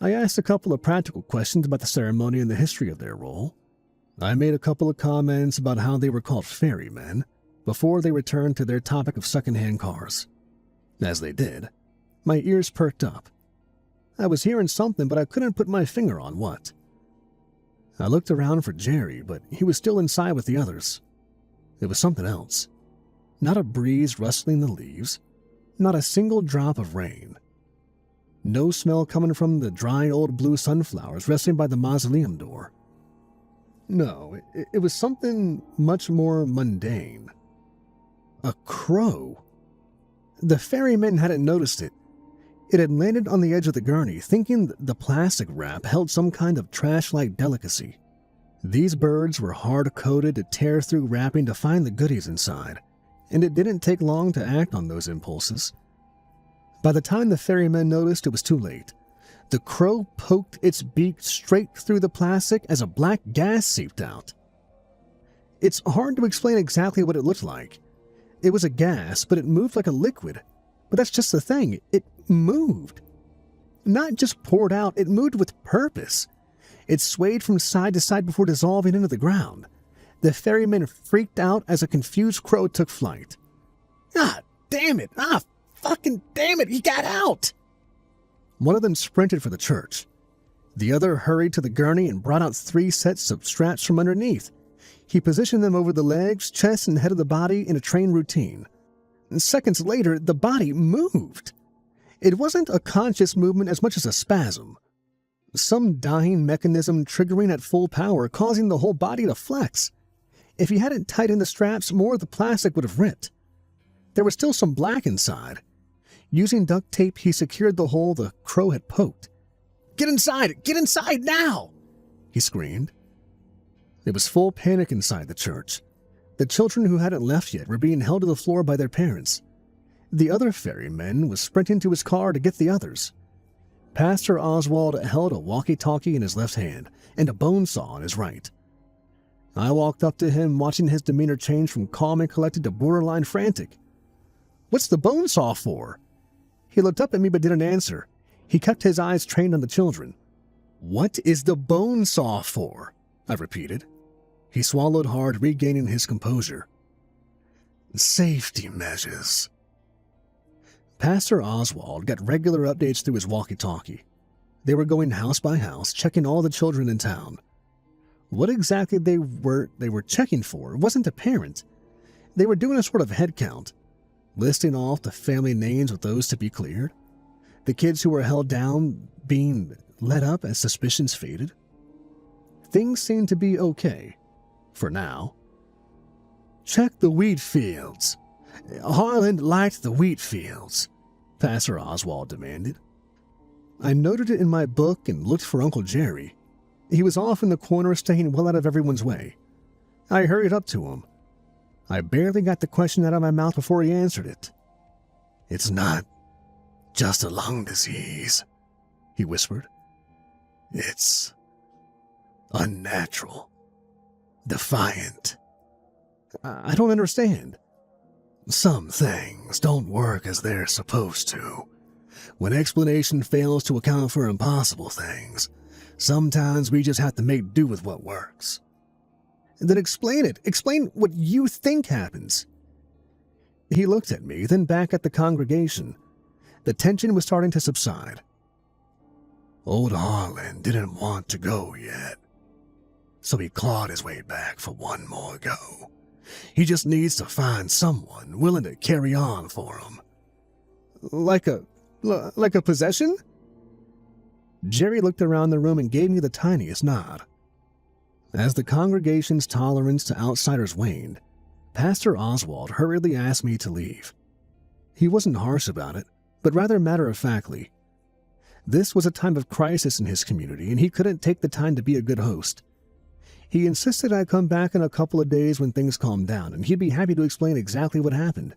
I asked a couple of practical questions about the ceremony and the history of their role. I made a couple of comments about how they were called ferrymen before they returned to their topic of second-hand cars. As they did, my ears perked up. I was hearing something, but I couldn't put my finger on what. I looked around for Jerry, but he was still inside with the others. It was something else. Not a breeze rustling the leaves, not a single drop of rain. No smell coming from the dry old blue sunflowers resting by the mausoleum door. No, it was something much more mundane. A crow. The ferryman hadn't noticed it. It had landed on the edge of the gurney, thinking the plastic wrap held some kind of trash-like delicacy. These birds were hard-coded to tear through wrapping to find the goodies inside, and it didn't take long to act on those impulses. By the time the ferryman noticed, it was too late. The crow poked its beak straight through the plastic as a black gas seeped out. It's hard to explain exactly what it looked like. It was a gas, but it moved like a liquid. But that's just the thing. It moved. Not just poured out, it moved with purpose. It swayed from side to side before dissolving into the ground. The ferryman freaked out as a confused crow took flight. Ah, damn it! Fucking damn it! He got out! One of them sprinted for the church. The other hurried to the gurney and brought out 3 sets of straps from underneath. He positioned them over the legs, chest, and head of the body in a trained routine. And seconds later, the body moved. It wasn't a conscious movement as much as a spasm. Some dying mechanism triggering at full power, causing the whole body to flex. If he hadn't tightened the straps, more of the plastic would have ripped. There was still some black inside. Using duct tape, he secured the hole the crow had poked. Get inside! Get inside now! He screamed. It was full panic inside the church. The children who hadn't left yet were being held to the floor by their parents. The other ferryman was sprinting to his car to get the others. Pastor Oswald held a walkie-talkie in his left hand and a bone saw in his right. I walked up to him, watching his demeanor change from calm and collected to borderline frantic. What's the bone saw for? He looked up at me but didn't answer. He kept his eyes trained on the children. What is the bone saw for? I repeated. He swallowed hard, regaining his composure. Safety measures. Pastor Oswald got regular updates through his walkie-talkie. They were going house by house, checking all the children in town. What exactly they were checking for wasn't apparent. They were doing a sort of head count, listing off the family names of those to be cleared, the kids who were held down being let up as suspicions faded. Things seemed to be okay, for now. Check the wheat fields. Harland liked the wheat fields, Pastor Oswald demanded. I noted it in my book and looked for Uncle Jerry. He was off in the corner, staying well out of everyone's way. I hurried up to him. I barely got the question out of my mouth before he answered it. It's not just a lung disease, he whispered. It's unnatural, defiant. I don't understand. Some things don't work as they're supposed to. When explanation fails to account for impossible things, sometimes we just have to make do with what works. Then explain it. Explain what you think happens. He looked at me, then back at the congregation. The tension was starting to subside. Old Harlan didn't want to go yet, so he clawed his way back for one more go. He just needs to find someone willing to carry on for him. Like a possession? Jerry looked around the room and gave me the tiniest nod. As the congregation's tolerance to outsiders waned, Pastor Oswald hurriedly asked me to leave. He wasn't harsh about it, but rather matter-of-factly. This was a time of crisis in his community, and he couldn't take the time to be a good host. He insisted I come back in a couple of days when things calmed down, and he'd be happy to explain exactly what happened.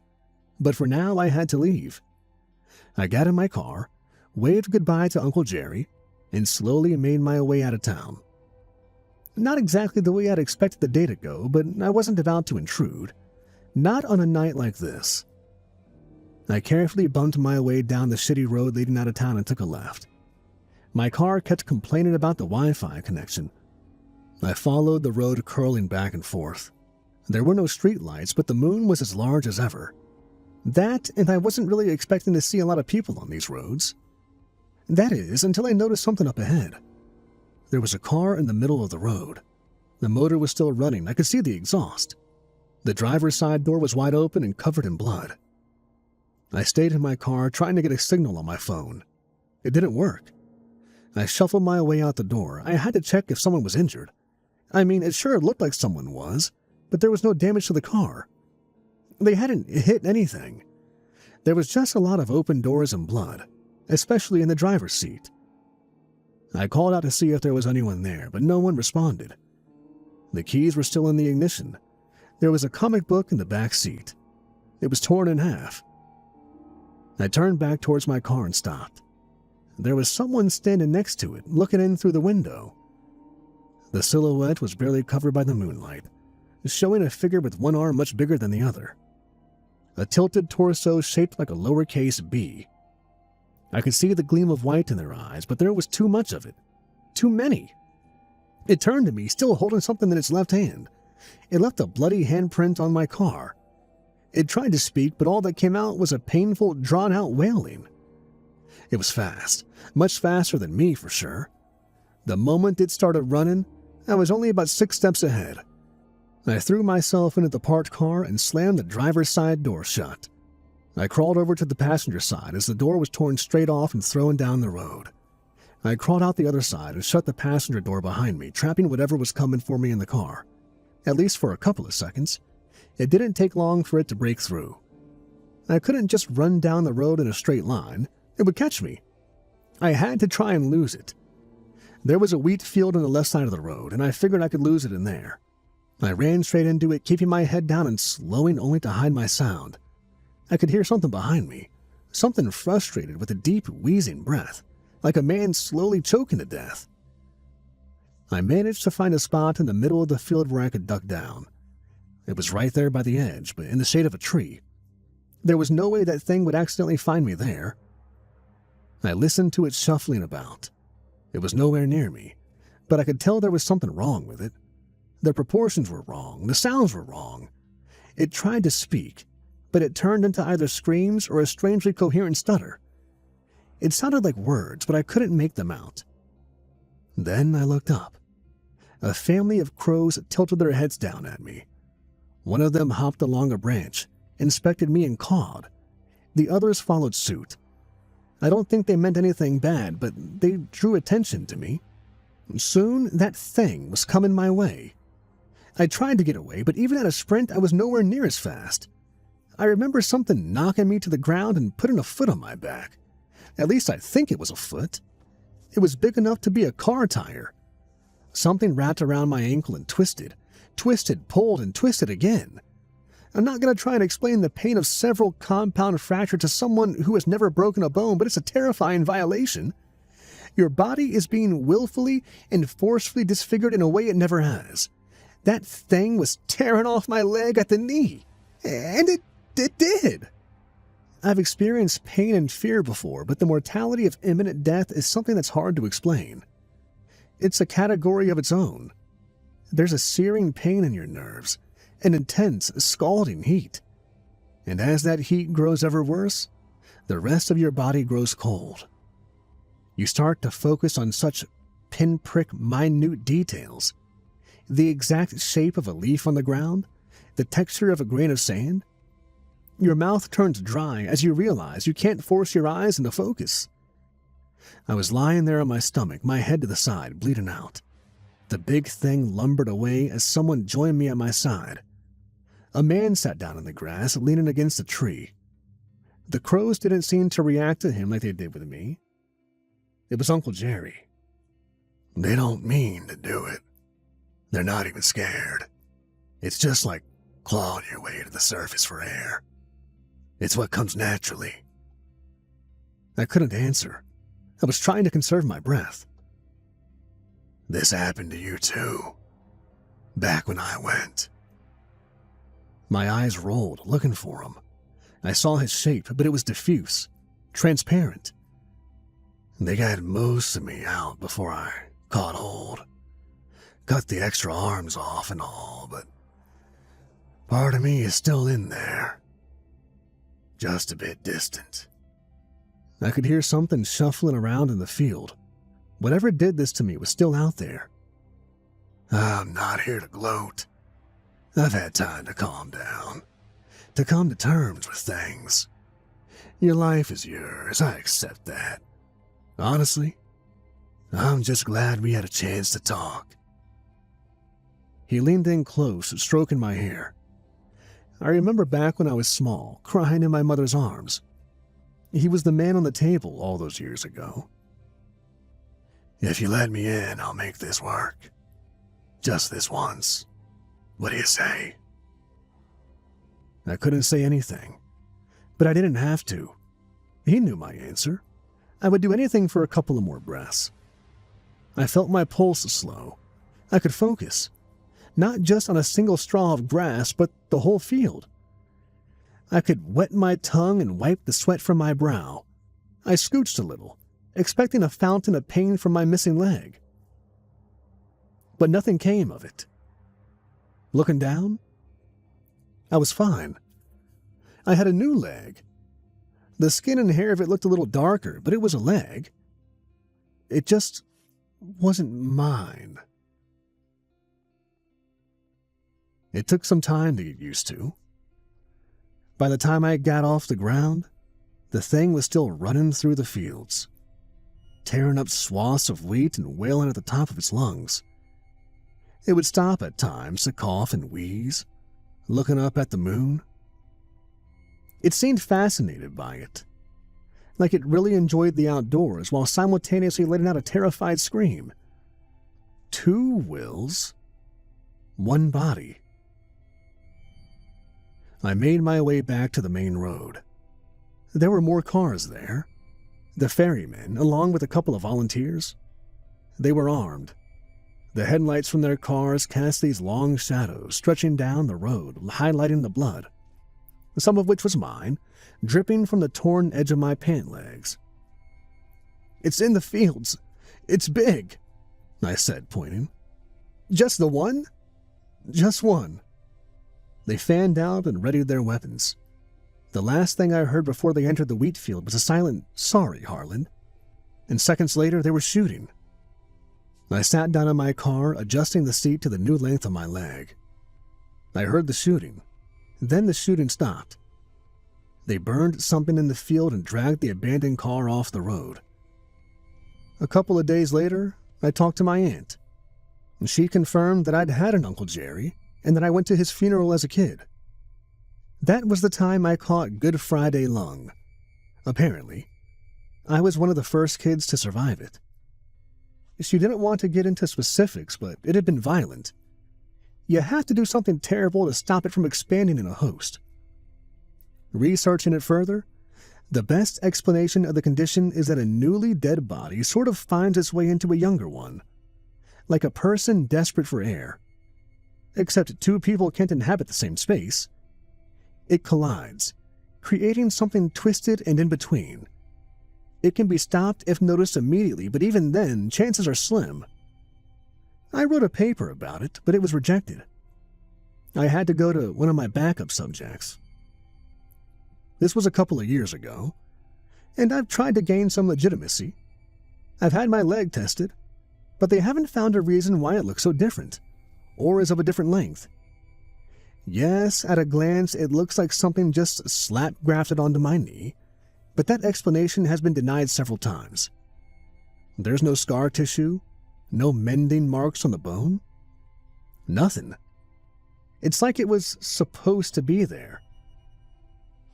But for now, I had to leave. I got in my car, waved goodbye to Uncle Jerry, and slowly made my way out of town. Not exactly the way I'd expected the day to go, but I wasn't about to intrude. Not on a night like this. I carefully bumped my way down the shitty road leading out of town and took a left. My car kept complaining about the Wi-Fi connection. I followed the road curling back and forth. There were no streetlights, but the moon was as large as ever. That, and I wasn't really expecting to see a lot of people on these roads. That is, until I noticed something up ahead. There was a car in the middle of the road. The motor was still running. I could see the exhaust. The driver's side door was wide open and covered in blood. I stayed in my car trying to get a signal on my phone. It didn't work. I shuffled my way out the door. I had to check if someone was injured. I mean, it sure looked like someone was, but there was no damage to the car. They hadn't hit anything. There was just a lot of open doors and blood, especially in the driver's seat. I called out to see if there was anyone there, but no one responded. The keys were still in the ignition. There was a comic book in the back seat. It was torn in half. I turned back towards my car and stopped. There was someone standing next to it, looking in through the window. The silhouette was barely covered by the moonlight, showing a figure with one arm much bigger than the other. A tilted torso shaped like a lowercase b. I could see the gleam of white in their eyes, but there was too much of it. Too many. It turned to me, still holding something in its left hand. It left a bloody handprint on my car. It tried to speak, but all that came out was a painful, drawn-out wailing. It was fast, much faster than me for sure. The moment it started running, I was only about 6 steps ahead. I threw myself into the parked car and slammed the driver's side door shut. I crawled over to the passenger side as the door was torn straight off and thrown down the road. I crawled out the other side and shut the passenger door behind me, trapping whatever was coming for me in the car. At least for a couple of seconds. It didn't take long for it to break through. I couldn't just run down the road in a straight line. It would catch me. I had to try and lose it. There was a wheat field on the left side of the road, and I figured I could lose it in there. I ran straight into it, keeping my head down and slowing only to hide my sound. I could hear something behind me, something frustrated with a deep, wheezing breath, like a man slowly choking to death. I managed to find a spot in the middle of the field where I could duck down. It was right there by the edge, but in the shade of a tree. There was no way that thing would accidentally find me there. I listened to it shuffling about. It was nowhere near me, but I could tell there was something wrong with it. The proportions were wrong, the sounds were wrong. It tried to speak, but it turned into either screams or a strangely coherent stutter. It sounded like words, but I couldn't make them out. Then I looked up. A family of crows tilted their heads down at me. One of them hopped along a branch, inspected me and cawed. The others followed suit. I don't think they meant anything bad, but they drew attention to me. Soon, that thing was coming my way. I tried to get away, but even at a sprint, I was nowhere near as fast. I remember something knocking me to the ground and putting a foot on my back. At least I think it was a foot. It was big enough to be a car tire. Something wrapped around my ankle and twisted, pulled, and twisted again. I'm not going to try and explain the pain of several compound fractures to someone who has never broken a bone, but it's a terrifying violation. Your body is being willfully and forcefully disfigured in a way it never has. That thing was tearing off my leg at the knee. And it did. I've experienced pain and fear before, but the mortality of imminent death is something that's hard to explain. It's a category of its own. There's a searing pain in your nerves, an intense, scalding heat. And as that heat grows ever worse, the rest of your body grows cold. You start to focus on such pinprick, minute details. The exact shape of a leaf on the ground, the texture of a grain of sand. Your mouth turns dry as you realize you can't force your eyes into focus. I was lying there on my stomach, my head to the side, bleeding out. The big thing lumbered away as someone joined me at my side. A man sat down in the grass, leaning against a tree. The crows didn't seem to react to him like they did with me. It was Uncle Jerry. They don't mean to do it. They're not even scared. It's just like clawing your way to the surface for air. It's what comes naturally. I couldn't answer. I was trying to conserve my breath. This happened to you too, back when I went. My eyes rolled, looking for him. I saw his shape, but it was diffuse, transparent. They got most of me out before I caught hold. Cut the extra arms off and all, but part of me is still in there. Just a bit distant. I could hear something shuffling around in the field. Whatever did this to me was still out there. I'm not here to gloat. I've had time to calm down, to come to terms with things. Your life is yours, I accept that. Honestly, I'm just glad we had a chance to talk. He leaned in close, stroking my hair. I remember back when I was small, crying in my mother's arms. He was the man on the table all those years ago. If you let me in, I'll make this work. Just this once. What do you say? I couldn't say anything, but I didn't have to. He knew my answer. I would do anything for a couple of more breaths. I felt my pulse slow. I could focus, not just on a single straw of grass, but the whole field. I could wet my tongue and wipe the sweat from my brow. I scooched a little, expecting a fountain of pain from my missing leg. But nothing came of it. Looking down, I was fine. I had a new leg. The skin and hair of it looked a little darker, but it was a leg. It just wasn't mine. It took some time to get used to. By the time I got off the ground, the thing was still running through the fields, tearing up swaths of wheat and wailing at the top of its lungs. It would stop at times to cough and wheeze, looking up at the moon. It seemed fascinated by it, like it really enjoyed the outdoors while simultaneously letting out a terrified scream. 2 wills, 1 body. I made my way back to the main road. There were more cars there. The ferrymen, along with a couple of volunteers. They were armed. The headlights from their cars cast these long shadows stretching down the road, highlighting the blood, some of which was mine, dripping from the torn edge of my pant legs. "It's in the fields. It's big," I said, pointing. "Just the one?" "Just one." They fanned out and readied their weapons. The last thing I heard before they entered the wheat field was a silent, "Sorry, Harlan." And seconds later, they were shooting. I sat down in my car, adjusting the seat to the new length of my leg. I heard the shooting. Then the shooting stopped. They burned something in the field and dragged the abandoned car off the road. A couple of days later, I talked to my aunt. She confirmed that I'd had an Uncle Jerry and that I went to his funeral as a kid. That was the time I caught Good Friday lung. Apparently, I was one of the first kids to survive it. She didn't want to get into specifics, but it had been violent. You have to do something terrible to stop it from expanding in a host. Researching it further, the best explanation of the condition is that a newly dead body sort of finds its way into a younger one, like a person desperate for air. Except 2 people can't inhabit the same space. It collides, creating something twisted and in between. It can be stopped if noticed immediately, but even then, chances are slim. I wrote a paper about it, but it was rejected. I had to go to one of my backup subjects. This was a couple of years ago, and I've tried to gain some legitimacy. I've had my leg tested, but they haven't found a reason why it looks so different, or is of a different length. Yes, at a glance, it looks like something just slap-grafted onto my knee, but that explanation has been denied several times. There's no scar tissue, no mending marks on the bone. Nothing. It's like it was supposed to be there.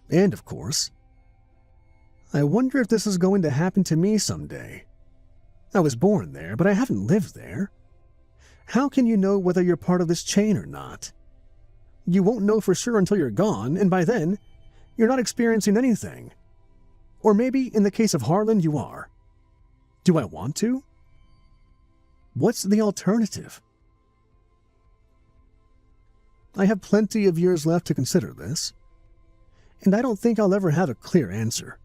And, of course, I wonder if this is going to happen to me someday. I was born there, but I haven't lived there. How can you know whether you're part of this chain or not? You won't know for sure until you're gone, and by then, you're not experiencing anything. Or maybe, in the case of Harlan, you are. Do I want to? What's the alternative? I have plenty of years left to consider this, and I don't think I'll ever have a clear answer.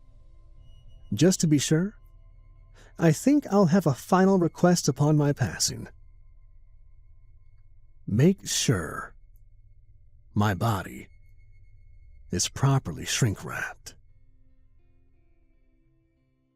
Just to be sure, I think I'll have a final request upon my passing. Make sure my body is properly shrink-wrapped.